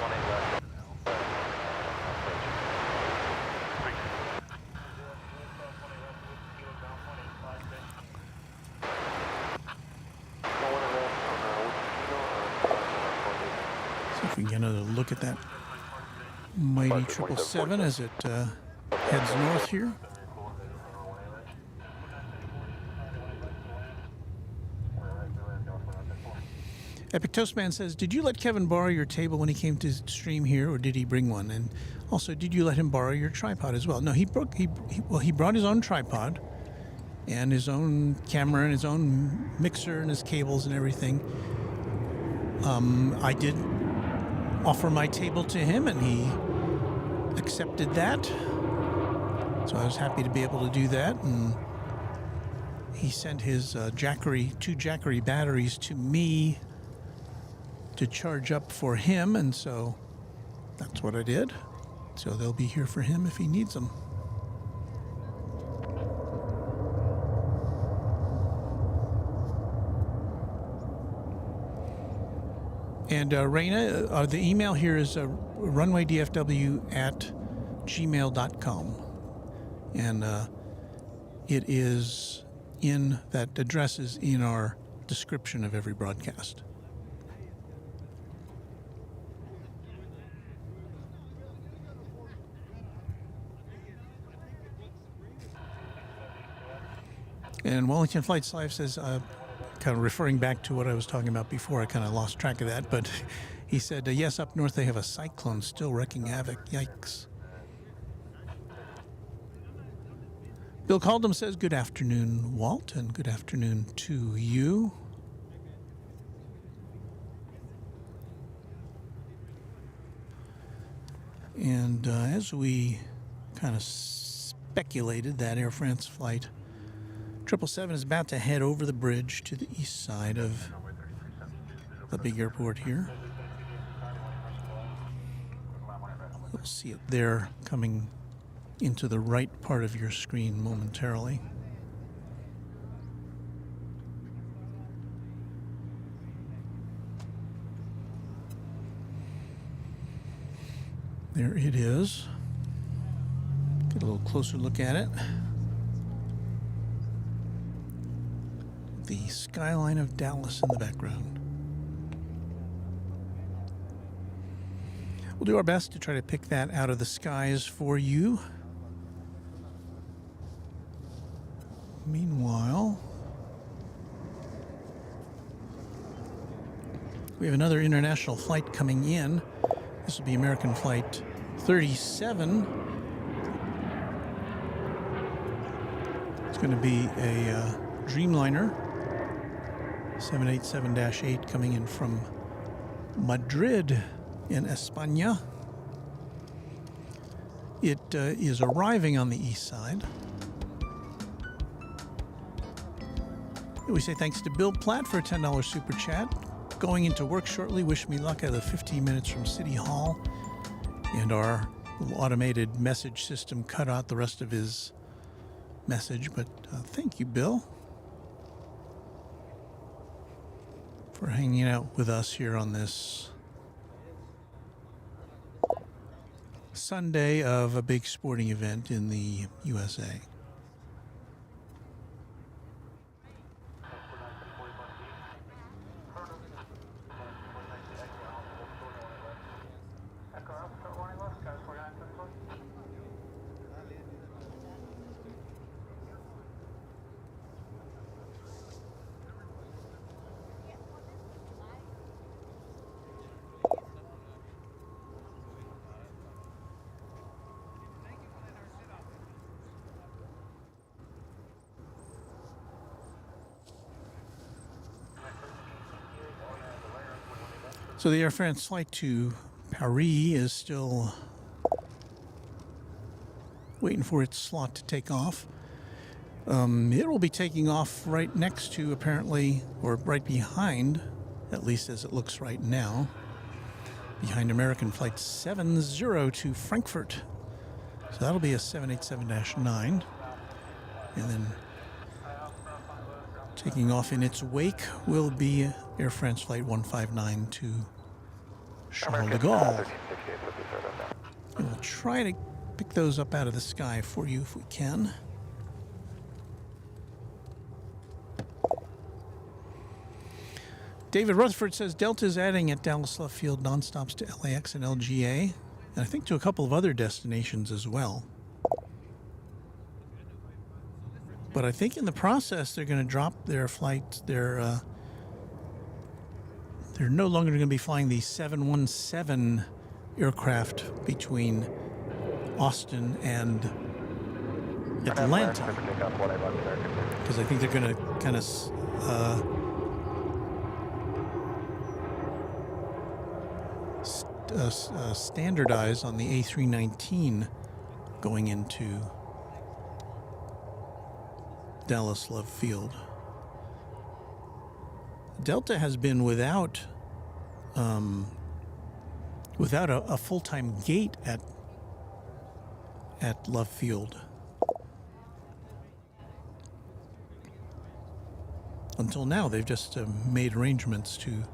See if we can get another look at that mighty 777 as it heads north here. Epic Toastman says, did you let Kevin borrow your table when he came to stream here, or did he bring one? And also, did you let him borrow your tripod as well? No, he brought his own tripod and his own camera and his own mixer and his cables and everything. I did offer my table to him, and he accepted that. So I was happy to be able to do that, and he sent his two Jackery batteries to me to charge up for him, and so that's what I did. So they'll be here for him if he needs them. And Raina, the email here is runwaydfw@gmail.com. And it is in, that address is in our description of every broadcast. And Wellington Flights Live says, kind of referring back to what I was talking about before, I kind of lost track of that, but he said, yes, up north they have a cyclone still wreaking havoc. Yikes. Bill Caldum says, good afternoon, Walt, and good afternoon to you. And as we kind of speculated, that Air France flight 777 is about to head over the bridge to the east side of the big airport here. You'll see it there coming into the right part of your screen momentarily. There it is. Get a little closer look at it. The skyline of Dallas in the background. We'll do our best to try to pick that out of the skies for you. Meanwhile, we have another international flight coming in. This will be American Flight 37. It's going to be a Dreamliner 787-8 coming in from Madrid in España. It is arriving on the east side. We say thanks to Bill Platt for a $10 super chat. Going into work shortly. Wish me luck at the 15 minutes from City Hall. And our little automated message system cut out the rest of his message. But thank you, Bill, for hanging out with us here on this Sunday of a big sporting event in the USA. So the Air France flight to Paris is still waiting for its slot to take off. It will be taking off right next to, apparently, or right behind, at least as it looks right now, behind American Flight 70 to Frankfurt. So that'll be a 787-9. And then taking off in its wake will be Air France Flight 159 to Charles de Gaulle. And we'll try to pick those up out of the sky for you if we can. David Rutherford says Delta is adding at Dallas Love Field nonstops to LAX and LGA, and I think to a couple of other destinations as well. But I think in the process they're going to drop their flights. They're no longer going to be flying the 717 aircraft between Austin and Atlanta, because I think they're going to kind of standardize on the A319 going into Dallas Love Field. Delta has been without a full-time gate at Love Field until now. They've just made arrangements to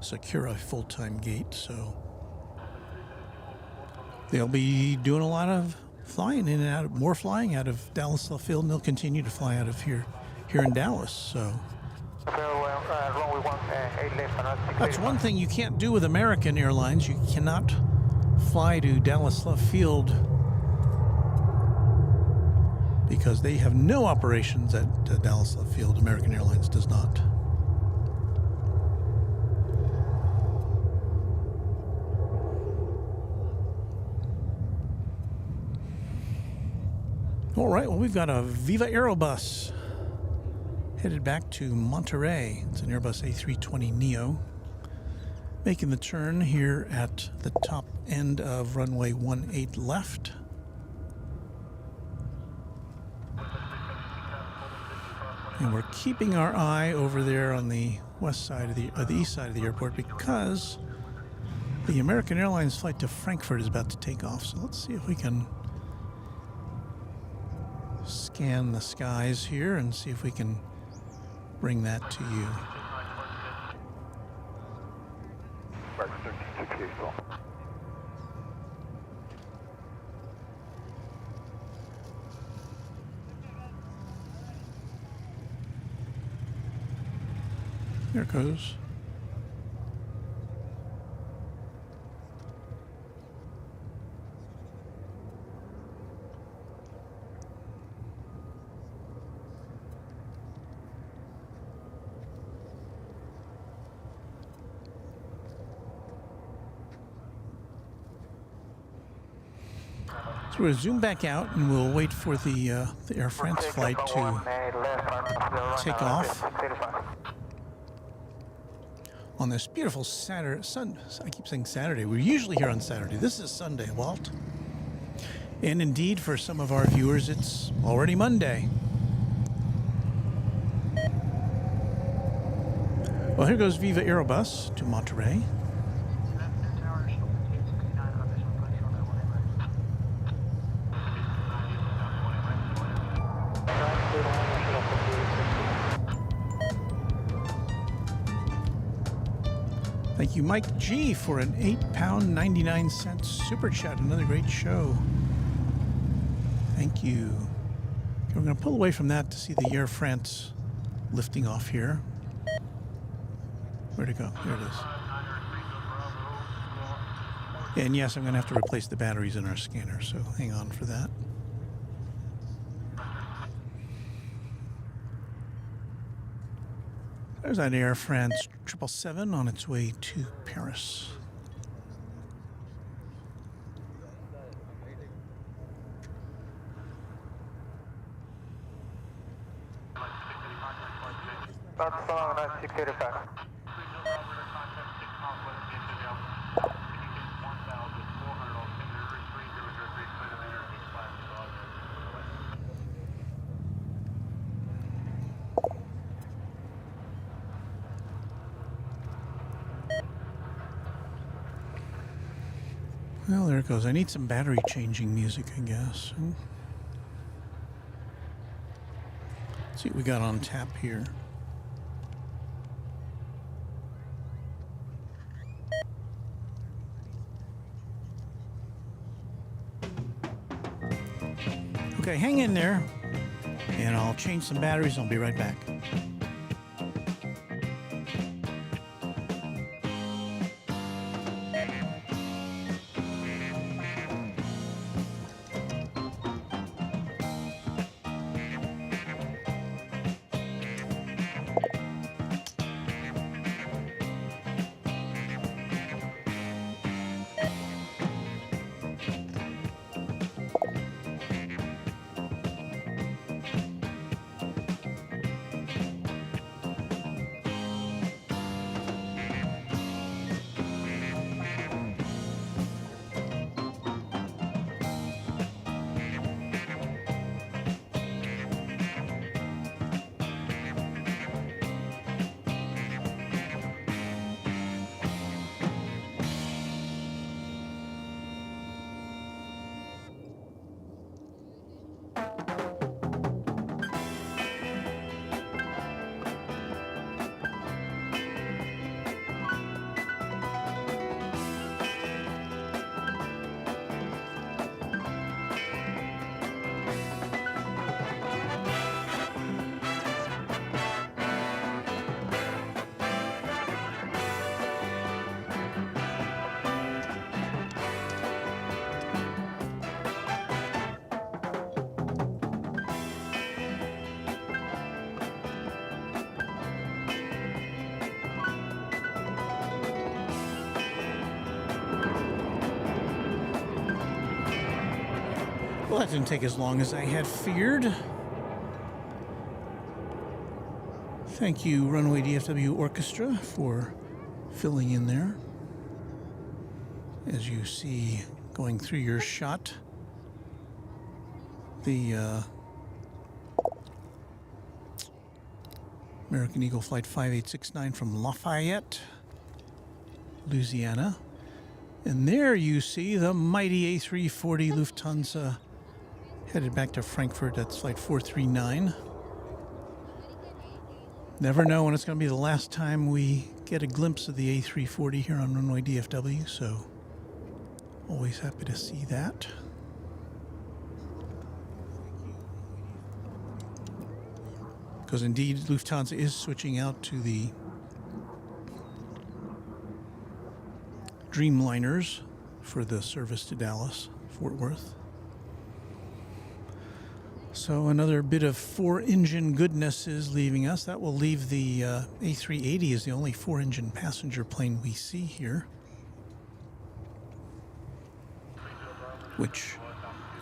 secure a full-time gate, so they'll be doing a lot of flying in and out, more flying out of Dallas Love Field, and they'll continue to fly out of here in Dallas. So that's one thing you can't do with American Airlines. You cannot fly to Dallas Love Field because they have no operations at Dallas Love Field. American Airlines does not. All right, well, we've got a Viva Aerobus headed back to Monterey. It's an Airbus A320 Neo, making the turn here at the top end of runway 18 left. And we're keeping our eye over there on the west side of the east side of the airport, because The American Airlines flight to Frankfurt is about to take off, so let's see if we can scan the skies here and see if we can bring that to you. There it goes. So we'll zoom back out and we'll wait for the Air France flight to take off on this beautiful Saturday. I keep saying Saturday. We're usually here on Saturday. This is Sunday, Walt. And indeed, for some of our viewers, it's already Monday. Well, here goes Viva Aerobus to Monterey. Thank you, Mike G, for an £8.99 super chat. Another great show. Thank you. Okay, we're going to pull away from that to see the Air France lifting off here. Where'd it go? There it is. And yes, I'm going to have to replace the batteries in our scanner, so hang on for that. There's that Air France 777 on its way to Paris. That's so long, that's 685. Well, there it goes. I need some battery changing music, I guess. Let's see what we got on tap here. Okay, hang in there, and I'll change some batteries. I'll be right back. Well, that didn't take as long as I had feared. Thank you, Runway DFW Orchestra, for filling in there. As you see, going through your shot, the American Eagle Flight 5869 from Lafayette, Louisiana. And there you see the mighty A340 Lufthansa headed back to Frankfurt. That's flight 439. Never know when it's going to be the last time we get a glimpse of the A340 here on Runway DFW, so always happy to see that. Because indeed, Lufthansa is switching out to the Dreamliners for the service to Dallas, Fort Worth. So another bit of 4-engine goodness is leaving us. That will leave the A380 as the only 4-engine passenger plane we see here, which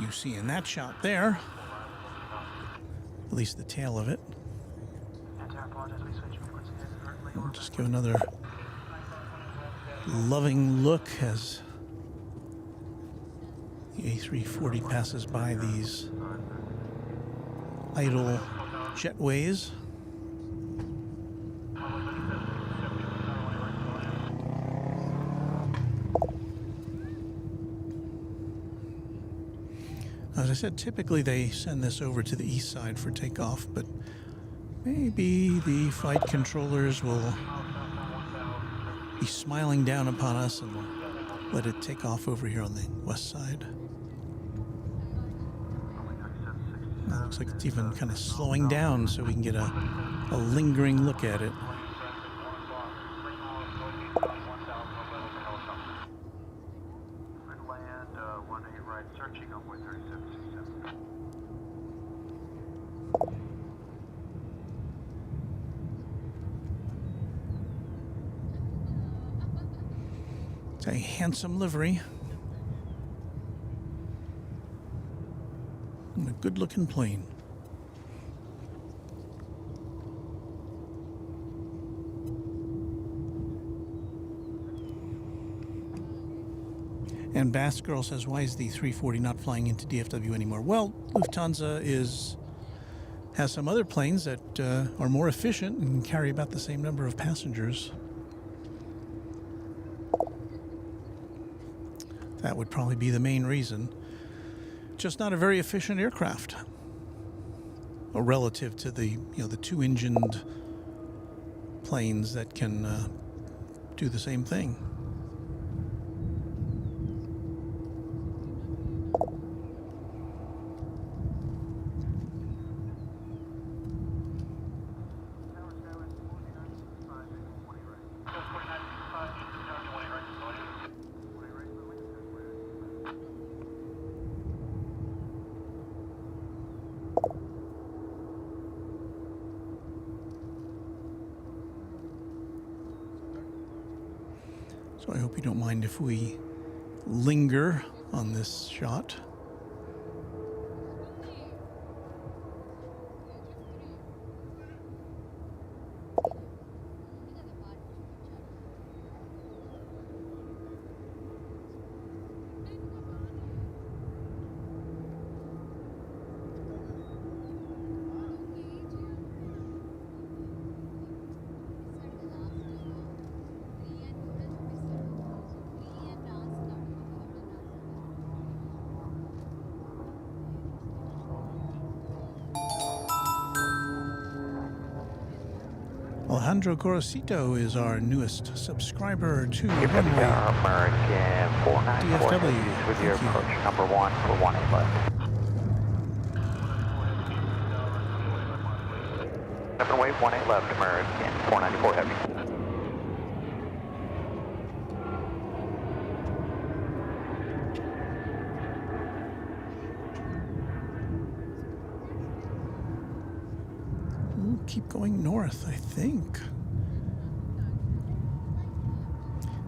you see in that shot there, at least the tail of it. We'll just give another loving look as the A340 passes by these idle jetways. As I said, typically they send this over to the east side for takeoff, but maybe the flight controllers will be smiling down upon us and let it take off over here on the west side. It looks like it's even kind of slowing down so we can get a lingering look at it. It's a handsome livery. And a good-looking plane. And Bass Girl says, why is the 340 not flying into DFW anymore? Well, Lufthansa has some other planes that are more efficient and carry about the same number of passengers. That would probably be the main reason. Just not a very efficient aircraft, or relative to the the 2-engined planes that can do the same thing. So I hope you don't mind if we linger on this shot. Alejandro Gorosito is our newest subscriber to Runway American 494 DFW. with your approach number 1 for 18 left. Runway 18 left, American 494 heavy. Keep going north, I think.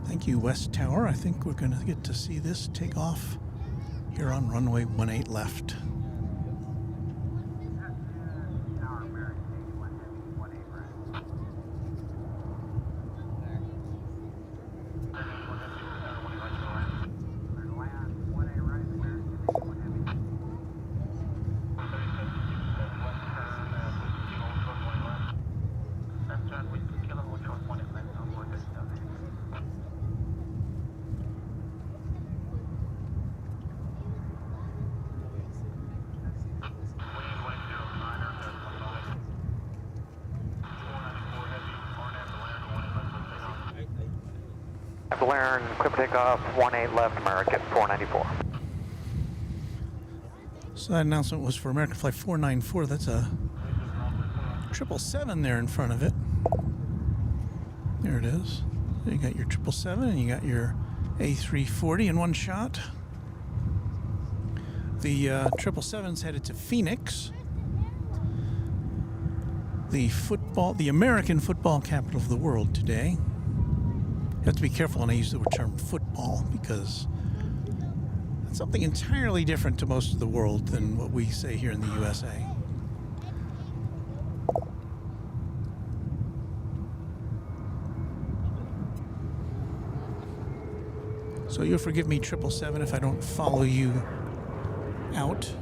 Thank you, West Tower. I think we're going to get to see this take off here on runway 18 left. Blair, clear for takeoff, 18 left American, 494. So that announcement was for American Flight 494. That's a 777 there in front of it. There it is. So you got your 777 and you got your A340 in one shot. The 777's headed to Phoenix, the American football capital of the world today. You have to be careful when I use the term football because it's something entirely different to most of the world than what we say here in the USA. So you'll forgive me, 777, if I don't follow you out.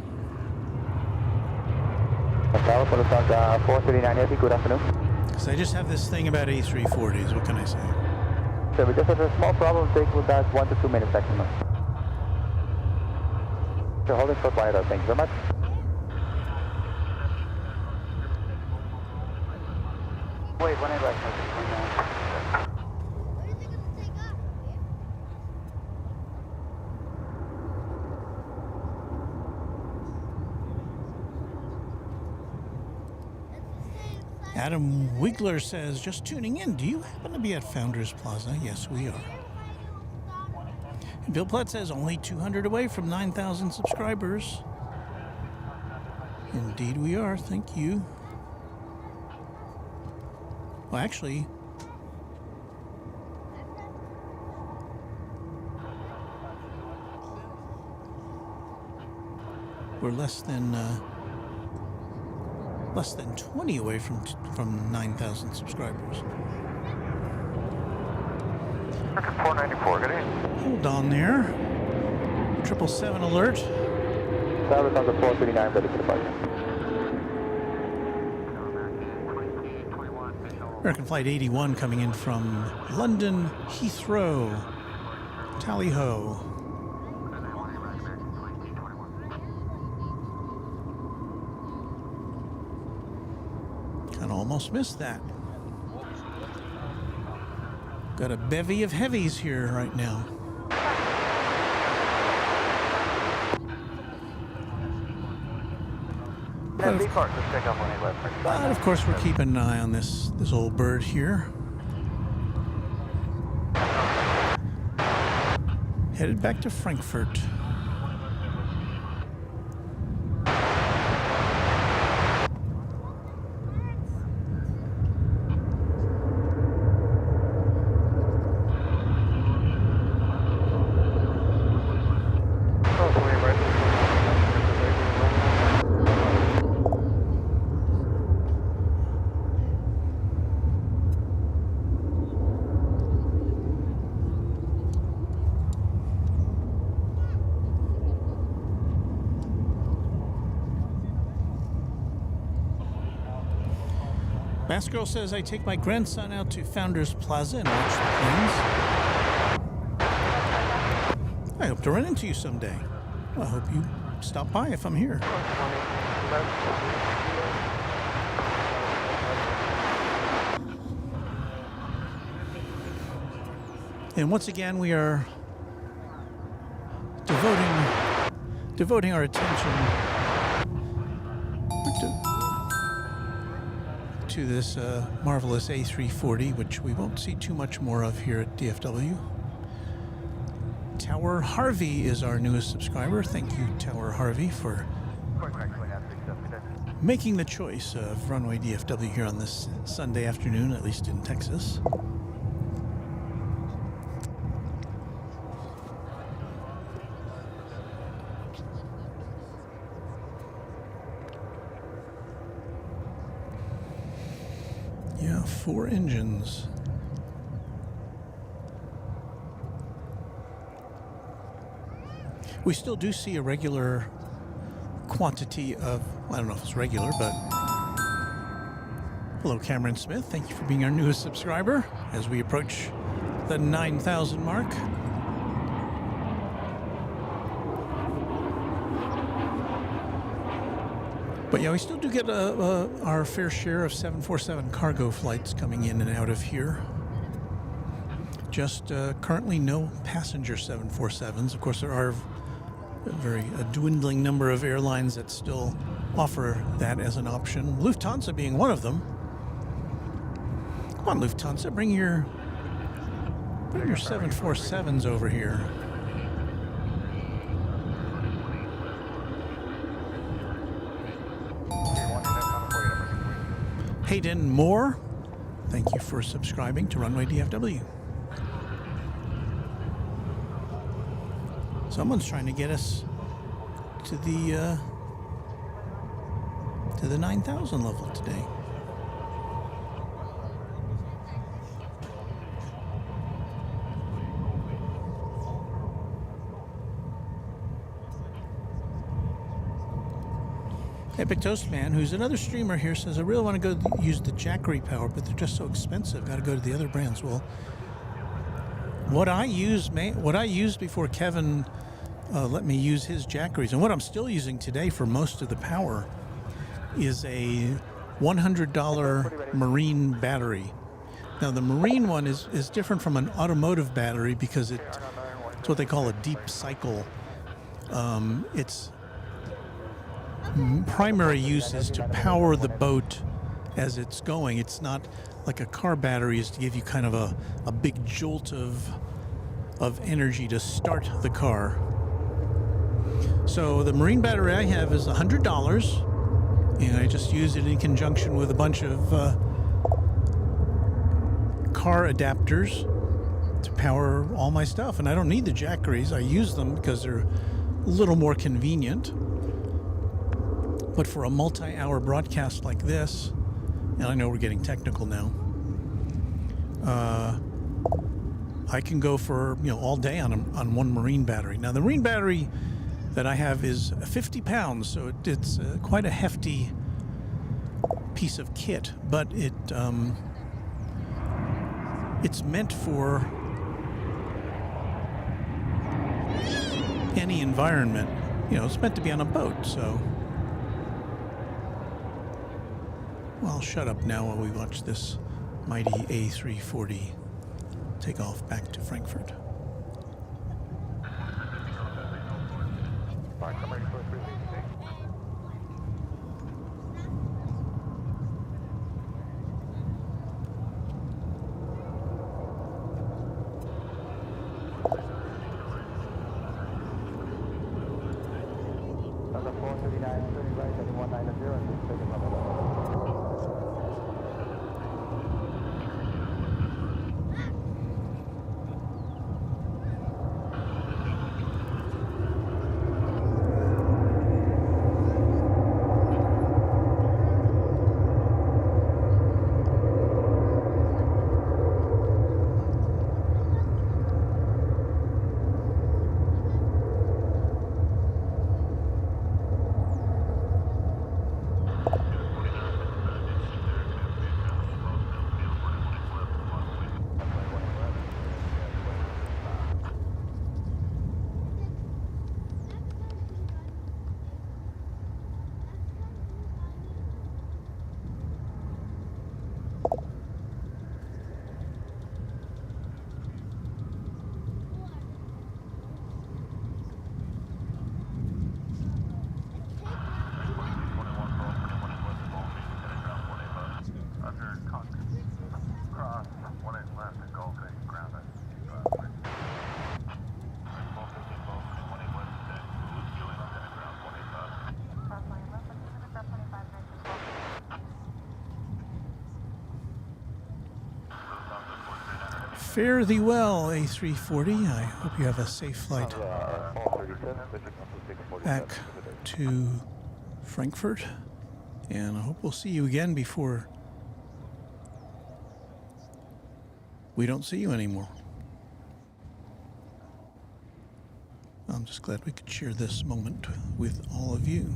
Lufthansa 439 Heavy, good afternoon. Because I just have this thing about A340s, what can I say? So we just had a small problem, take with that 1 to 2 minutes maximum. So holding short wider, thank you very much. Wait, 1 right, Adam Wigler says, just tuning in, do you happen to be at Founders Plaza? Yes, we are. And Bill Platt says, only 200 away from 9,000 subscribers. Indeed we are, thank you. Well, actually, we're less than 20 away from 9,000 subscribers. 494, good evening. Hold on there. 777 alert. South on the 439, ready for departure. American Flight 81 coming in from London Heathrow. Tally-ho. Kind of almost missed that. Got a bevy of heavies here right now. But of course, we're keeping an eye on this old bird here. Headed back to Frankfurt. Mask Girl says, I take my grandson out to Founders Plaza and watch the planes. I hope to run into you someday. I hope you stop by if I'm here. And once again, we are devoting our attention to this marvelous A340, which we won't see too much more of here at DFW. Tower Harvey is our newest subscriber. Thank you, Tower Harvey, for making the choice of Runway DFW here on this Sunday afternoon, at least in Texas. Yeah, 4 engines. We still do see a regular quantity of, I don't know if it's regular, but hello, Cameron Smith. Thank you for being our newest subscriber as we approach the 9,000 mark. But yeah, we still do get our fair share of 747 cargo flights coming in and out of here. Just currently no passenger 747s. Of course, there are a dwindling number of airlines that still offer that as an option. Lufthansa being one of them. Come on, Lufthansa, bring your 747s over here. Hayden Moore, thank you for subscribing to Runway DFW. Someone's trying to get us to the 9,000 level today. Epic Toast Man, who's another streamer here, says, I really want to go use the Jackery power, but they're just so expensive. Got to go to the other brands. Well, what I used before Kevin let me use his Jackeries, and what I'm still using today for most of the power, is a $100 Marine battery. Now, the Marine one is different from an automotive battery because it's what they call a deep cycle. Its primary use is to power the boat as it's going. It's not like a car battery is to give you kind of a big jolt of energy to start the car. So the Marine battery I have is $100, and I just use it in conjunction with a bunch of car adapters to power all my stuff. And I don't need the Jackeries. I use them because they're a little more convenient. But for a multi-hour broadcast like this, and I know we're getting technical now, I can go for all day on one Marine battery. Now the Marine battery that I have is 50 pounds, so it's quite a hefty piece of kit, but it's meant for any environment. It's meant to be on a boat, so. Well, I'll shut up now while we watch this mighty A340 take off back to Frankfurt. Fare thee well, A340. I hope you have a safe flight back to Frankfurt. And I hope we'll see you again before we don't see you anymore. I'm just glad we could share this moment with all of you.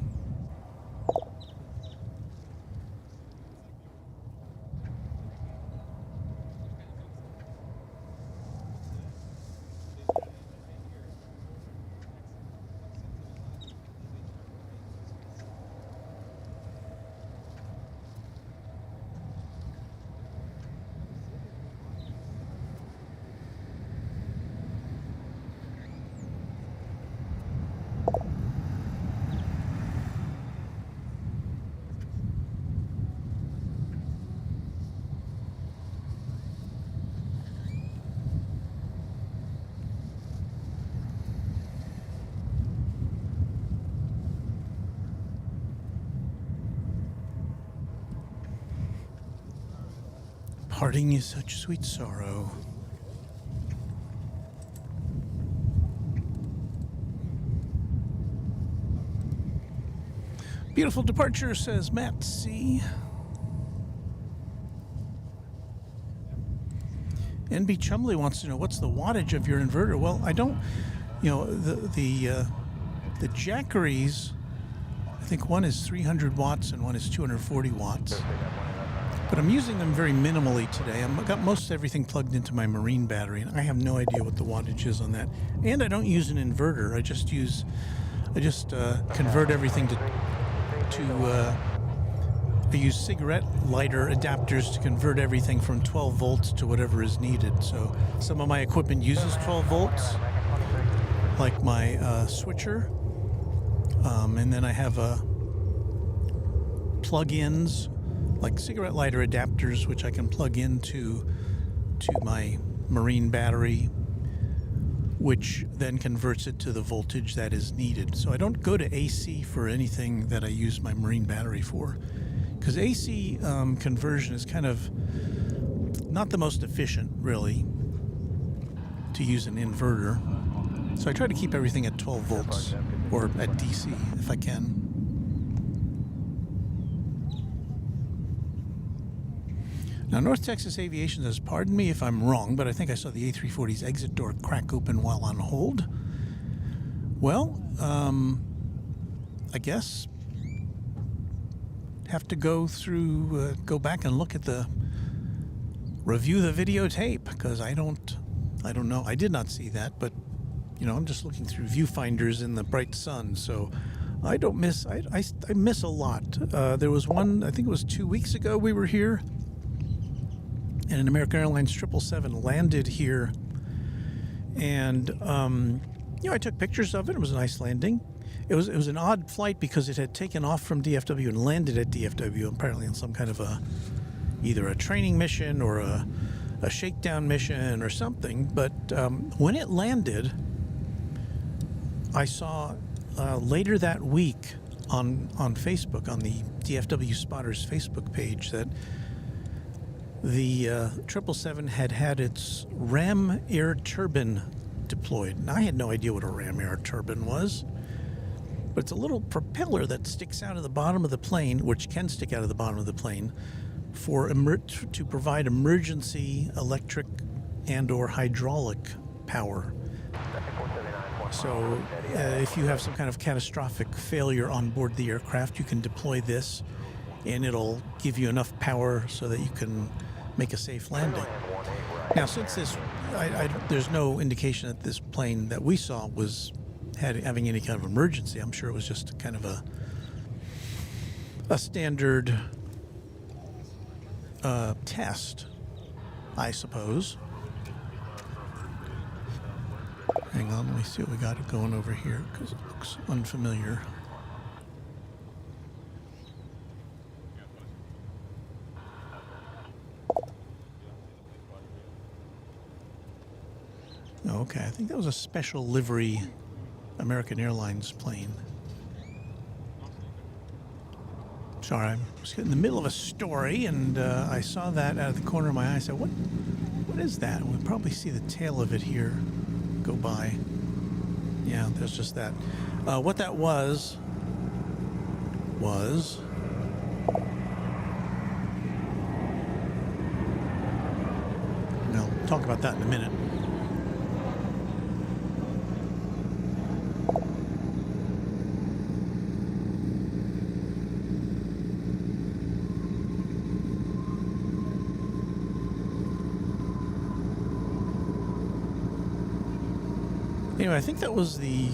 Parting is such sweet sorrow. Beautiful departure, says Matt C. NB Chumley wants to know, what's the wattage of your inverter? Well, I don't, the Jackeries, I think one is 300 watts and one is 240 watts. But I'm using them very minimally today. I've got most everything plugged into my marine battery, and I have no idea what the wattage is on that. And I don't use an inverter. I just convert everything I use cigarette lighter adapters to convert everything from 12 volts to whatever is needed. So some of my equipment uses 12 volts, like my switcher. And then I have plug-ins, like cigarette lighter adapters, which I can plug into my marine battery, which then converts it to the voltage that is needed. So I don't go to AC for anything that I use my marine battery for, because AC conversion is kind of not the most efficient, really, to use an inverter. So I try to keep everything at 12 volts or at DC if I can. Now, North Texas Aviation says, pardon me if I'm wrong, but I think I saw the A340's exit door crack open while on hold. Well, I guess have to go back and look at review the videotape, because I don't know. I did not see that, but I'm just looking through viewfinders in the bright sun, so I don't miss. I miss a lot. There was one, I think it was 2 weeks ago, we were here, and an American Airlines 777 landed here, and I took pictures of it. It was a nice landing. It was an odd flight because it had taken off from DFW and landed at DFW, apparently on some kind of either a training mission or a shakedown mission or something. But when it landed, I saw later that week on Facebook, on the DFW Spotters Facebook page, that the 777 had its ram air turbine deployed. Now, I had no idea what a ram air turbine was, but it's a little propeller that sticks out of the bottom of the plane, which can stick out of the bottom of the plane, to provide emergency electric and or hydraulic power. So if you have some kind of catastrophic failure on board the aircraft, you can deploy this, and it'll give you enough power so that you can make a safe landing. Now, since there's no indication that this plane that we saw was having any kind of emergency, I'm sure it was just kind of a standard test, I suppose. Hang on, let me see what we got going over here, because it looks unfamiliar. Okay, I think that was a special livery American Airlines plane. Sorry, I was in the middle of a story, and I saw that out of the corner of my eye. I said, what is that? We'll probably see the tail of it here go by. Yeah, there's just that. What that was... I'll talk about that in a minute. Anyway, I think that was the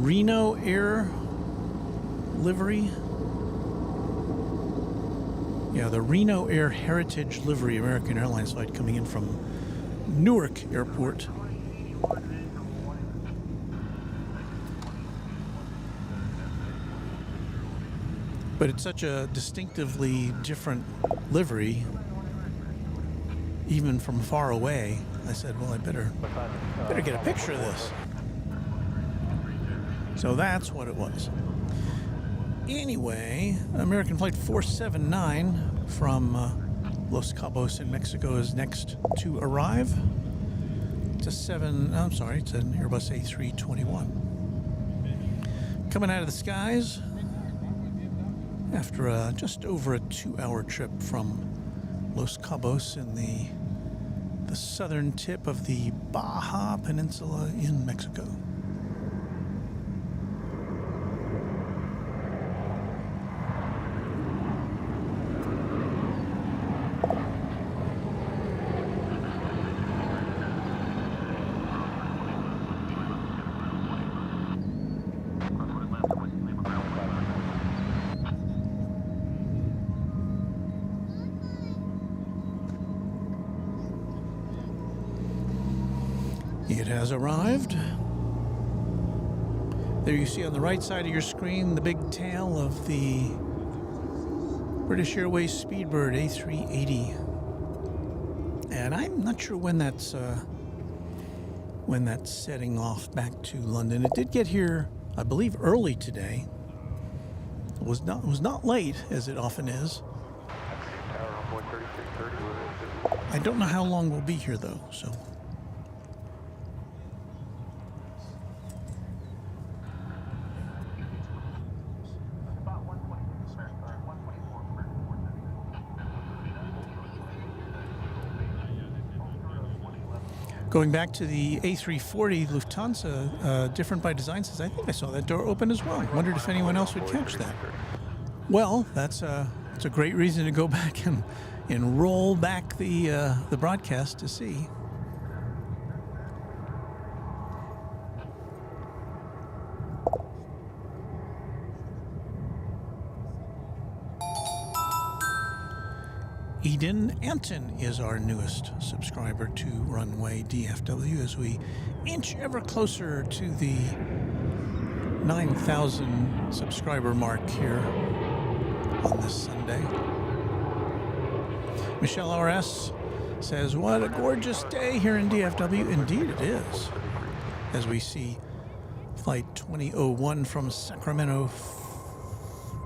Reno Air livery. Yeah, the Reno Air Heritage livery American Airlines flight coming in from Newark Airport. But it's such a distinctively different livery, even from far away. I said, well, I better get a picture of this. So that's what it was. Anyway, American Flight 479 from Los Cabos in Mexico is next to arrive. It's an Airbus A321. Coming out of the skies after just over a 2-hour trip from Los Cabos in the southern tip of the Baja Peninsula in Mexico. It has arrived. There you see on the right side of your screen the big tail of the British Airways Speedbird A380. And I'm not sure when that's setting off back to London. It did get here, I believe, early today. It was not late, as it often is. I don't know how long we'll be here though, so. Going back to the A340 Lufthansa, different by design, says, I think I saw that door open as well. Wondered if anyone else would catch that. Well, it's a great reason to go back and roll back the broadcast to see. Eden Anton is our newest subscriber to Runway DFW as we inch ever closer to the 9,000 subscriber mark here on this Sunday. Michelle RS says, what a gorgeous day here in DFW. Indeed it is. As we see Flight 2001 from Sacramento,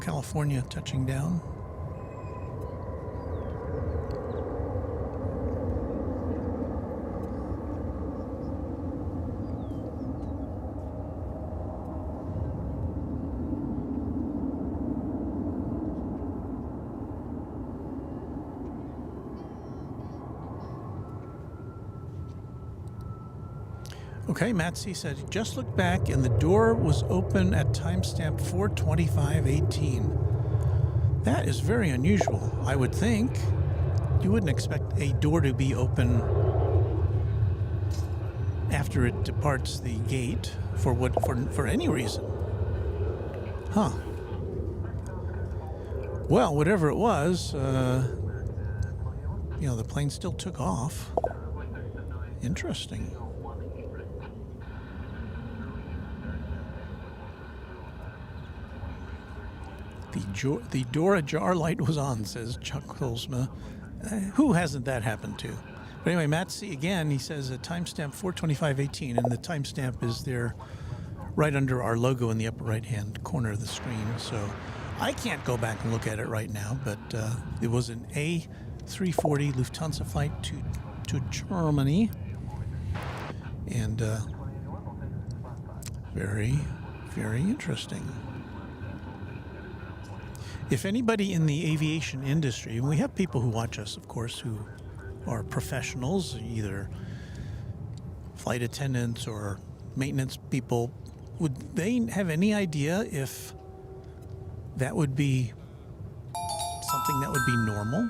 California touching down. Okay, Matt C said, just look back and the door was open at timestamp 4:25:18. That is very unusual. I would think you wouldn't expect a door to be open after it departs the gate for any reason. Huh. Well, whatever it was, the plane still took off. Interesting. The door ajar light was on, says Chuck Holzma. Who hasn't that happened to? But anyway, Matt C. again, he says a timestamp 4:25:18, and the timestamp is there right under our logo in the upper right-hand corner of the screen. So I can't go back and look at it right now, but it was an A340 Lufthansa flight to Germany. And very, very interesting. If anybody in the aviation industry, and we have people who watch us, of course, who are professionals, either flight attendants or maintenance people, would they have any idea if that would be something that would be normal?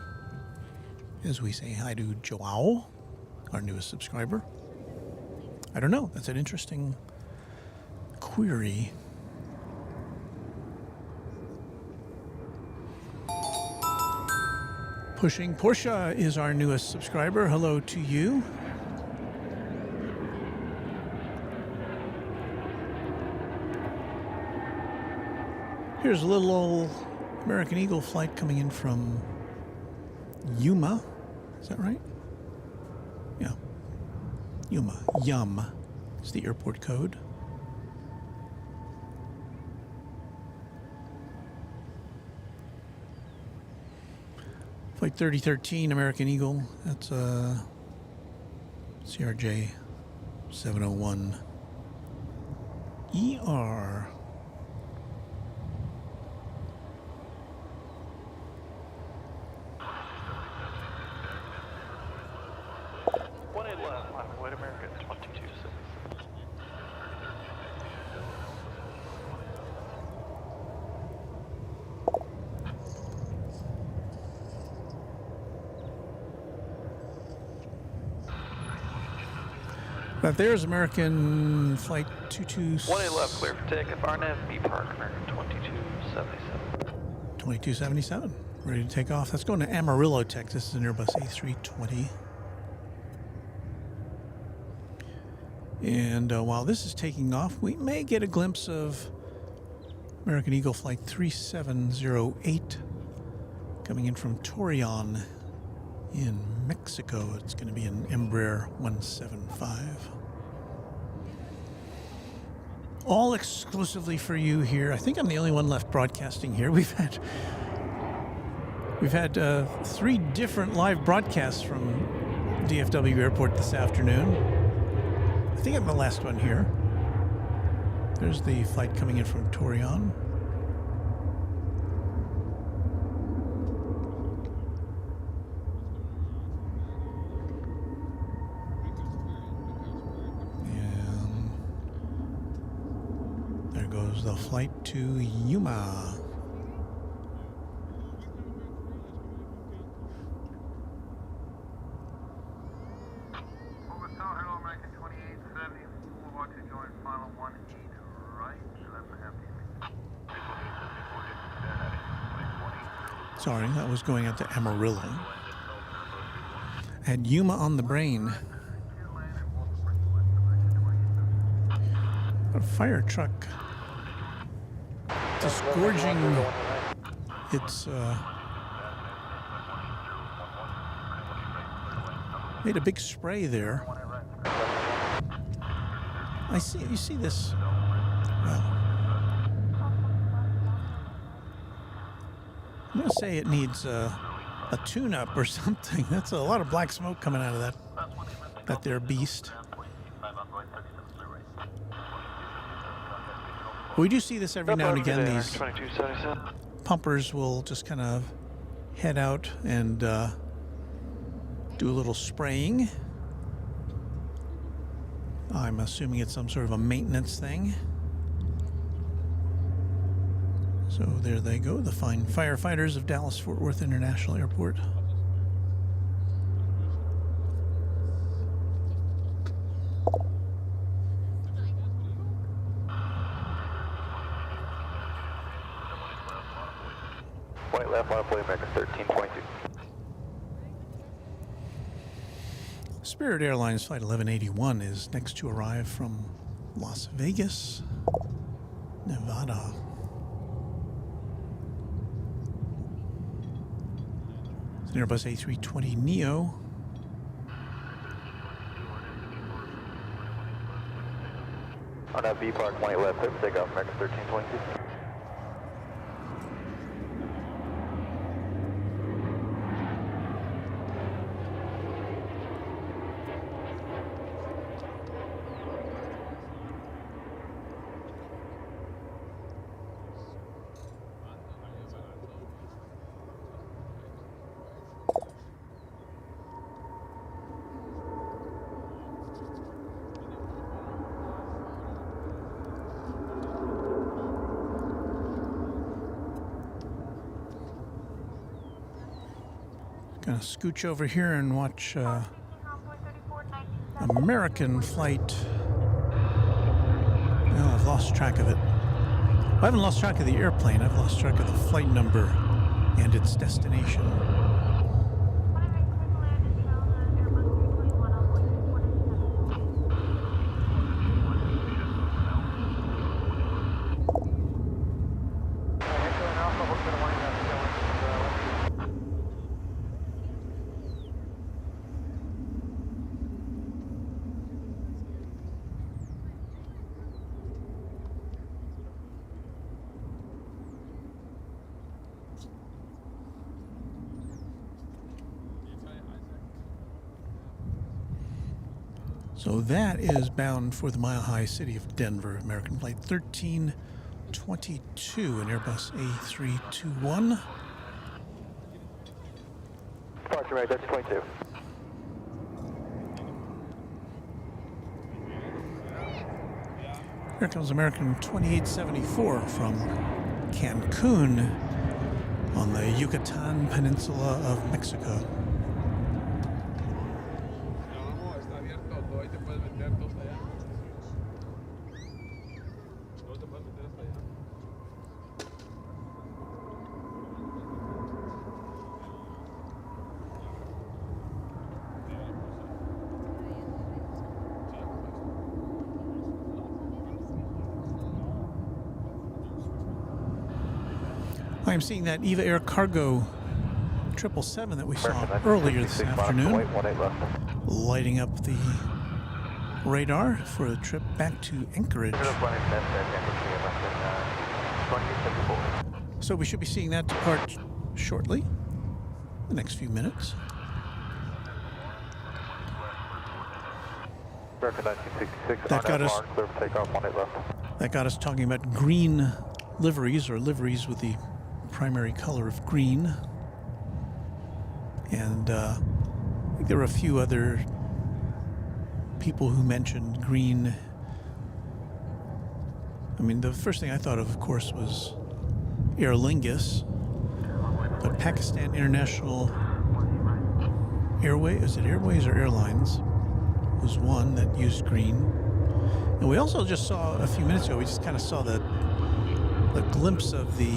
As we say hi to Joao, our newest subscriber. I don't know. That's an interesting query. Pushing Portia is our newest subscriber. Hello to you. Here's a little old American Eagle flight coming in from Yuma. Is that right? Yeah. Yuma. Yum is the airport code. Flight 3013 American Eagle. That's CRJ 701 ER. White America 226. But there's American Flight 22... 18 left, clear for takeoff. RNAV B Park, American 2277. 2277. Ready to take off. That's going to Amarillo, Texas. This is an Airbus A320. And while this is taking off, we may get a glimpse of American Eagle Flight 3708 coming in from Torreon in Mexico. It's going to be an Embraer 175. All exclusively for you here. I think I'm the only one left broadcasting here. We've had 3 different live broadcasts from DFW Airport this afternoon. I think I'm the last one here. There's the flight coming in from Torreon. And there goes the flight to Yuma. Sorry, that was going out to Amarillo. I had Yuma on the brain. A fire truck disgorging its made a big spray there. You see this. Well, I'm going to say it needs a tune-up or something. That's a lot of black smoke coming out of that there beast. We do see this every now and again. These pumpers will just kind of head out and do a little spraying. I'm assuming it's some sort of a maintenance thing. So there they go, the fine firefighters of Dallas-Fort Worth International Airport. White left, White America 1322. Spirit Airlines Flight 1181 is next to arrive from Las Vegas, Nevada. It's an Airbus A320 Neo. On that B Park, white left, clear for takeoff, America 1322. Gonna scooch over here and watch American flight. Oh, I've lost track of it. I haven't lost track of the airplane. I've lost track of the flight number and its destination. So that is bound for the mile-high city of Denver, American Flight 1322, an Airbus A321. Departure right, Dutch 22. Here comes American 2874 from Cancun on the Yucatan Peninsula of Mexico. I'm seeing that Eva Air Cargo 777 that we saw earlier this afternoon, lighting up the radar for a trip back to Anchorage. So we should be seeing that depart shortly, the next few minutes. That got us talking about green liveries, or liveries with the primary color of green. And I think there were a few other people who mentioned green. I mean, the first thing I thought of course, was Aer Lingus, but Pakistan International Airway, is it Airways or Airlines, was one that used green. And we also just saw a few minutes ago, we just kind of saw the glimpse of the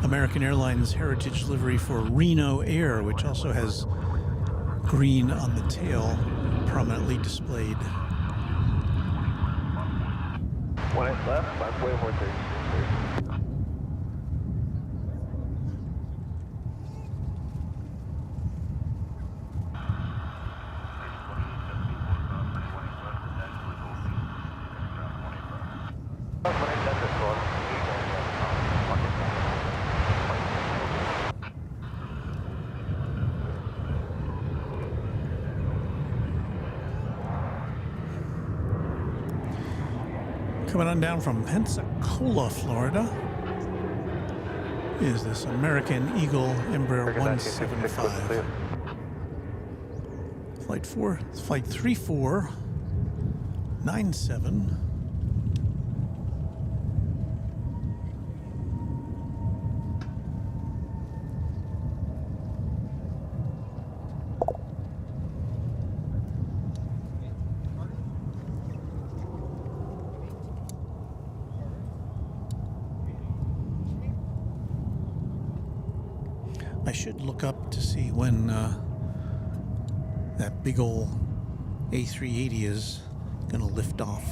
American Airlines heritage livery for Reno Air, which also has green on the tail, prominently displayed. 18 left, last way, Worth Airport. Coming on down from Pensacola, Florida, is this American Eagle Embraer 175. Flight 3497. I should look up to see when that big old A380 is going to lift off.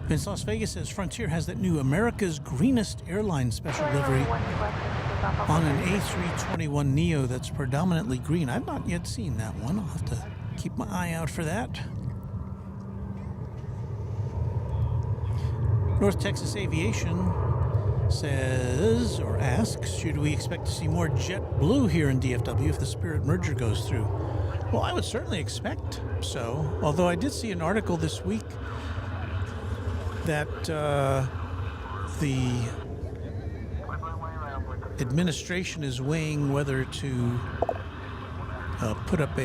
Vince Las Vegas says Frontier has that new America's Greenest Airline special livery on an A321 Neo that's predominantly green. I've not yet seen that one. I'll have to keep my eye out for that. North Texas Aviation says, or asks, should we expect to see more JetBlue here in DFW if the Spirit merger goes through? Well, I would certainly expect so, although I did see an article this week that the administration is weighing whether to put up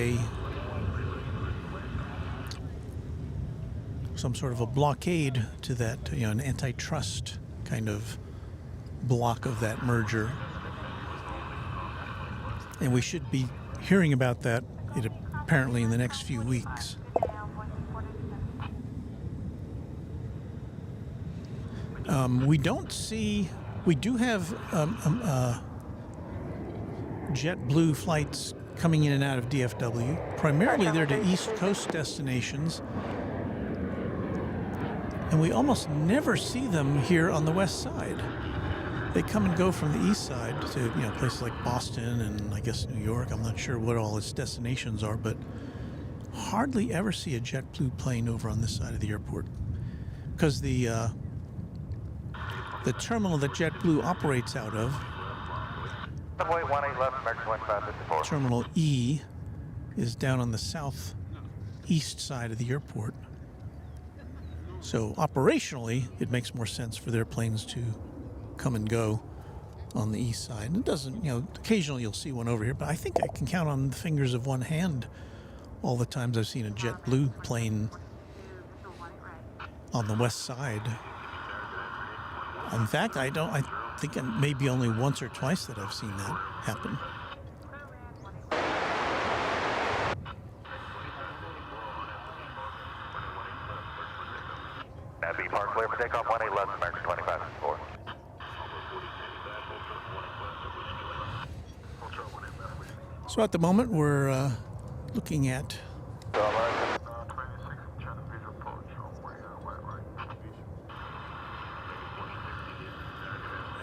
some sort of a blockade to that, an antitrust kind of block of that merger. And we should be hearing about that apparently in the next few weeks. We do have JetBlue flights coming in and out of DFW. Primarily they're to East Coast destinations. And we almost never see them here on the west side. They come and go from the east side to places like Boston and I guess New York. I'm not sure what all its destinations are, but hardly ever see a JetBlue plane over on this side of the airport, because the terminal that JetBlue operates out of Runway 18 left, American 2554. Terminal E is down on the southeast side of the airport. So operationally, it makes more sense for their planes to come and go on the east side. It doesn't, occasionally you'll see one over here, but I think I can count on the fingers of one hand all the times I've seen a JetBlue plane on the west side. In fact, I think maybe only once or twice that I've seen that happen. That'd be park clear for takeoff 18 left, American 2554. So at the moment, we're looking at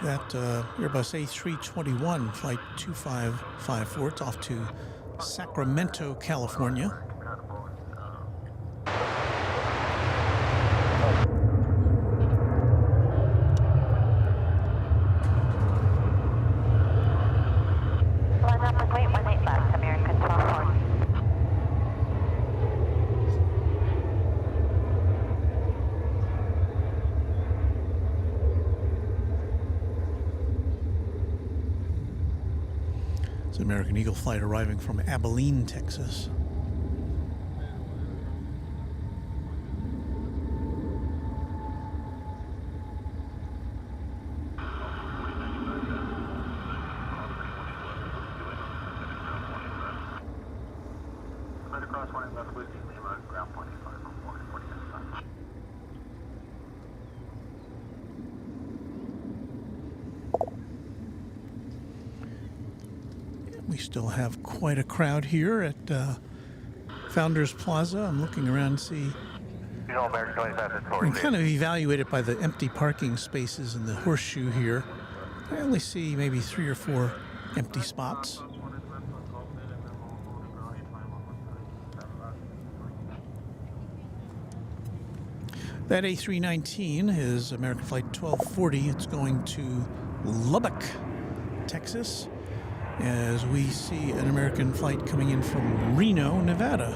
that Airbus A321 flight 2554. It's off to Sacramento, California. Line up with weight 18 left, American 1240. It's an American Eagle flight arriving from Abilene, Texas. Across 18 left, Whiskey Lima, ground point 85, 40. We still have quite a crowd here at Founders Plaza. I'm looking around to see. American 2554. I'm kind of evaluated by the empty parking spaces in the horseshoe here. I only see maybe 3 or 4 empty spots. That A319 is American Flight 1240. It's going to Lubbock, Texas, as we see an American flight coming in from Reno, Nevada.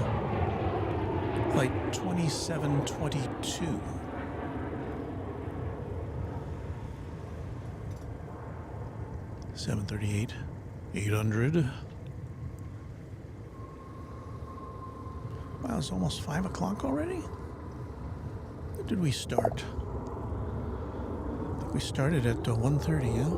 Flight 2722. (738) 800. Wow, it's almost 5 o'clock already? When did we start? I think we started at 1:30, yeah?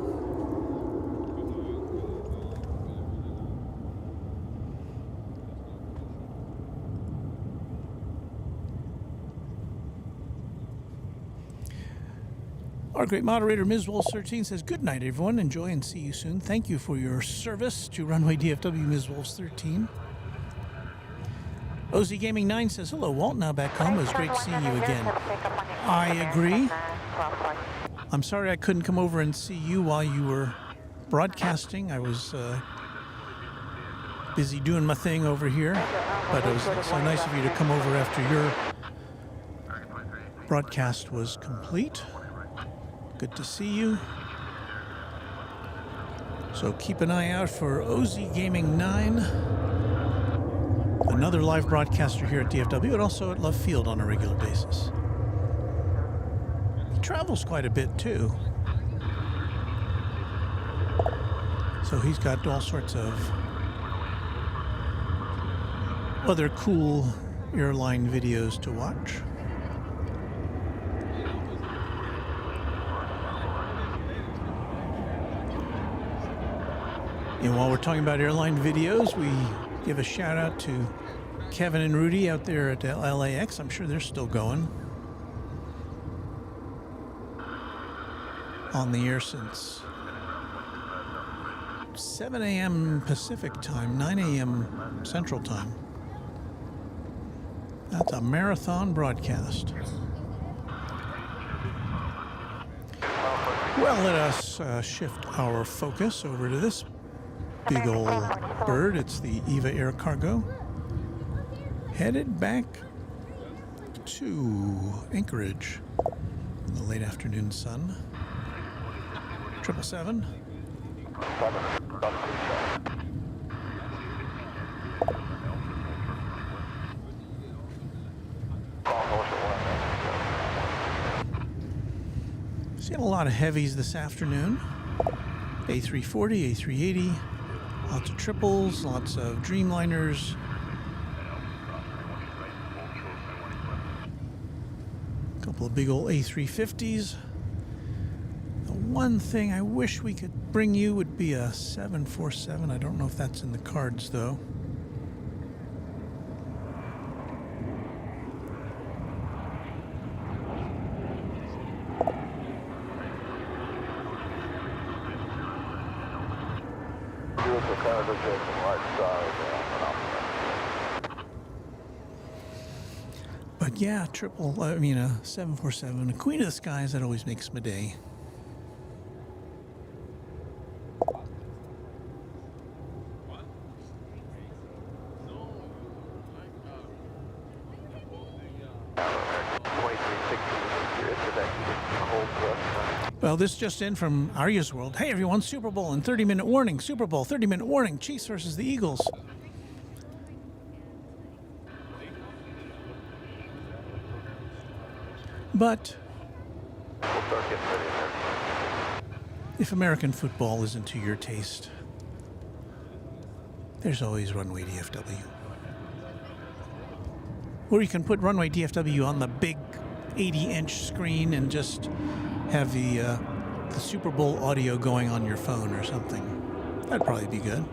Our great moderator, Ms. Wolf 13, says, "Good night, everyone. Enjoy and see you soon. Thank you for your service to Runway DFW, Ms. Wolf 13. OZ Gaming 9 says, "Hello, Walt. Now back home. It was great seeing you again." I agree. I'm sorry I couldn't come over and see you while you were broadcasting. I was busy doing my thing over here, but it was so nice of you to come over after your broadcast was complete. Good to see you. So keep an eye out for OZ Gaming 9, another live broadcaster here at DFW and also at Love Field on a regular basis. He travels quite a bit too. So he's got all sorts of other cool airline videos to watch. And while we're talking about airline videos, we give a shout out to Kevin and Rudy out there at LAX. I'm sure they're still going. On the air since 7 a.m. Pacific time, 9 a.m. Central time. That's a marathon broadcast. Well, let us shift our focus over to this big old bird. It's the Eva Air Cargo, headed back to Anchorage in the late afternoon sun. 777. Seeing a lot of heavies this afternoon. A340, A380, lots of triples, lots of Dreamliners. A couple of big old A350s. The one thing I wish we could bring you would be a 747. I don't know if that's in the cards though. But yeah, a 747, a Queen of the Skies, that always makes my day. Well, this just in from Arya's World. Hey everyone, Super Bowl and 30-minute warning. Super Bowl, 30-minute warning. Chiefs versus the Eagles. But if American football isn't to your taste, there's always Runway DFW. Or you can put Runway DFW on the big 80-inch screen and just have the Super Bowl audio going on your phone or something. That'd probably be good.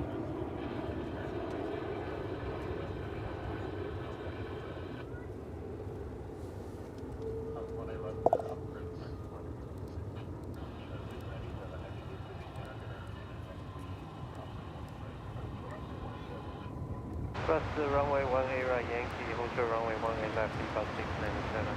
Press the runway 18 right Yankee, hold your runway 18 left, default 697.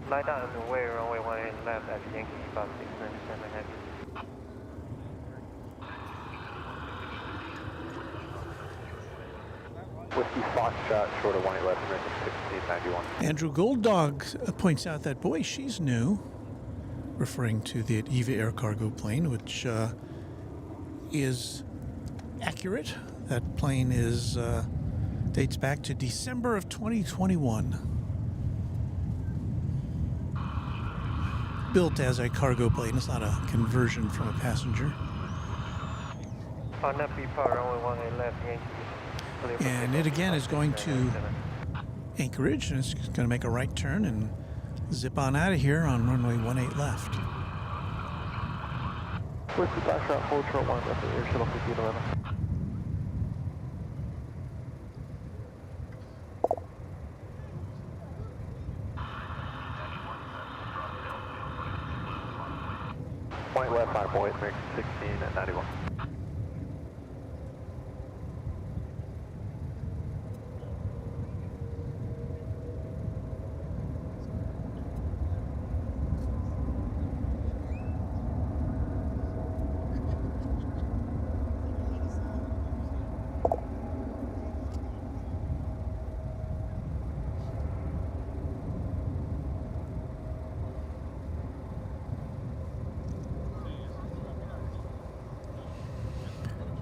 Lie down on the way, runway 18 left at Yankee, default 697 heavy. Whiskey Foxtrot, short of 18 left, American 1691. Andrew Golddog points out that, boy, she's new, referring to the EVA air cargo plane, which is accurate. That plane is dates back to December of 2021. Built as a cargo plane. It's not a conversion from a passenger. On that B-part, runway 18 left, Yankee. And it again is going to Anchorage, and it's going to make a right turn and zip on out of here on runway 18 left. Whiskey Foxtrot, hold short 1 left, air shuttle 1511. Point left, 5 boys, American 16 at 91.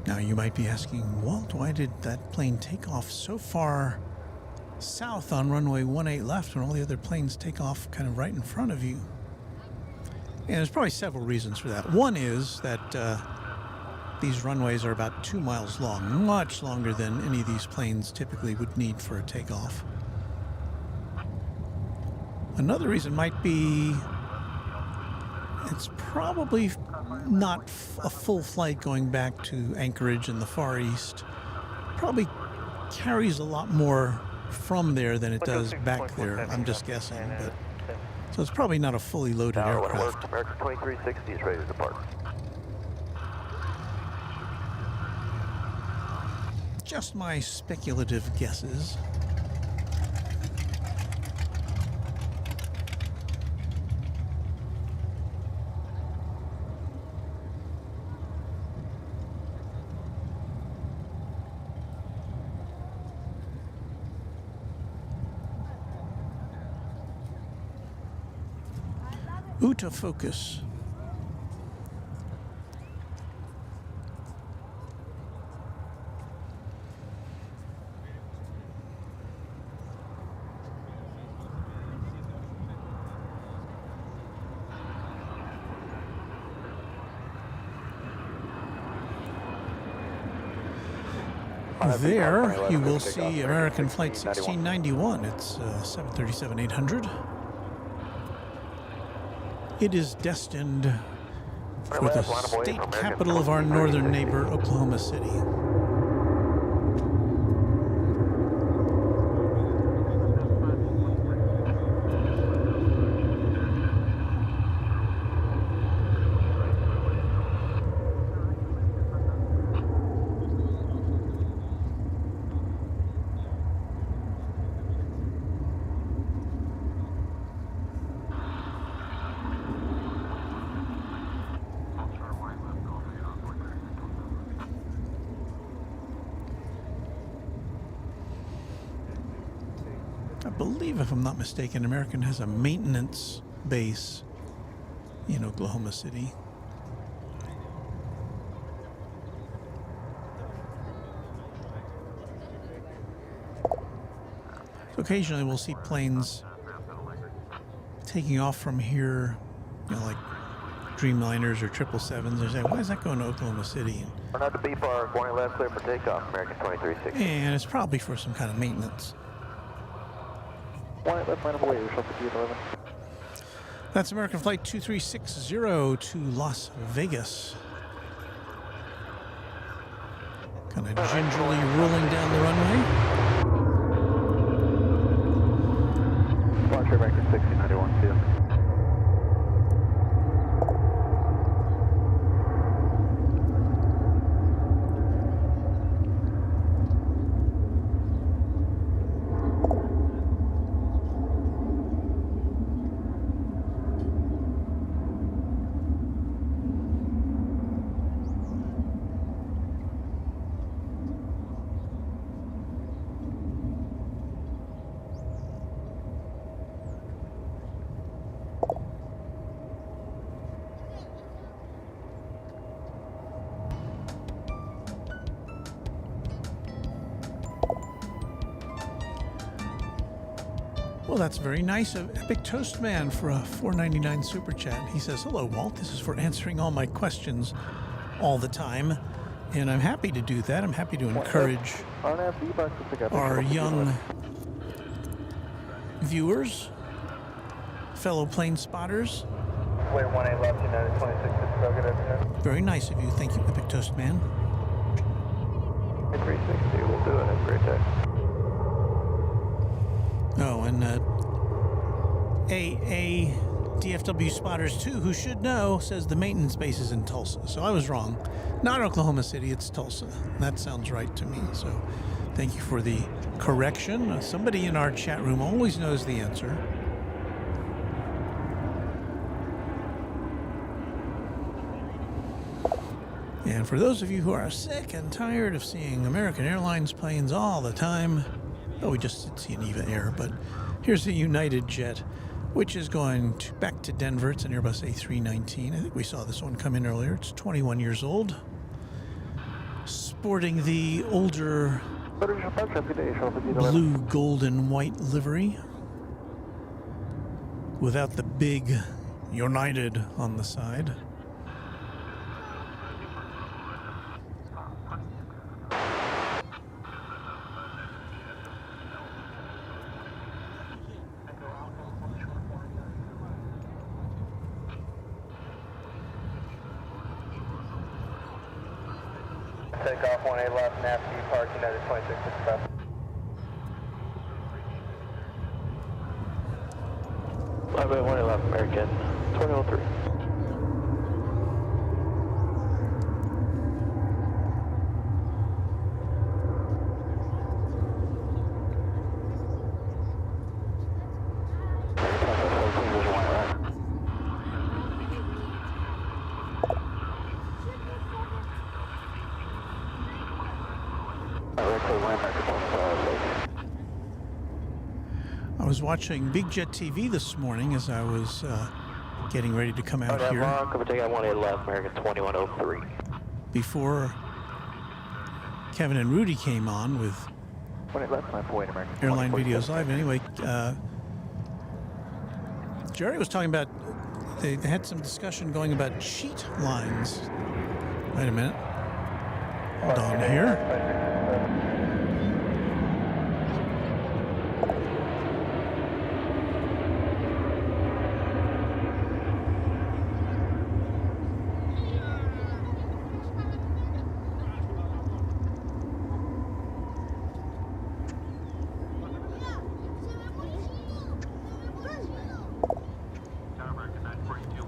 Now you might be asking, Walt, why did that plane take off so far south on runway 18 left when all the other planes take off kind of right in front of you? And there's probably several reasons for that. One is that these runways are about 2 miles long, much longer than any of these planes typically would need for a takeoff. Another reason might be it's probably not a full flight going back to Anchorage in the Far East. Probably carries a lot more from there than it does back there. I'm just guessing, but so it's probably not a fully loaded Tower 1 aircraft. Work, American 2360 is ready to depart. Just my speculative guesses. Autofocus. There you will see American Flight 1691. It's 737-800. It is destined for the state capital of our northern neighbor, Oklahoma City. I believe, if I'm not mistaken, American has a maintenance base in Oklahoma City. So occasionally we'll see planes taking off from here, like Dreamliners or 777s. They're saying, why is that going to Oklahoma City? We're not to be far, going left clear for takeoff, American 2360. And it's probably for some kind of maintenance. One left line of away, yourself at 11. That's American Flight 2360 to Las Vegas. Kind of gingerly rolling down the runway. Watch American 1691, see you. Well, that's very nice of Epic Toast Man for a $4.99 super chat. He says, hello, Walt. This is for answering all my questions all the time. And I'm happy to do that. I'm happy to encourage our young viewers, fellow plane spotters. Wait, 1A left, United 26, go good afternoon. Very nice of you. Thank you, Epic Toast Man. 360, we'll do it. Have a great day. Oh, and DFW Spotters 2, who should know, says the maintenance base is in Tulsa. So I was wrong. Not Oklahoma City, it's Tulsa. That sounds right to me. So thank you for the correction. Somebody in our chat room always knows the answer. And for those of you who are sick and tired of seeing American Airlines planes all the time, oh, we just did see an EVA Air, but here's the United jet, which is going back to Denver. It's an Airbus A319. I think we saw this one come in earlier. It's 21 years old. Sporting the older blue, gold, and white livery. Without the big United on the side. Take off 1A left, nav park, United 26, 65. Runway 111 American 2003. I was watching Big Jet TV this morning as I was getting ready to come out here. Come take out 111 American 2103. Before Kevin and Rudy came on with 111 my point American. Airline Videos Live. Anyway, Jerry was talking about, they had some discussion going about cheat lines. Wait a minute. Hold on here.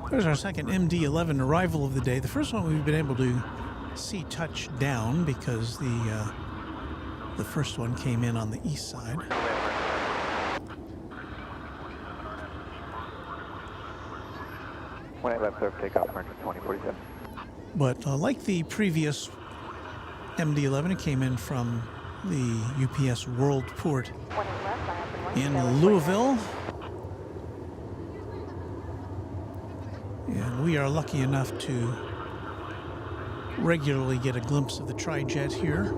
There's our second MD-11 arrival of the day. The first one we've been able to see touch down because the first one came in on the east side. When I left surf takeoff American 2047. But like the previous MD-11, it came in from the UPS World Port in Louisville. And we are lucky enough to regularly get a glimpse of the tri-jet here.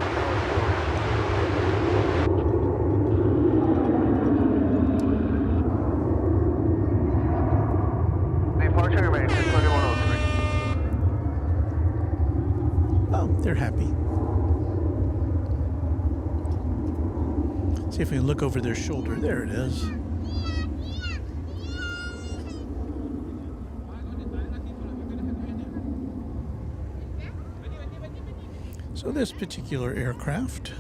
Departure American 2103. Oh, they're happy. See if we can look over their shoulder. There it is. So this particular aircraft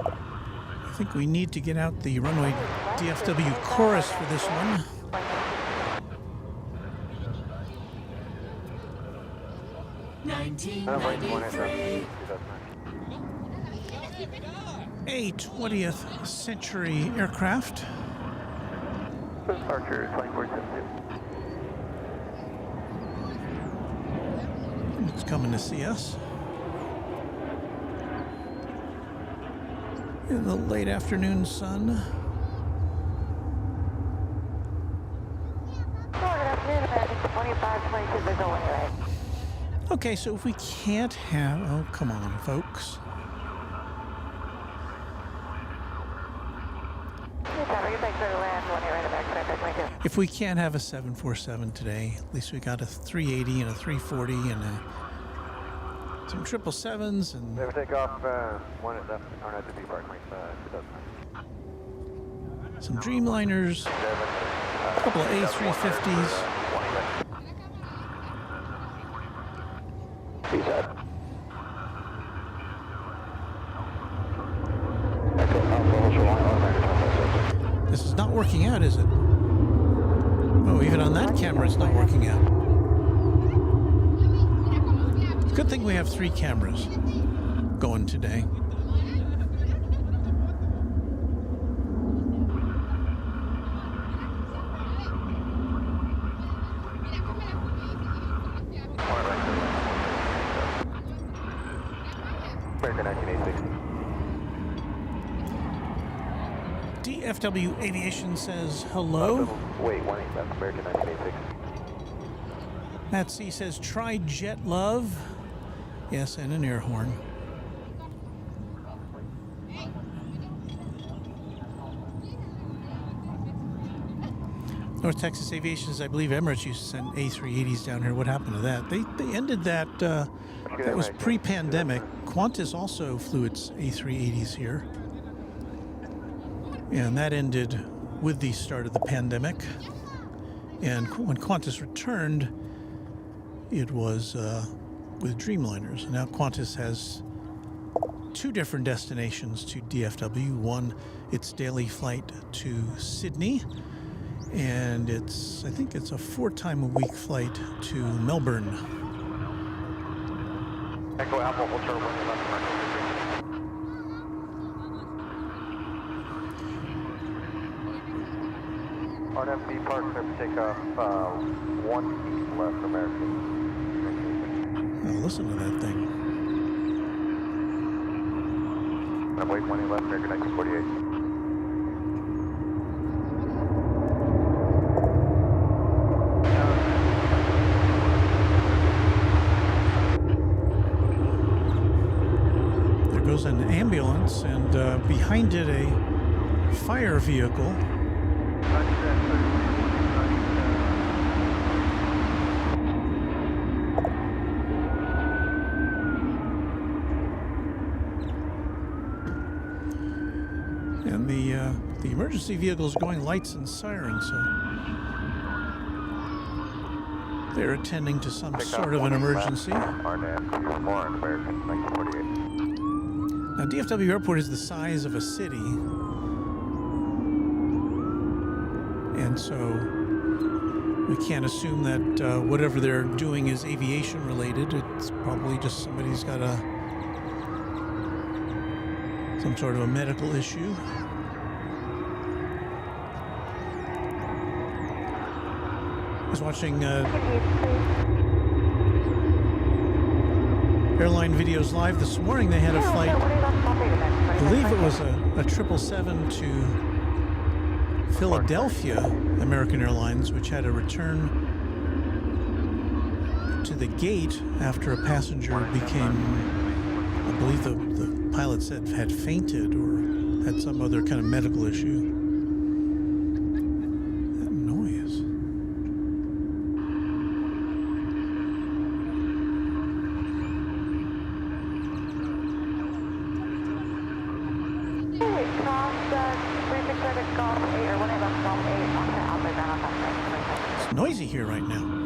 I think we need to get out the Runway DFW chorus for this one. A 20th century aircraft. Departure 2472. It's coming to see us in the late afternoon sun. Good afternoon, American 2522 visual anyway. Okay, so if we can't have, oh, come on, folks. If we can't have a 747 today, at least we got a 380 and a 340 and some 777s and Never take off one at left or not the Park 2000. some Dreamliners, a couple of A350s. This is not working out, is it? Oh, even on that camera, it's not working out. Good thing we have 3 cameras going today. American 1986. DFW Aviation says hello. Wait, 18 left, American 1986. Matt C says try jet love. Yes, and an air horn. North Texas Aviation says, I believe Emirates used to send A380s down here. What happened to that? They ended that. That was pre-pandemic. Qantas also flew its A380s here. And that ended with the start of the pandemic. And when Qantas returned, it was with Dreamliners. Now Qantas has two different destinations to DFW. One, its daily flight to Sydney, and I think it's a 4-time-a-week flight to Melbourne. Echo Alpha, hold short 1 left American. RFB Park, clear for takeoff, 1 east left American. Now listen to that thing. Runway 20 left American 1948. There goes an ambulance, and behind it a fire vehicle. And the emergency vehicle is going lights and sirens, so they're attending to some sort of an emergency. RNAV to Warren, American 1948. Now, DFW Airport is the size of a city, and so we can't assume that whatever they're doing is aviation related. It's probably just somebody's got some sort of a medical issue. I was watching airline videos live this morning. They had a flight, I believe it was a 777 to Philadelphia, American Airlines, which had to return to the gate after a passenger became, I believe the pilot said, had fainted or had some other kind of medical issue. That noise. It's noisy here right now.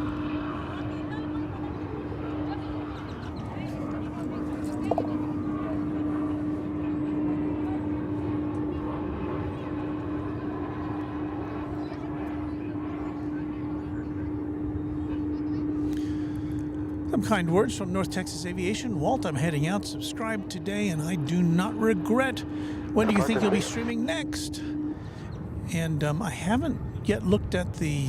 Some kind words from North Texas Aviation. Walt, I'm heading out. Subscribe today, and I do not regret. When do you think you'll be streaming next? And I haven't yet looked at the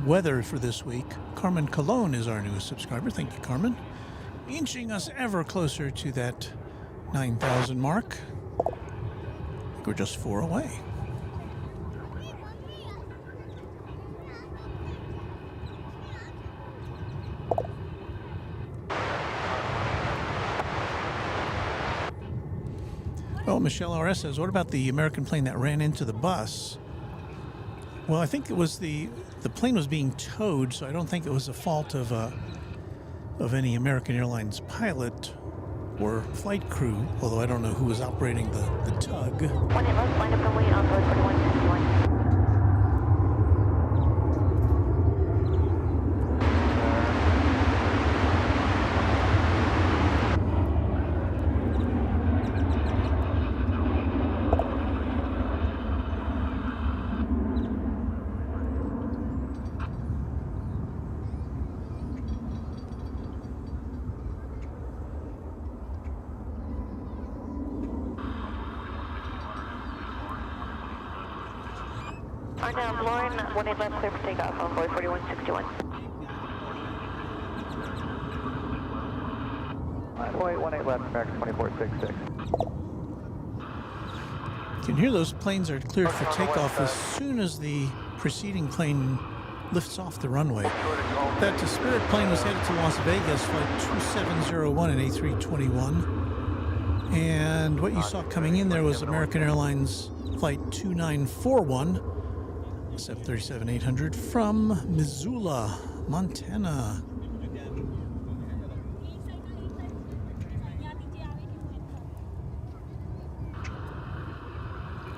weather for this week. Carmen Colon is our newest subscriber. Thank you, Carmen. Inching us ever closer to that 9,000 mark. I think we're just 4 away. Oh, Michelle RS says, what about the American plane that ran into the bus? Well, I think it was the plane was being towed, so I don't think it was the fault of any American Airlines pilot or flight crew, although I don't know who was operating the tug. When it was lined up and wait on board 4161. Sundown, Lauren, 18 left, clear for takeoff on board 4161. Runway 18 left, American 2466. You can hear those planes are cleared for takeoff as soon as the preceding plane lifts off the runway. That Spirit plane was headed to Las Vegas, flight 2701 and A321. And what you saw coming in there was American Airlines flight 2941, 737-800 from Missoula, Montana.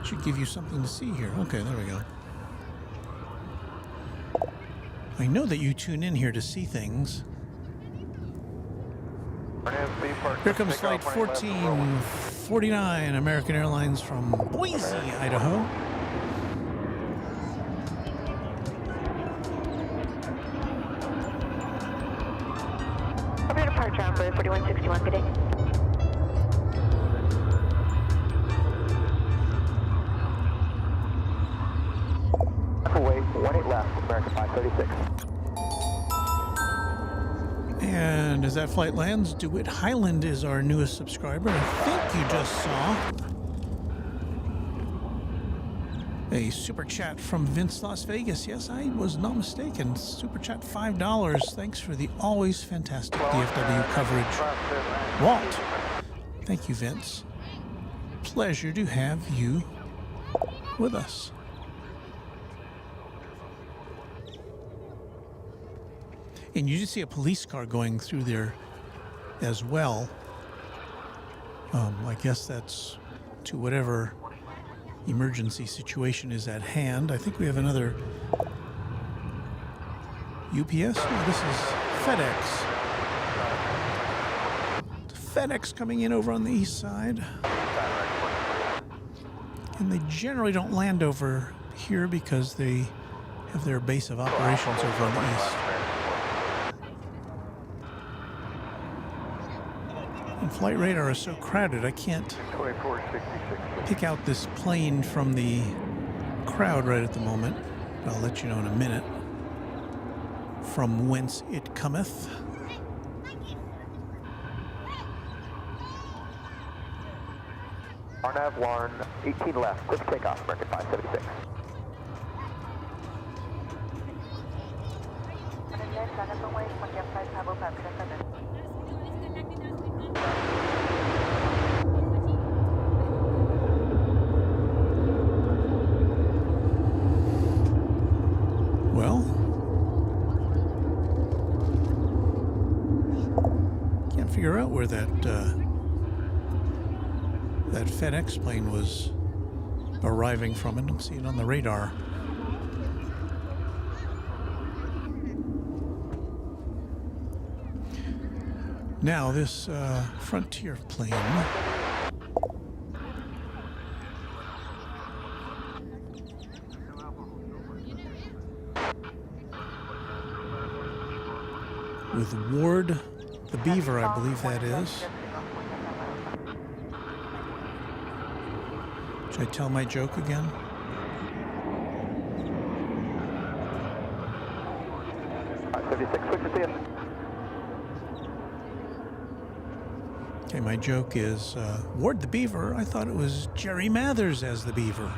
Should give you something to see here. Okay, there we go. I know that you tune in here to see things. Here comes flight 1449, American Airlines from Boise, Idaho. Over departure on Bird 4161, good day. Wait, 18 left, American 536. And as that flight lands, DeWitt Highland is our newest subscriber. I think you just saw a super chat from Vince Las Vegas. Yes, I was not mistaken. Super chat $5. Thanks for the always fantastic DFW coverage. Walt, thank you, Vince. Pleasure to have you with us. And you did see a police car going through there as well. I guess that's to whatever emergency situation is at hand. I think we have another UPS. No, this is FedEx. FedEx coming in over on the east side. And they generally don't land over here because they have their base of operations over on the east. And flight radar is so crowded, I can't pick out this plane from the crowd right at the moment. I'll let you know in a minute from whence it cometh. RNAV Warren, 18 left, quick takeoff, American 576. Well, can't figure out where that FedEx plane was arriving from. I don't see it on the radar. Now this Frontier plane with Ward the Beaver, I believe that is. Should I tell my joke again? Okay, my joke is Ward the Beaver. I thought it was Jerry Mathers as the Beaver.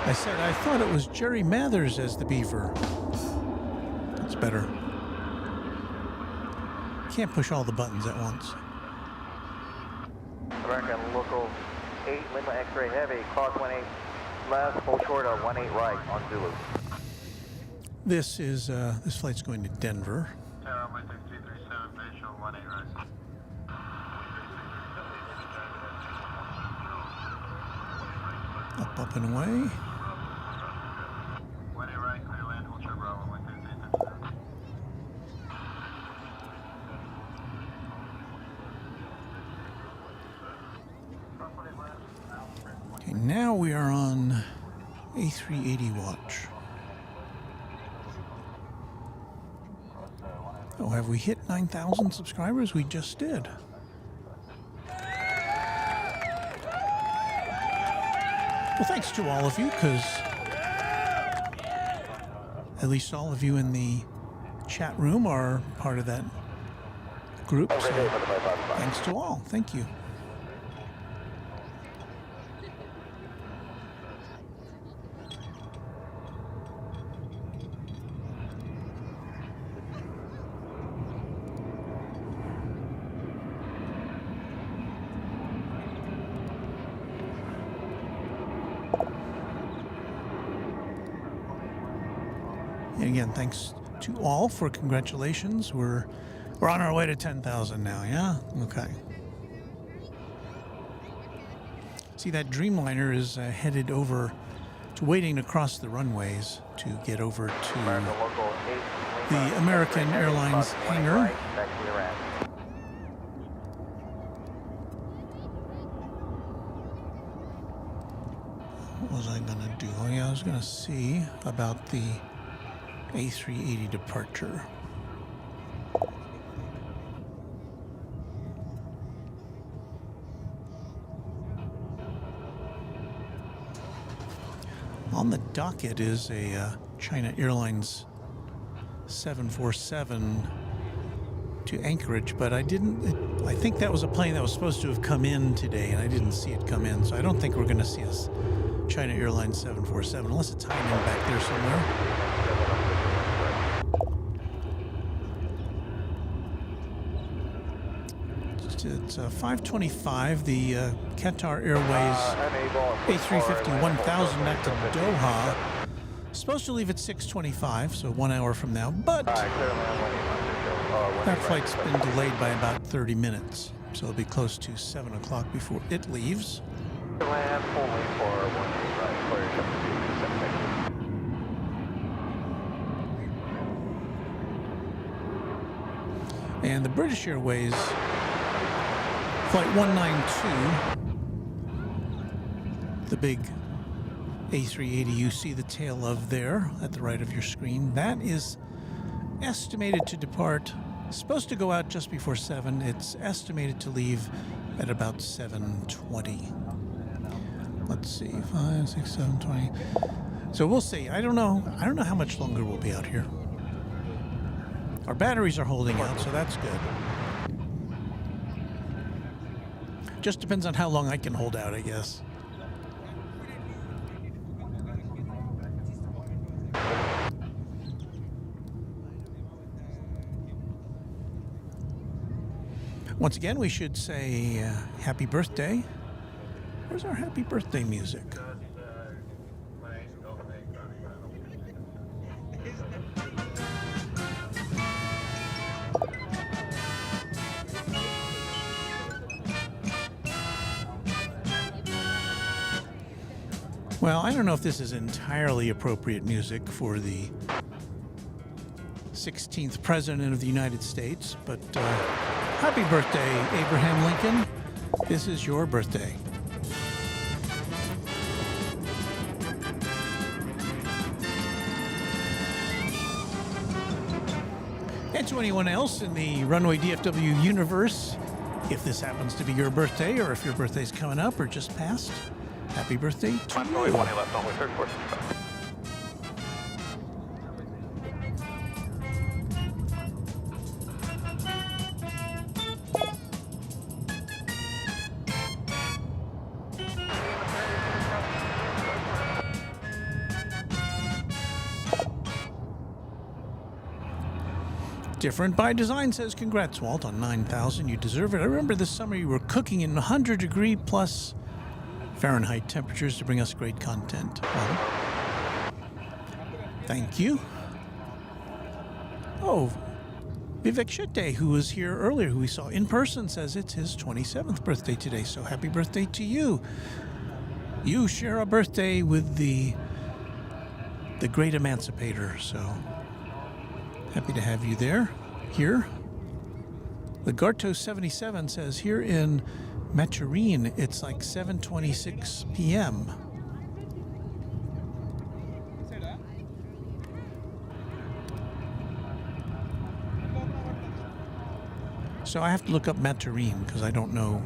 I said I thought it was Jerry Mathers as the Beaver. That's better. Can't push all the buttons at once. American Local 8, Lima X-ray Heavy, cross 18 left, full short of 18 right on Zulu. This is this flight's going to Denver. Up and away. Okay, now we are on A380 watch. Oh, have we hit 9,000 subscribers? We just did. Well, thanks to all of you, because at least all of you in the chat room are part of that group. So thanks to all. Thank you. And again, thanks to all for congratulations. We're on our way to 10,000 now, yeah? Okay. See, that Dreamliner is headed over waiting to cross the runways to get over to American local 8 the American Airlines hangar. Right, back to your ramp. What was I going to do? Oh, yeah, I was going to see about the A380 departure. On the docket is a China Airlines 747 to Anchorage, but I think that was a plane that was supposed to have come in today, and I didn't see it come in, so I don't think we're going to see a China Airlines 747, unless it's hiding in back there somewhere. It's 5:25. The Qatar Airways A350 1000 back to Doha. Supposed to leave at 6:25, so 1 hour from now. But that flight's been delayed by about 30 minutes, so it'll be close to 7 o'clock before it leaves. Land only for 1 right for your Pacific. And the British Airways Flight 192, the big A380 you see the tail of there at the right of your screen, that is estimated to depart, supposed to go out just before 7. It's estimated to leave at about 7:20. Let's see, 5, 6, 7, 20. So we'll see. I don't know how much longer we'll be out here. Our batteries are holding out, so that's good. Just depends on how long I can hold out, I guess. Once again, we should say happy birthday. Where's our happy birthday music? Well, I don't know if this is entirely appropriate music for the 16th President of the United States, but happy birthday, Abraham Lincoln. This is your birthday. And to anyone else in the Runway DFW universe, if this happens to be your birthday, or if your birthday's coming up or just passed, happy birthday to you. left only, third course. Different by Design says, congrats, Walt, on 9,000. You deserve it. I remember this summer you were cooking in 100-degree plus Fahrenheit temperatures to bring us great content. Well, thank you. Oh, Vivek Shetty, who was here earlier, who we saw in person, says it's his 27th birthday today. So happy birthday to you. You share a birthday with the great emancipator, so happy to have you here. Lagarto 77 says here in Maturin it's like 7:26 p.m. So I have to look up Maturin because I don't know.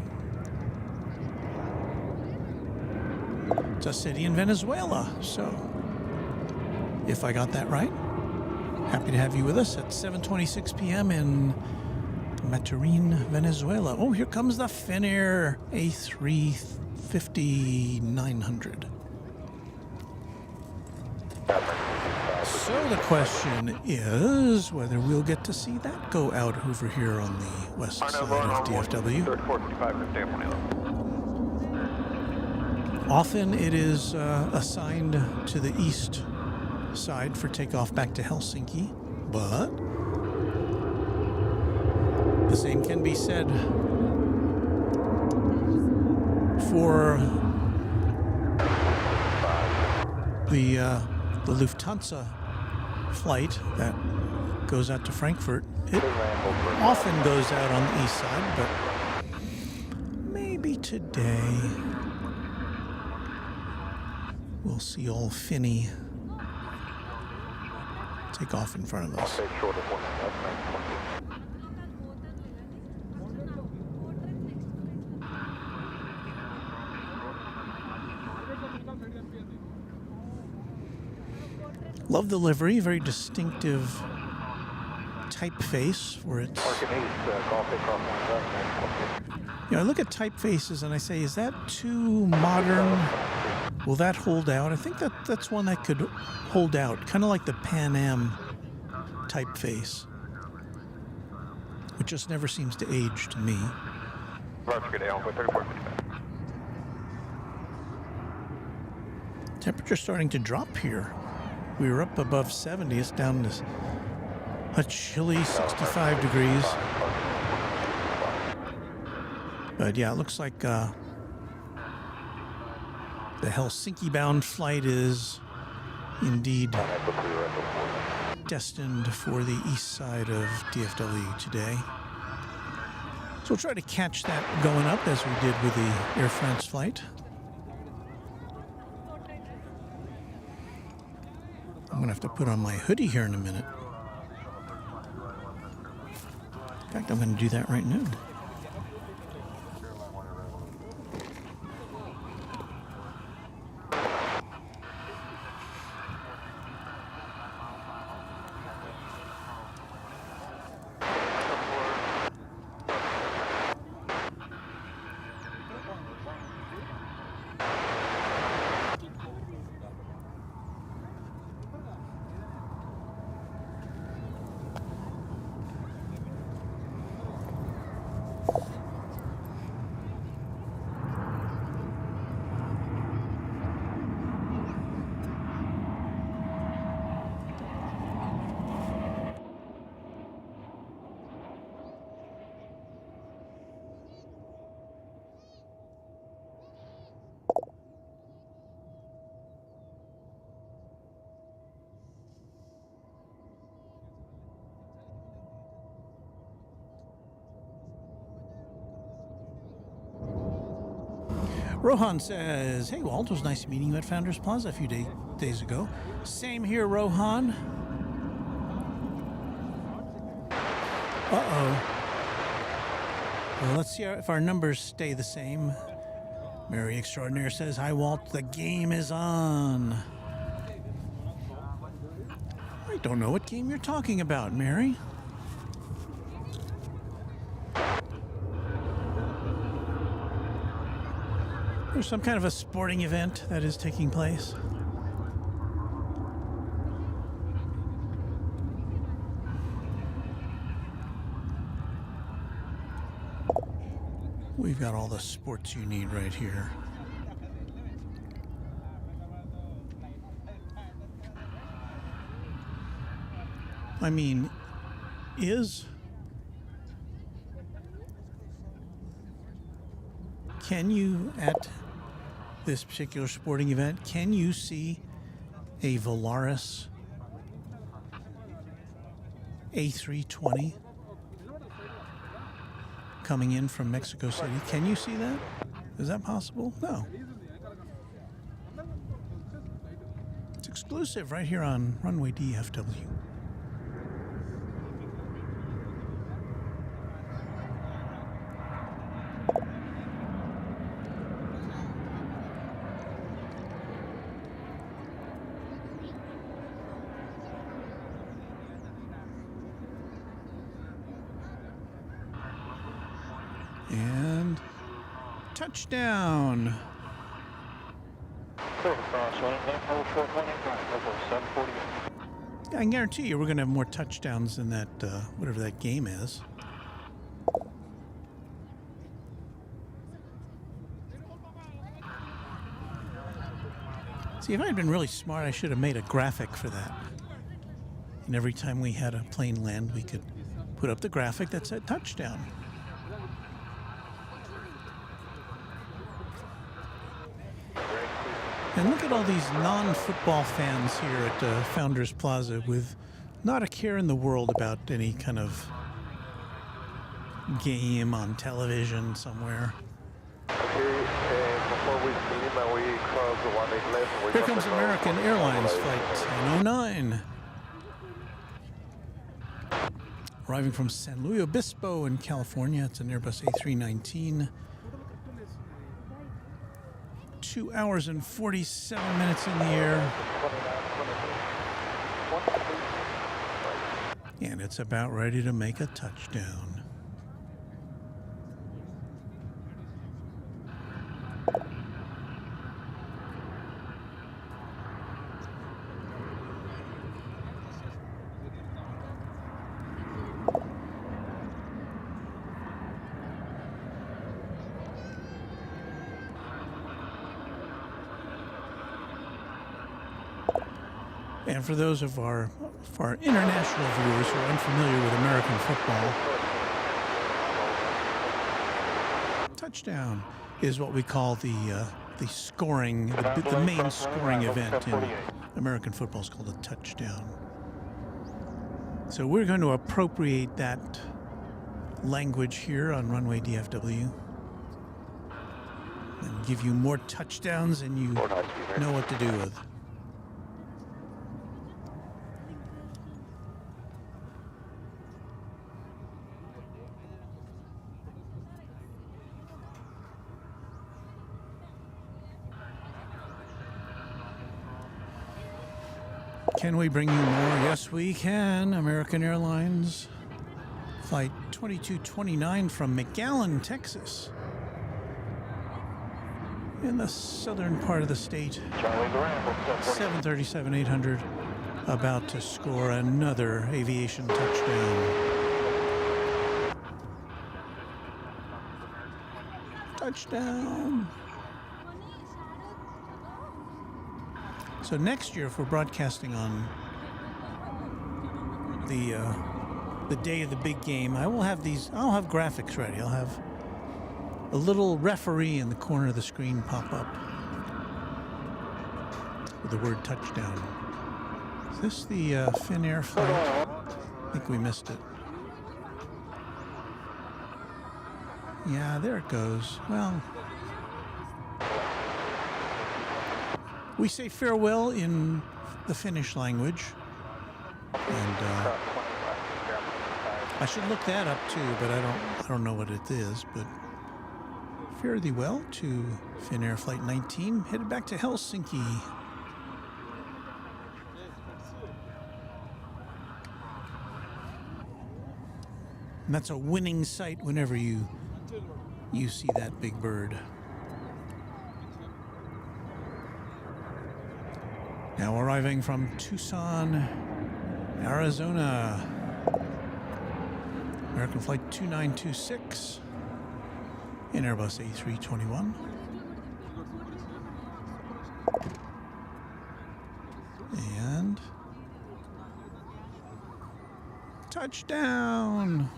It's a city in Venezuela, so if I got that right. Happy to have you with us at 7:26 p.m. in Maturin, Venezuela. Oh, here comes the Finnair A350-900. So the question is whether we'll get to see that go out over here on the west side of DFW. Often it is assigned to the east side for takeoff back to Helsinki, but the same can be said for the Lufthansa flight that goes out to Frankfurt. It often goes out on the east side, but maybe today we'll see old Finny take off in front of us. Love the livery, very distinctive typeface for its. You know, I look at typefaces and I say, is that too modern? Will that hold out? I think that's one that could hold out, kind of like the Pan Am typeface, which just never seems to age to me. Temperature's starting to drop here. We were up above 70. It's down to a chilly 65 degrees. But yeah, it looks like the Helsinki-bound flight is indeed destined for the east side of DFW today. So we'll try to catch that going up as we did with the Air France flight. I'm going to have to put on my hoodie here in a minute. In fact, I'm going to do that right now. Rohan says, hey, Walt, it was nice meeting you at Founders Plaza a few days ago. Same here, Rohan. Uh-oh. Well, let's see if our numbers stay the same. Mary Extraordinaire says, hi, Walt, the game is on. I don't know what game you're talking about, Mary. There's some kind of a sporting event that is taking place. We've got all the sports you need right here. I mean, can you, at this particular sporting event, can you see a Volaris A320 coming in from Mexico City? Can you see that? Is that possible? No. It's exclusive right here on Runway DFW. And touchdown. I can guarantee you we're going to have more touchdowns than that, whatever that game is. See, if I had been really smart, I should have made a graphic for that. And every time we had a plane land, we could put up the graphic that said touchdown. And look at all these non-football fans here at Founders Plaza with not a care in the world about any kind of game on television somewhere. Okay, and before we see him, we cross the 18 left. Here comes American Airlines Flight 1009. Arriving from San Luis Obispo in California. It's an Airbus A319. 2 hours and 47 minutes in the air. And it's about ready to make a touchdown. And for those of our international viewers who are unfamiliar with American football, touchdown is what we call the scoring, the main scoring event in American football is called a touchdown. So we're going to appropriate that language here on Runway DFW and give you more touchdowns than you know what to do with. Can we bring you more? Yes, we can. American Airlines Flight 2229 from McAllen, Texas, in the southern part of the state. 737-800, about to score another aviation touchdown. Touchdown. So next year, if we're broadcasting on the day of the big game, I'll have graphics ready. I'll have a little referee in the corner of the screen pop up with the word touchdown. Is this the Finnair flight? I think we missed it. Yeah, there it goes. Well, we say farewell in the Finnish language, and I should look that up too, but I don't know what it is. But fare thee well to Finnair Flight 19, headed back to Helsinki. And that's a winning sight whenever you see that big bird. Now arriving from Tucson, Arizona, American Flight 2926 in Airbus A321. And touchdown!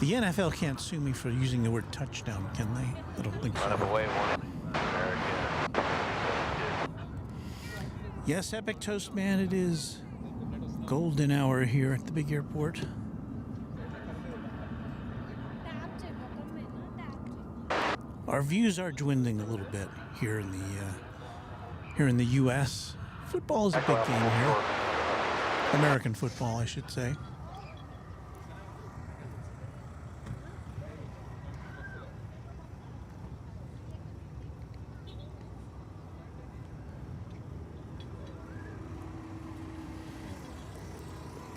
The NFL can't sue me for using the word touchdown, can they? I don't think so. Yes, Epic Toast Man, it is golden hour here at the big airport. Our views are dwindling a little bit here in the U.S. Football is a big game here. American football, I should say.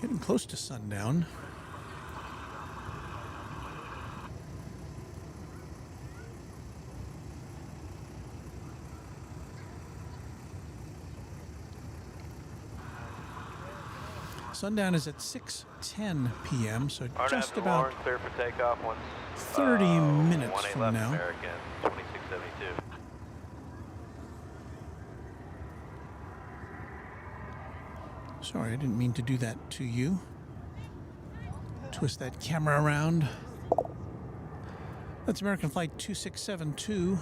Getting close to sundown. Sundown is at 6:10 p.m., so just about 30 minutes from now. American, 2672. Sorry, I didn't mean to do that to you. Twist that camera around. That's American Flight 2672,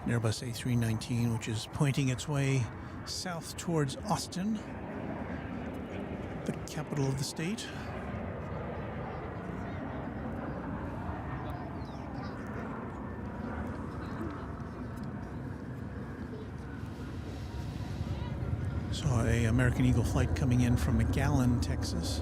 an Airbus A319, which is pointing its way south towards Austin, the capital of the state. Saw a American Eagle flight coming in from McAllen, Texas.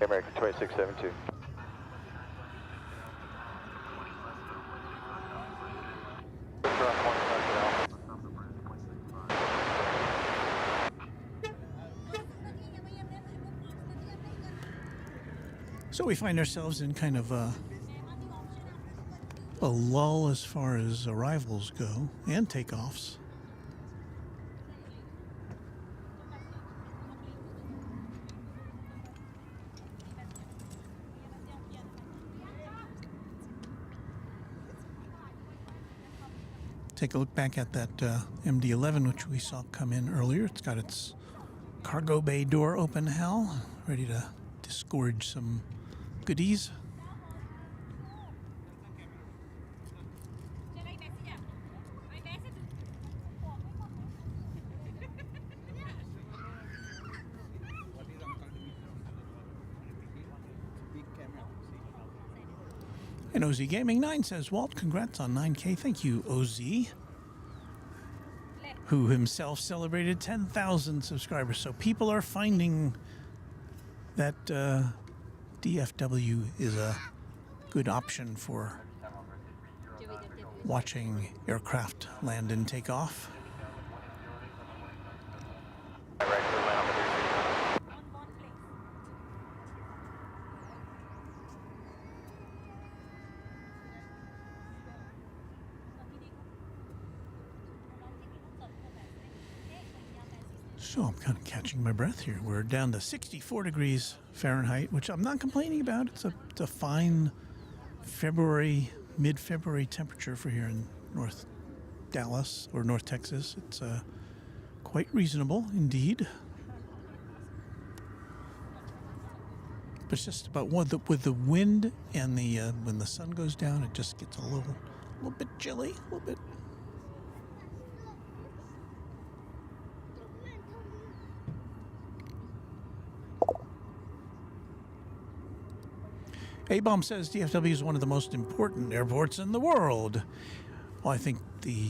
American 2672. So we find ourselves in kind of a lull as far as arrivals go and takeoffs. Take a look back at that MD-11, which we saw come in earlier. It's got its cargo bay door open, Hal, ready to disgorge some goodies. And OZ Gaming 9 says, Walt, congrats on 9K. Thank you, OZ, who himself celebrated 10,000 subscribers. So people are finding that DFW is a good option for watching aircraft land and take off. So I'm kind of catching my breath here. We're down to 64 degrees Fahrenheit, which I'm not complaining about. It's a fine February, mid-February temperature for here in North Dallas or North Texas. It's quite reasonable indeed. But it's just about with the wind and the when the sun goes down, it just gets a little bit chilly, a little bit. A-Bomb says DFW is one of the most important airports in the world. Well, I think the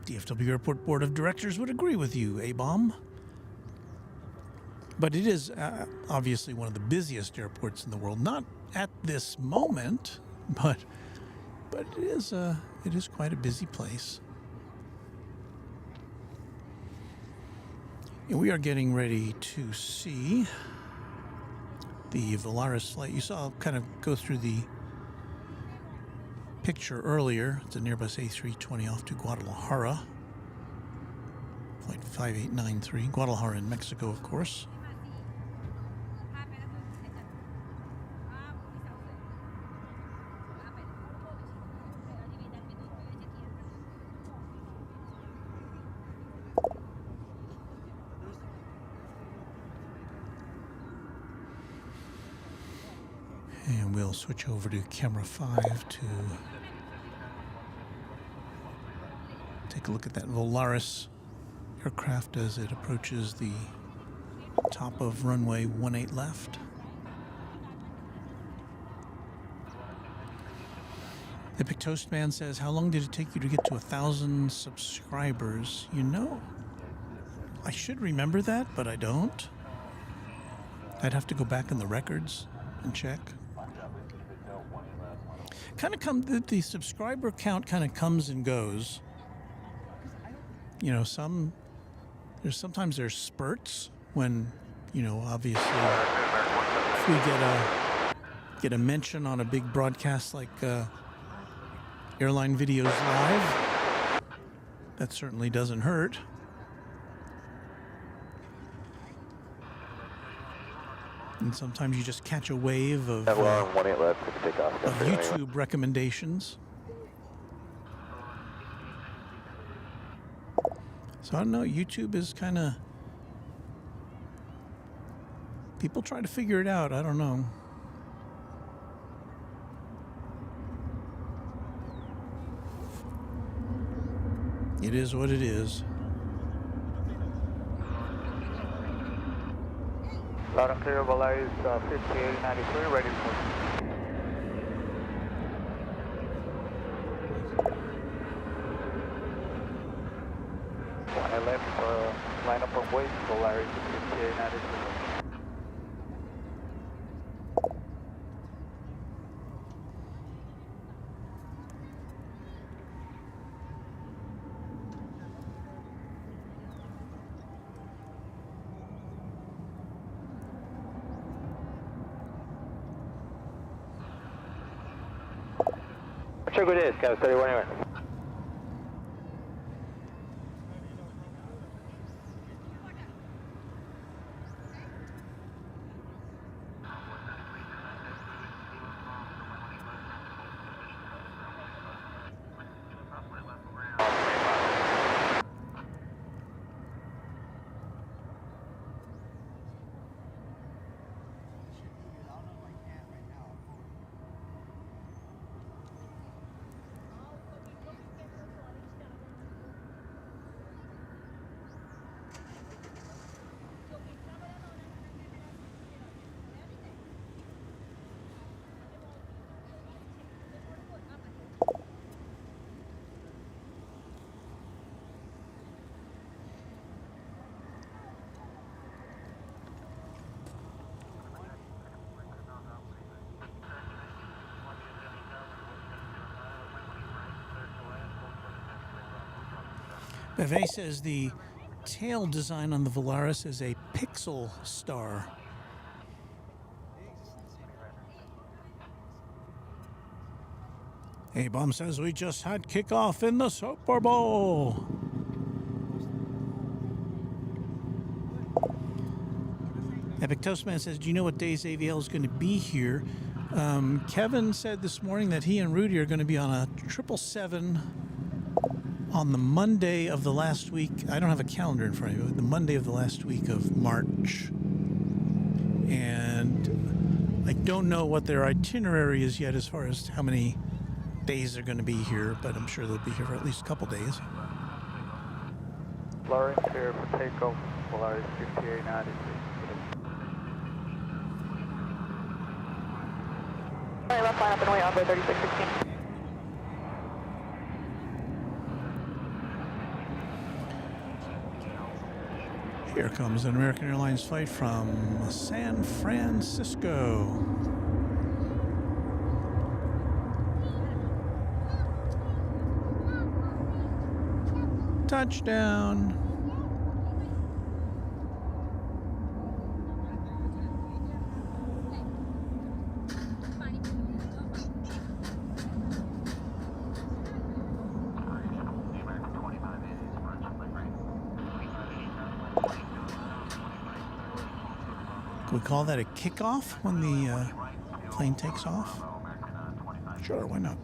DFW Airport Board of Directors would agree with you, A-Bomb. But it is obviously one of the busiest airports in the world. Not at this moment, but it is quite a busy place. And we are getting ready to see the Volaris flight. You saw kind of go through the picture earlier. It's an Airbus A320 off to Guadalajara. Flight 5893. Guadalajara in Mexico, of course. And we'll switch over to camera 5 to take a look at that Volaris aircraft as it approaches the top of runway 18 left. The Epic Toastman says, how long did it take you to get to 1,000 subscribers? You know, I should remember that, but I don't. I'd have to go back in the records and check. Kind of the subscriber count kind of comes and goes. You know, sometimes there's spurts when, you know, obviously if we get a mention on a big broadcast like Airline Videos Live, that certainly doesn't hurt. And sometimes you just catch a wave of YouTube recommendations. So I don't know, YouTube is kind of... People try to figure it out, I don't know. It is what it is. Loud and clear, Volaris 5893, ready for... One left, line up on wait, Volaris 5893. Check with this, Cap 31 anyway. Beve says the tail design on the Volaris is a pixel star. A-Bomb says we just had kickoff in the Super Bowl. Epic Toastman says, do you know what days AVL is going to be here? Kevin said this morning that he and Rudy are going to be on a 777 on the Monday of the last week. I don't have a calendar in front of me, but the Monday of the last week of March. And I don't know what their itinerary is yet as far as how many days they're going to be here, but I'm sure they'll be here for at least a couple days. Lawrence here for takeoff, Polaris 5893. Alright, left line up and away, onboard 3616. Here comes an American Airlines flight from San Francisco. Touchdown. Can we call that a kickoff when the plane takes off? Sure, why not?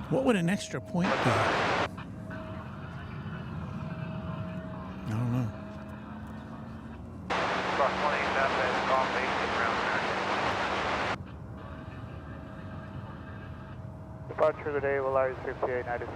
What would an extra point be? I don't know. Departure today, Volaris 5893.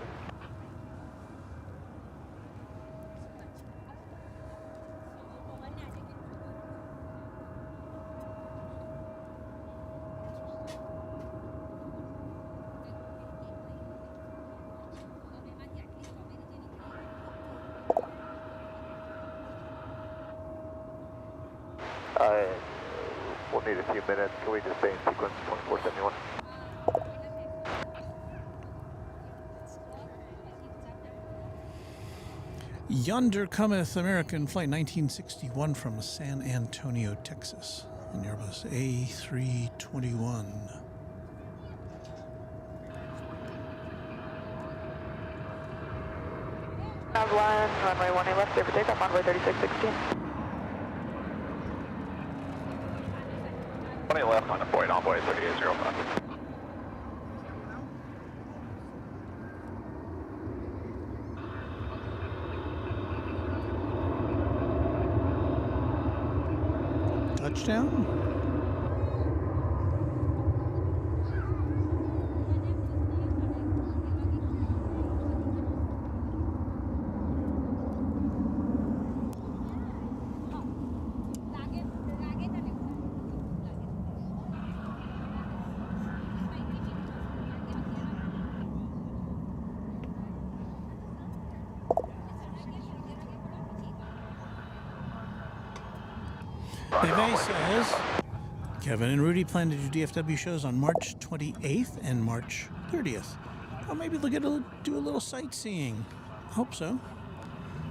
We'll need a few minutes. Can we just stay in sequence 2471? Yonder cometh American Flight 1961 from San Antonio, Texas, on Airbus A321. Line, runway 18 left, clear for takeoff, envoy 3616. 20 left on the point, envoy 3805. Touchdown. Bebe says, Kevin and Rudy plan to do DFW shows on March 28th and March 30th. Or maybe they'll get to do a little sightseeing. Hope so.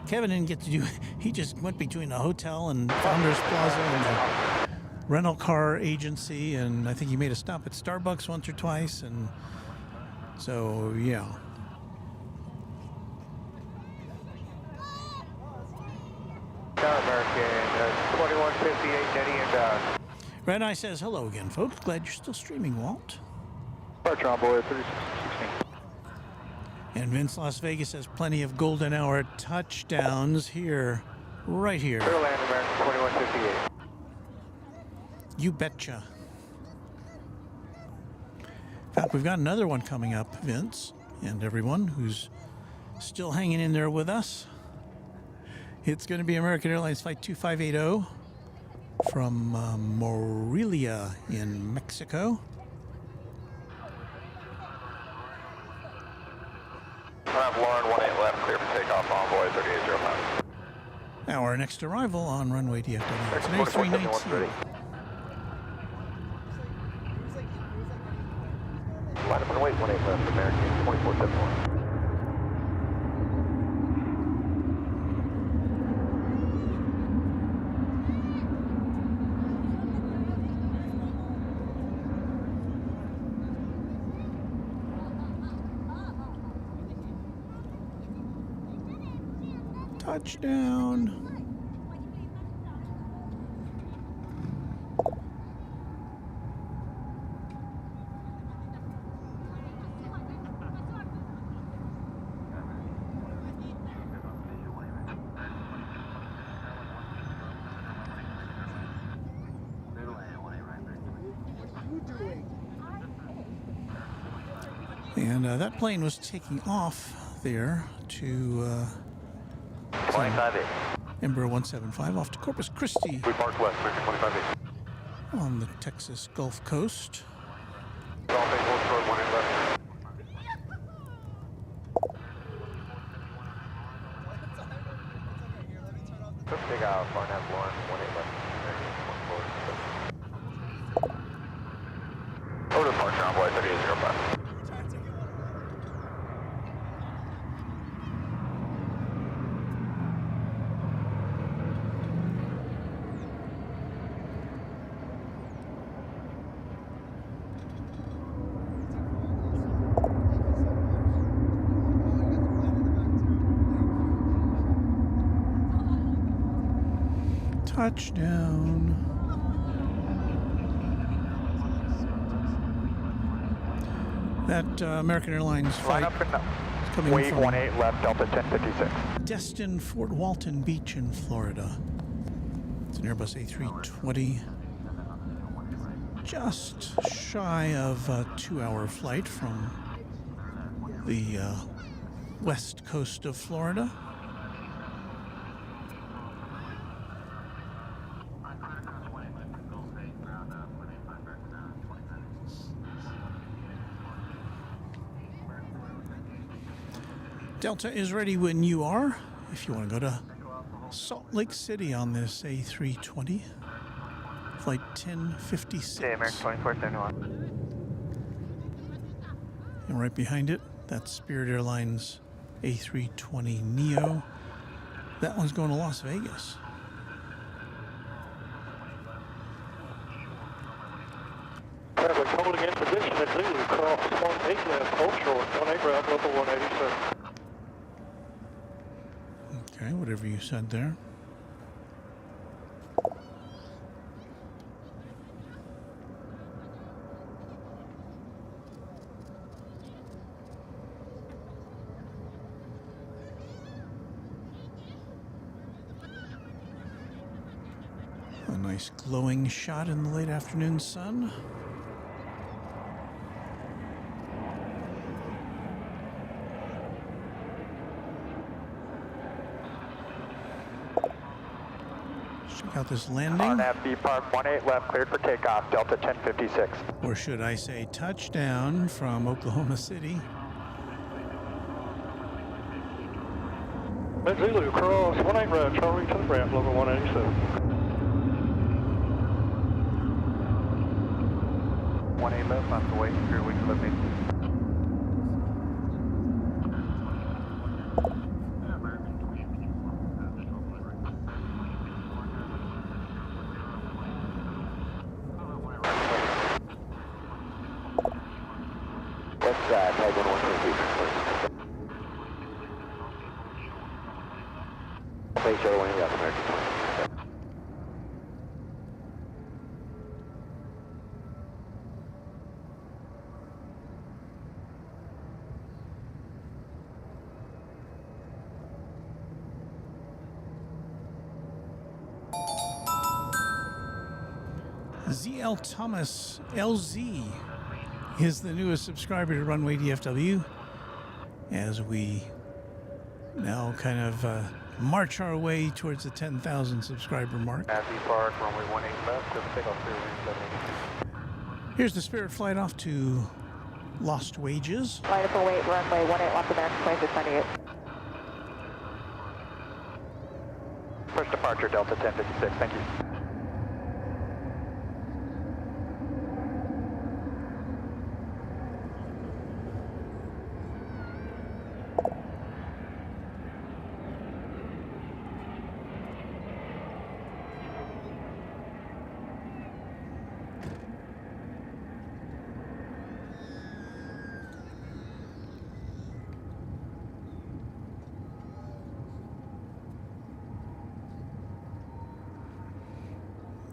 Kevin didn't get to do, he just went between a hotel and Founders Plaza and a rental car agency, and I think he made a stop at Starbucks once or twice, and so, yeah. American 2158, Netty inbound. Red Eye says, hello again, folks. Glad you're still streaming, Walt. Departure envoy 3616. And Vince Las Vegas has plenty of golden hour touchdowns here, right here. Clear land, American 2158. You betcha. In fact, we've got another one coming up, Vince, and everyone who's still hanging in there with us. It's going to be American Airlines Flight 2580 from Morelia in Mexico. I have Lauren 18 left, clear for takeoff, envoy 3805. Our next arrival on Runway DFW. It's an A319. Line up and wait, 18 left, American 2471. Touchdown. And that plane was taking off there to 258. Embraer 175 off to Corpus Christi We park west, American 258. on the Texas Gulf Coast. All things hold short, 18 left. Let's take out far enough, Lauren, 18 left, American 146. Over to departure envoy 3805. Touchdown. That American Airlines flight Line up and is coming wait, from 18 left, Delta 1056. Destin Fort Walton Beach in Florida. It's an Airbus A320. Just shy of a 2-hour flight from the west coast of Florida. Delta is ready when you are, if you want to go to Salt Lake City on this A320 Flight 1056. Okay, American 2471. And right behind it, that's Spirit Airlines A320 Neo. That one's going to Las Vegas. Traffic holding in position at Zulu, cross 18 left, hold short, 18 right, local 187. Okay, whatever you said there. A nice glowing shot in the late afternoon sun. Check out this landing. FD Park 18 left, cleared for takeoff, Delta 1056. Or should I say touchdown from Oklahoma City. At Zulu, cross 18 right, Charlie to the ramp, local 187. 18 left, on the way, through week 11. What's that? Tag 113, please. Face show, wing up, American 20. ZL Thomas LZ is the newest subscriber to Runway DFW as we now kind of march our way towards the 10,000 subscriber mark. FD Park, runway 18 left, just take off through wing 7. Here's the Spirit flight off to Lost Wages. Flight up await, runway 18 left, American 2698. First departure, Delta 1056, thank you.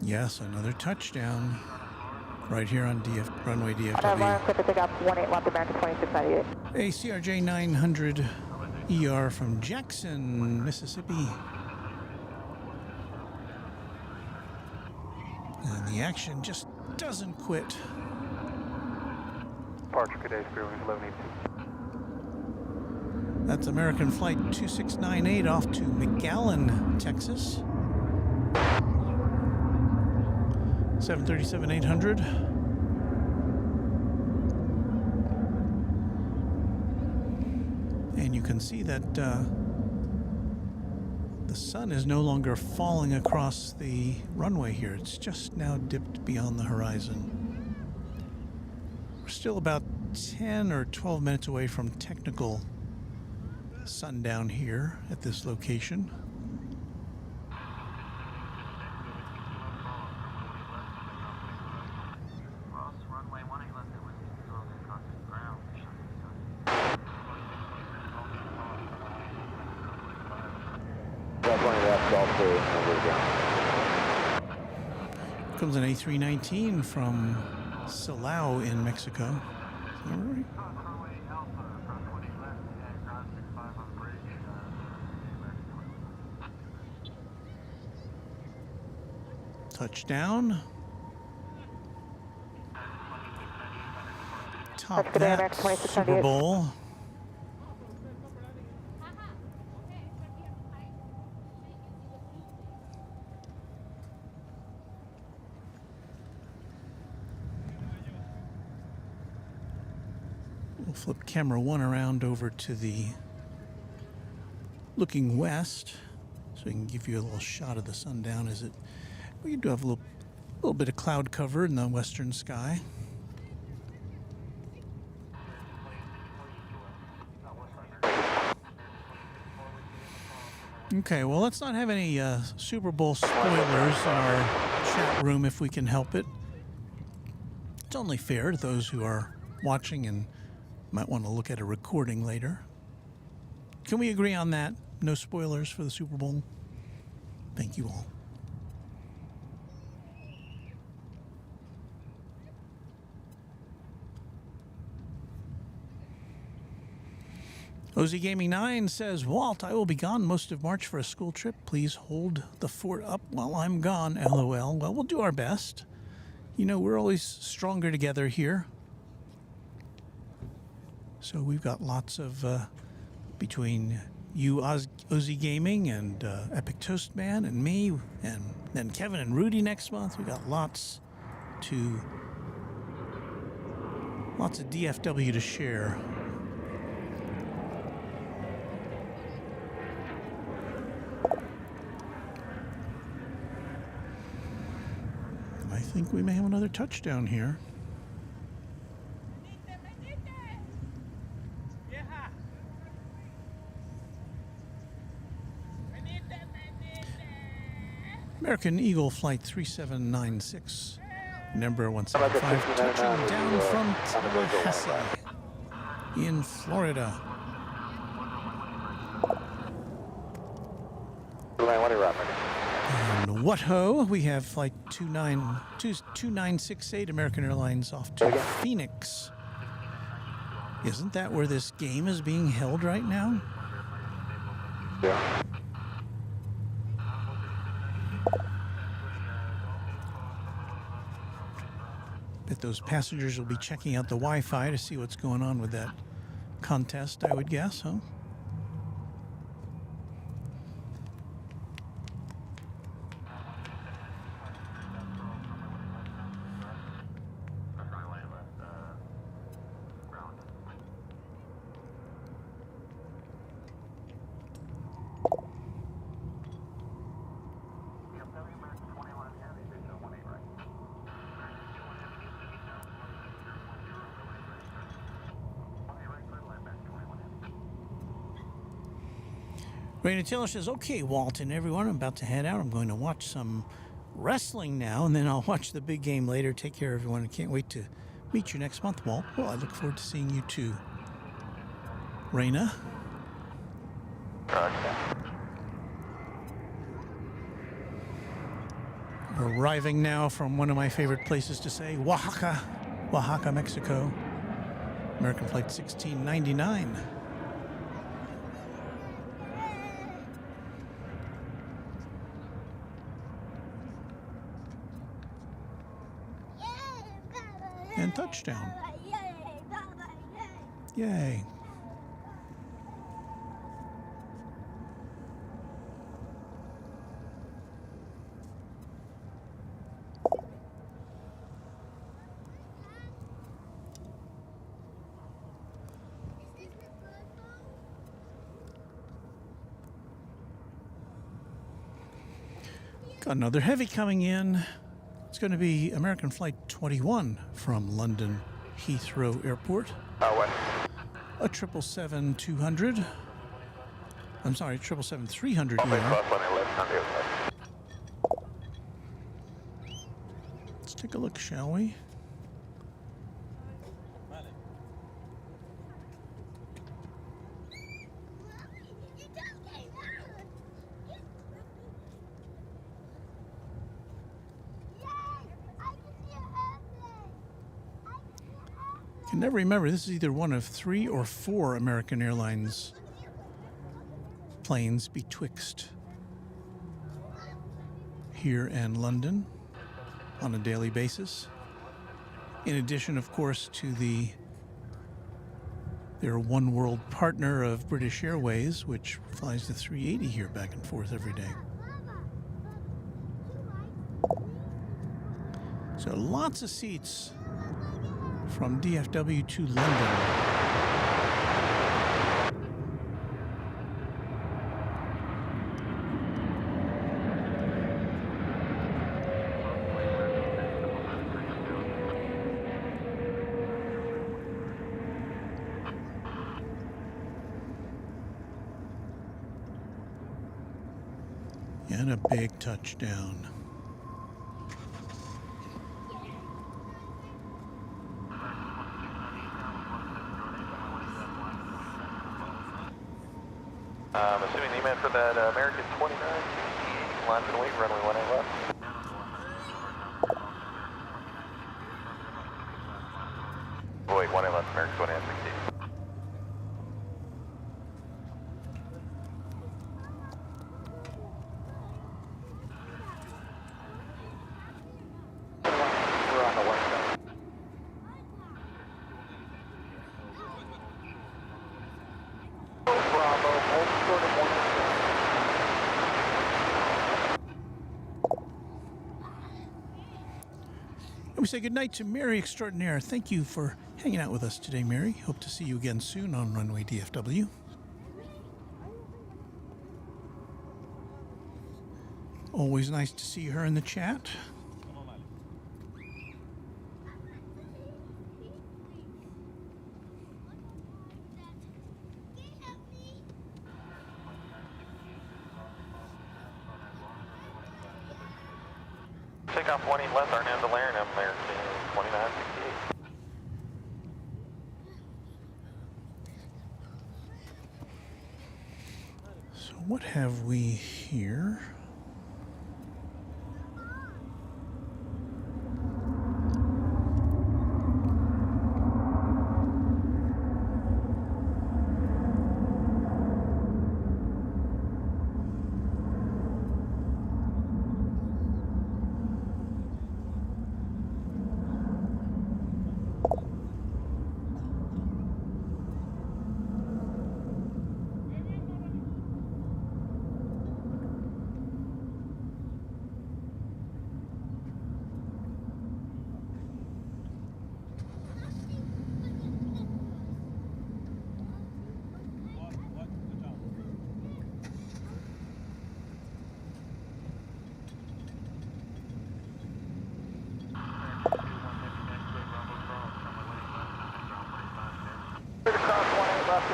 Yes, another touchdown right here on Runway DFW. Line clear for takeoff, 18 left, American 2698. A CRJ 900 ER from Jackson, Mississippi. And the action just doesn't quit. Departure, good day, through wing 1182. That's American Flight 2698 off to McAllen, Texas. 737-800. And you can see that the sun is no longer falling across the runway here. It's just now dipped beyond the horizon. We're still about 10 or 12 minutes away from technical sundown here at this location. Comes an A319 from Silao in Mexico. Is that right? Touchdown. Top that Super Bowl. We'll flip camera one around over to the looking west so we can give you a little shot of the sundown as it. We do have a little little bit of cloud cover in the western sky. Okay, well, let's not have any Super Bowl spoilers in our chat room if we can help it. It's only fair to those who are watching and might want to look at a recording later. Can we agree on that? No spoilers for the Super Bowl? Thank you all. OZ Gaming 9 says, Walt, I will be gone most of March for a school trip. Please hold the fort up while I'm gone, LOL. Well, we'll do our best. You know, we're always stronger together here. So we've got lots of, between you, OZ Gaming, and Epic Toast Man, and me, and then Kevin and Rudy next month. We've got lots of DFW to share. I think we may have another touchdown here. American Eagle Flight 3796, number 175, touching down from Tallahassee in Florida. And what ho, we have flight 2968 American Airlines off to Phoenix. Isn't that where this game is being held right now? Yeah. Bet those passengers will be checking out the Wi-Fi to see what's going on with that contest, I would guess, huh? Raina Taylor says, okay, Walton, everyone, I'm about to head out. I'm going to watch some wrestling now, and then I'll watch the big game later. Take care, everyone. I can't wait to meet you next month, Walt. Well, I look forward to seeing you too. Raina? Arriving now from one of my favorite places to say, Oaxaca, Mexico. American Flight 1699. And touchdown. Yay. Got another heavy coming in. It's going to be American Flight 21 from London Heathrow Airport. What? A 777-200. I'm sorry, 777-300 Let's take a look, shall we? I can never remember. This is either one of 3 or 4 American Airlines planes betwixt here and London on a daily basis. In addition, of course, to their one world partner of British Airways, which flies the 380 here back and forth every day. So lots of seats from DFW to London. And a big touchdown. I'm assuming you meant for that American 2968, lines and wait, runway 18 left. Oh, wait, 18 left, American 2968. We're on the west side. Bravo, hold short of 1. And we say goodnight to Mary Extraordinaire. Thank you for hanging out with us today, Mary. Hope to see you again soon on Runway DFW. Always nice to see her in the chat. Take off 20 left, Arnhem to Larenham, American 2968. So what have we here?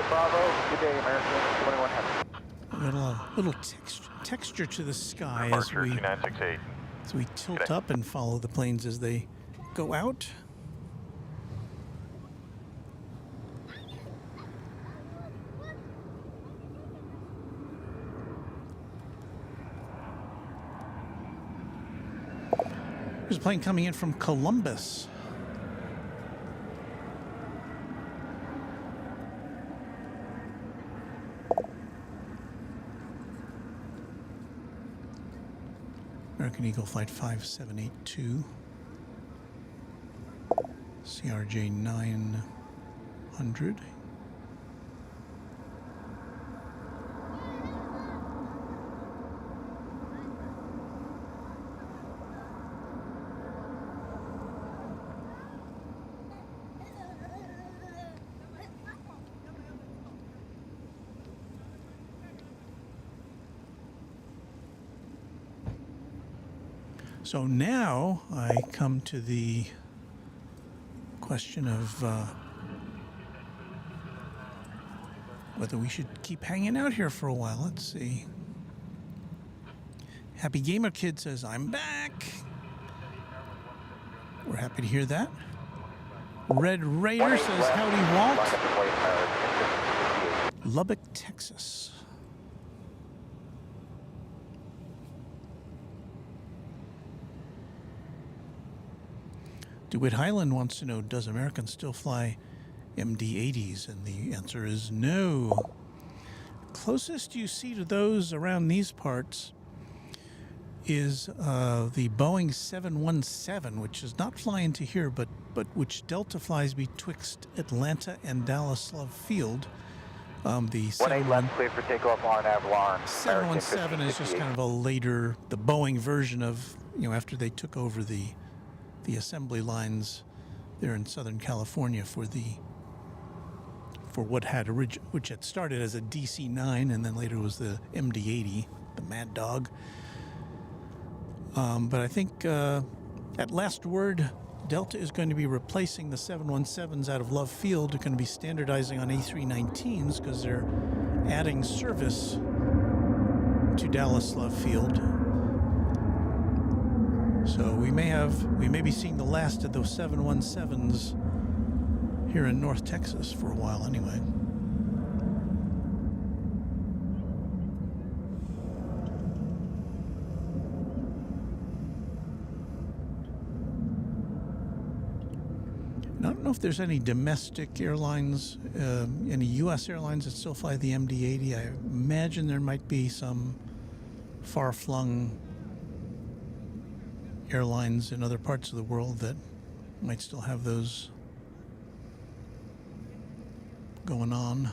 Bravo, good day, American 2100. We got a little texture to the sky as Departure we 2968. tilt up and follow the planes as they go out. There's a plane coming in from Columbus. American Eagle Flight 5782, CRJ 900. So now I come to the question of whether we should keep hanging out here for a while. Let's see. Happy Gamer Kid says, I'm back. We're happy to hear that. Red Raider says, howdy, Walt. Lubbock, Texas. DeWitt Highland wants to know, does American still fly MD-80s? And the answer is no. Closest you see to those around these parts is the Boeing 717, which does not fly into here, but which Delta flies betwixt Atlanta and Dallas Love Field. The 18 left, clear for takeoff on Avalon. 717 is just kind of a later, the Boeing version of, after they took over the assembly lines there in Southern California for what which had started as a DC-9 and then later was the MD-80, the Mad Dog. But I think at last word, Delta is going to be replacing the 717s out of Love Field. They're going to be standardizing on A319s because they're adding service to Dallas Love Field. So we may be seeing the last of those 717s here in North Texas for a while anyway. I don't know if there's any domestic airlines, any U.S. airlines that still fly the MD-80. I imagine there might be some far-flung airlines in other parts of the world that might still have those going on.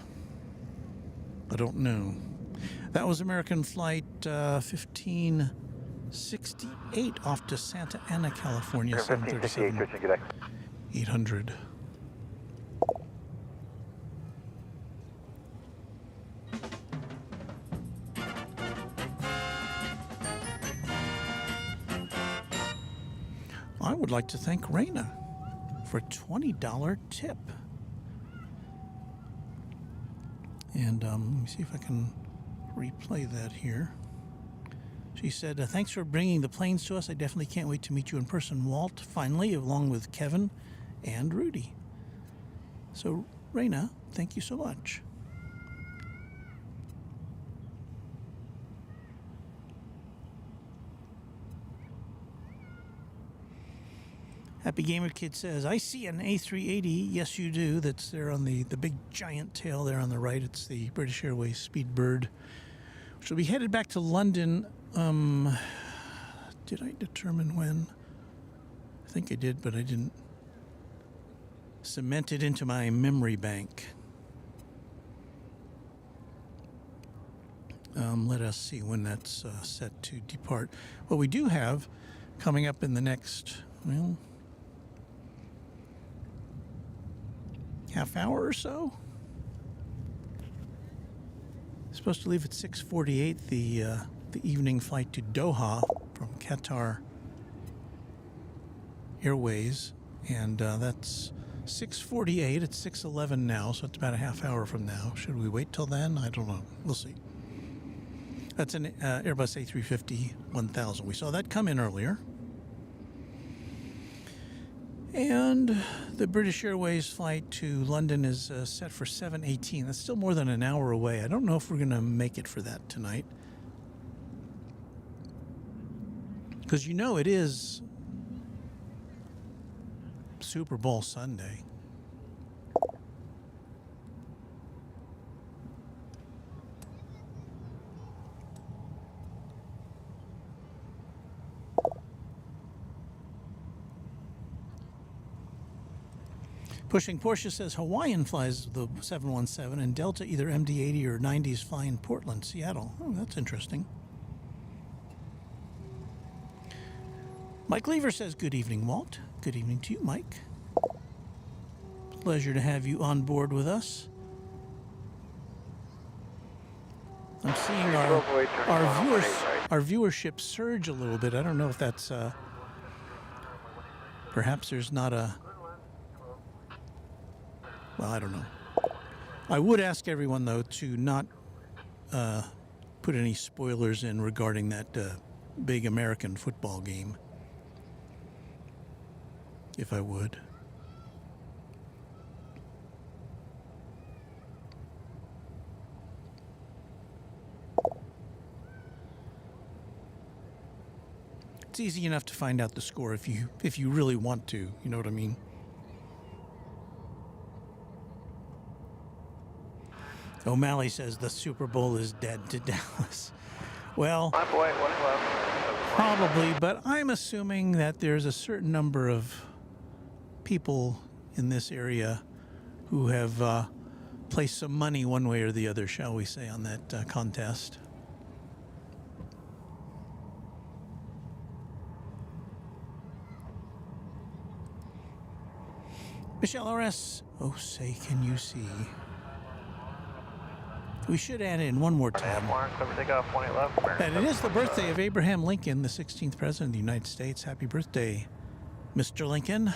I don't know. That was American Flight 1568 off to Santa Ana, California, 737 800. I would like to thank Raina for a $20 tip. And let me see if I can replay that here. She said, thanks for bringing the planes to us. I definitely can't wait to meet you in person, Walt, finally, along with Kevin and Rudy. So, Raina, thank you so much. Happy Gamer Kid says, I see an A380. Yes, you do. That's there on the big giant tail there on the right. It's the British Airways Speedbird, which will be headed back to London. Did I determine when? I think I did, but I didn't cement it into my memory bank. Let us see when that's set to depart. What we do have coming up in the next, well, half hour or so. Supposed to leave at 6:48. The evening flight to Doha from Qatar Airways, and that's 6:48. It's 6:11 now, so it's about a half hour from now. Should we wait till then? I don't know. We'll see. That's an Airbus A350 1000. We saw that come in earlier. And the British Airways flight to London is set for 7:18. That's still more than an hour away. I don't know if we're going to make it for that tonight. Because you know it is Super Bowl Sunday. Pushing Porsche says Hawaiian flies the 717 and Delta either MD-80 or 90s fly in Portland, Seattle. Oh, that's interesting. Mike Lever says, good evening, Walt. Good evening to you, Mike. Pleasure to have you on board with us. I'm seeing our viewership surge a little bit. I don't know if that's perhaps there's not a, well, I don't know. I would ask everyone though to not put any spoilers in regarding that big American football game, if I would. It's easy enough to find out the score if you really want to, you know what I mean? O'Malley says the Super Bowl is dead to Dallas. Well, probably, but I'm assuming that there's a certain number of people in this area who have placed some money one way or the other, shall we say, on that contest. Michelle R.S. Oh, say, can you see? We should add in one more time that it is the birthday of Abraham Lincoln, the 16th President of the United States. Happy birthday, Mr. Lincoln.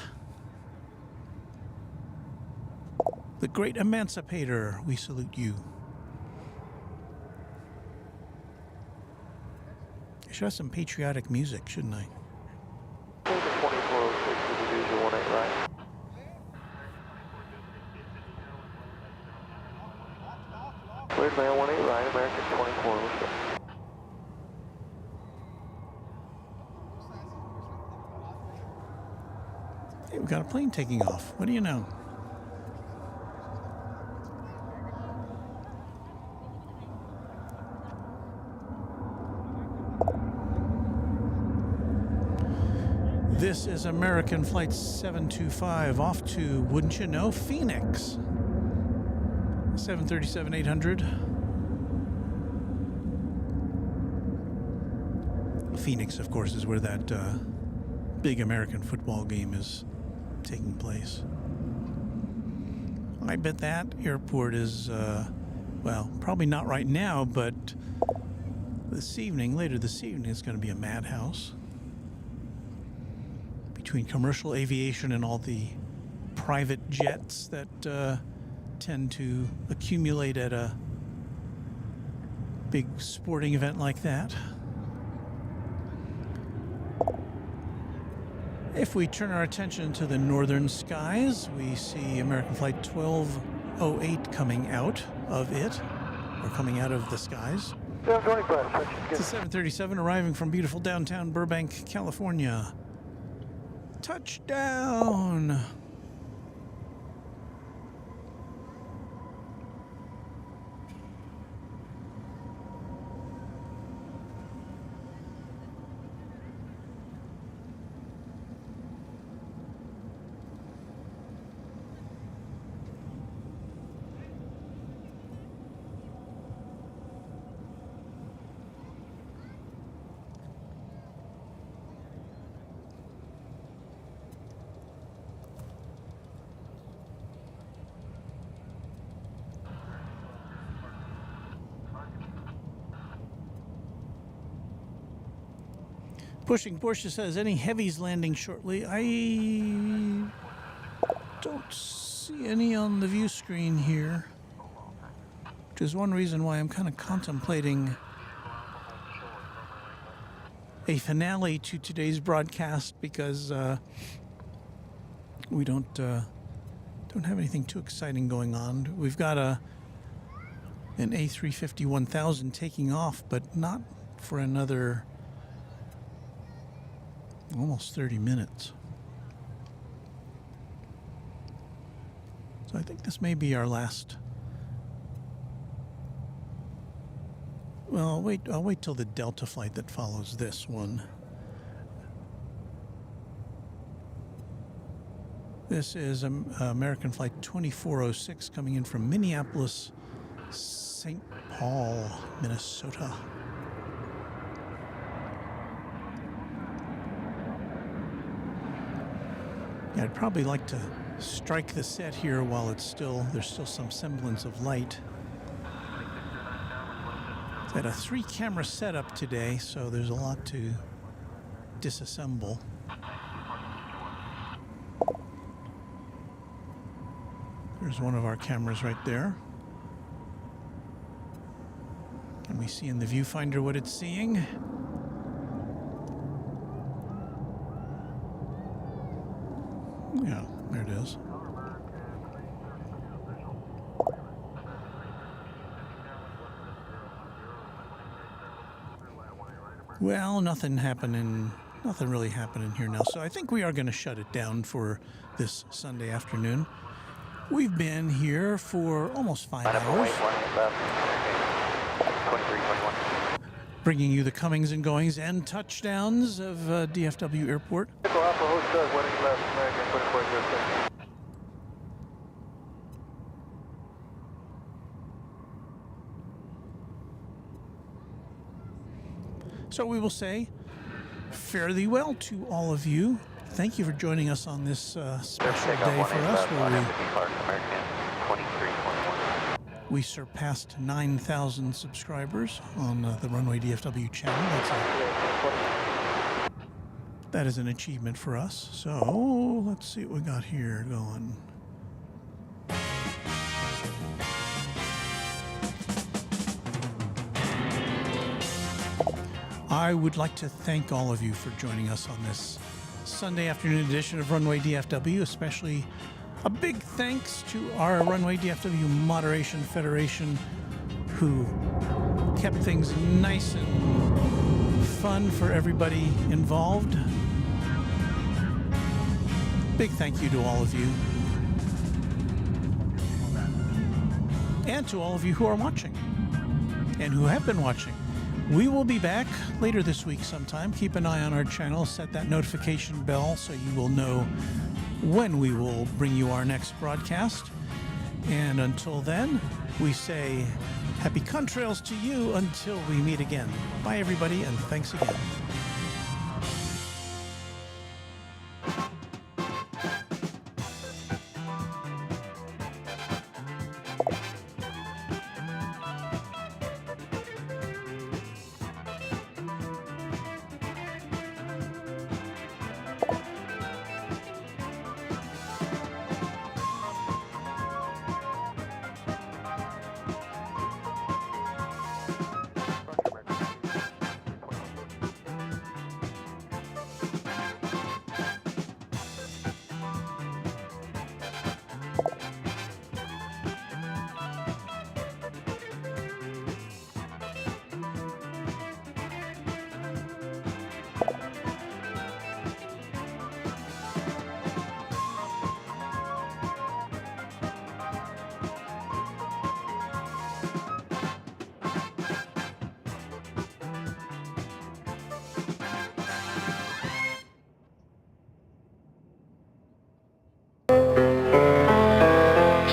The great emancipator, we salute you. Should have some patriotic music, shouldn't I? 2406 to the usual 18 right. Cleared mail 18 right, American 2406. Hey, we've got a plane taking off. What do you know? This is American Flight 725 off to, wouldn't you know, Phoenix. 737-800. Phoenix, of course, is where that big American football game is taking place. I bet that airport is, well, probably not right now, but this evening, later this evening, it's going to be a madhouse. Between commercial aviation and all the private jets that tend to accumulate at a big sporting event like that. If we turn our attention to the northern skies, we see American Flight 1208 coming out of it, or coming out of the skies. 725, It's a 737 arriving from beautiful downtown Burbank, California. Touchdown! Pushing Porsche says, any heavies landing shortly? I don't see any on the view screen here, which is one reason why I'm kind of contemplating a finale to today's broadcast, because we don't have anything too exciting going on. We've got an A350 1000 taking off, but not for another almost 30 minutes. So I think this may be our last. Well, I'll wait till the Delta flight that follows this one. This is American Flight 2406 coming in from Minneapolis, St. Paul, Minnesota. Yeah, I'd probably like to strike the set here while there's still some semblance of light. It's had a 3-camera setup today, so there's a lot to disassemble. There's one of our cameras right there. Can we see in the viewfinder what it's seeing? Yeah, there it is. Well, nothing really happening here now. So I think we are going to shut it down for this Sunday afternoon. We've been here for almost 5 hours, bringing you the comings and goings and touchdowns of DFW Airport. So we will say fare thee well to all of you. Thank you for joining us on this special day for us, where we surpassed 9,000 subscribers on the Runway DFW channel. That is an achievement for us. So let's see what we got here going. I would like to thank all of you for joining us on this Sunday afternoon edition of Runway DFW, especially a big thanks to our Runway DFW Moderation Federation, who kept things nice and fun for everybody involved. Big thank you to all of you. And to all of you who are watching and who have been watching. We will be back later this week sometime. Keep an eye on our channel. Set that notification bell so you will know when we will bring you our next broadcast. And until then, we say happy contrails to you until we meet again. Bye, everybody, and thanks again.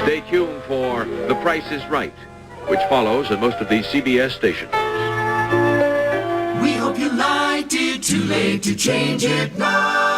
Stay tuned for The Price is Right, which follows at most of these CBS stations. We hope you liked it. Too late to change it now.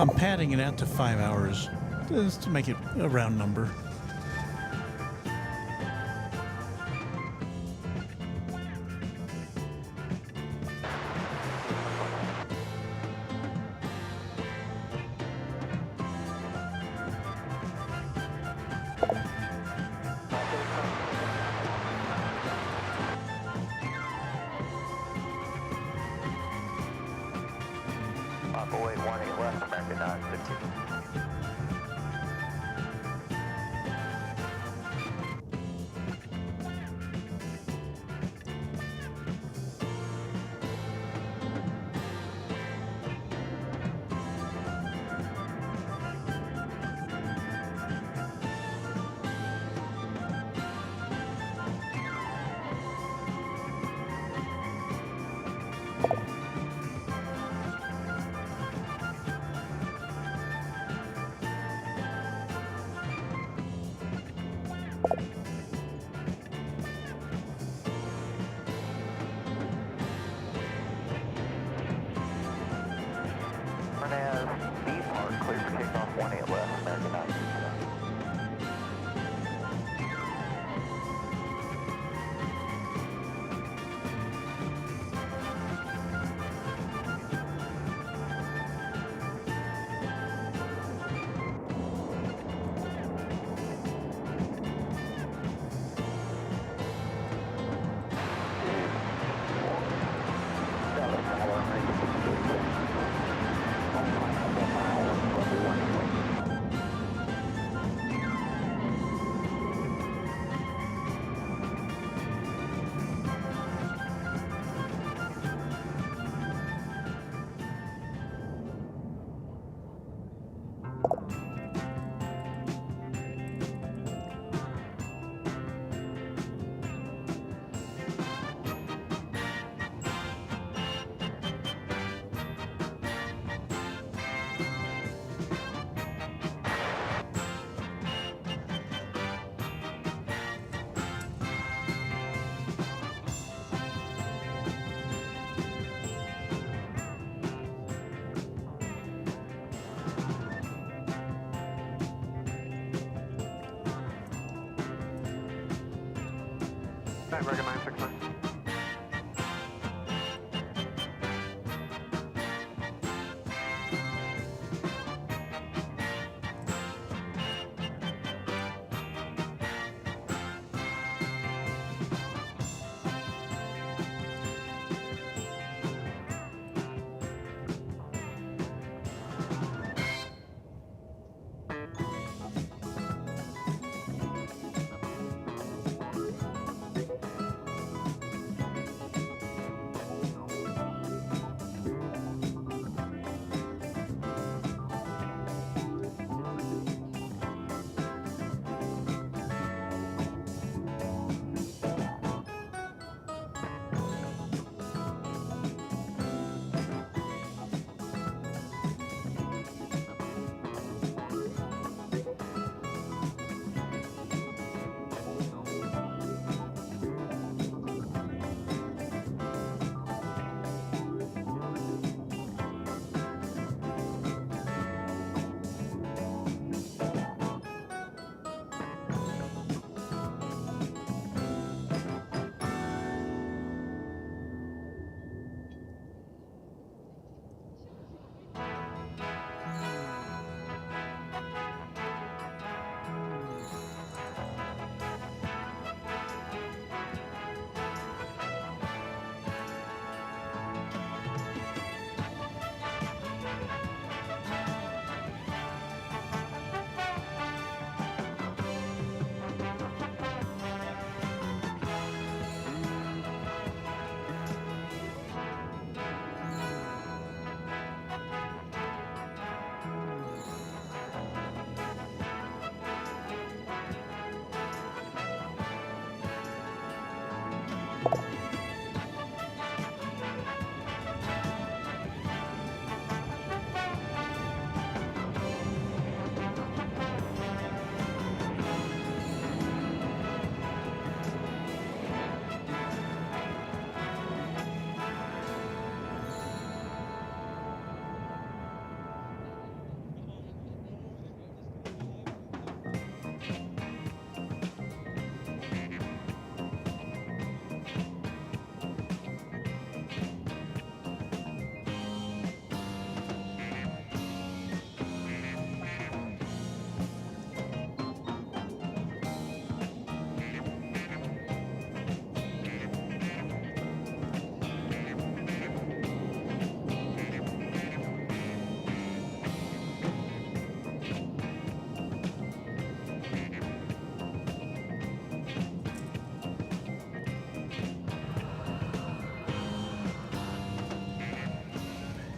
I'm padding it out to 5 hours just to make it a round number. Away 18 left, American 915. B Park, clear for takeoff 18 left, American 9. American 969.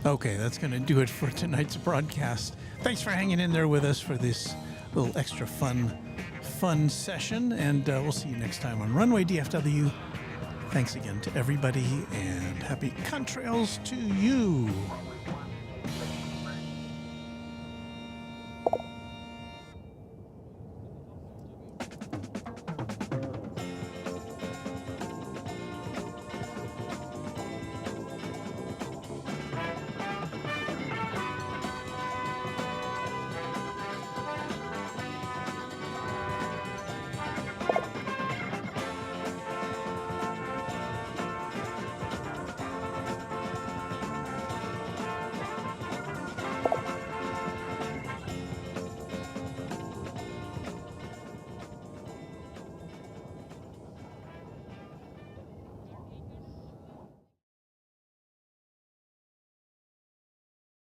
Okay, that's going to do it for tonight's broadcast. Thanks for hanging in there with us for this little extra fun session, and we'll see you next time on Runway DFW. Thanks again to everybody, and happy contrails to you.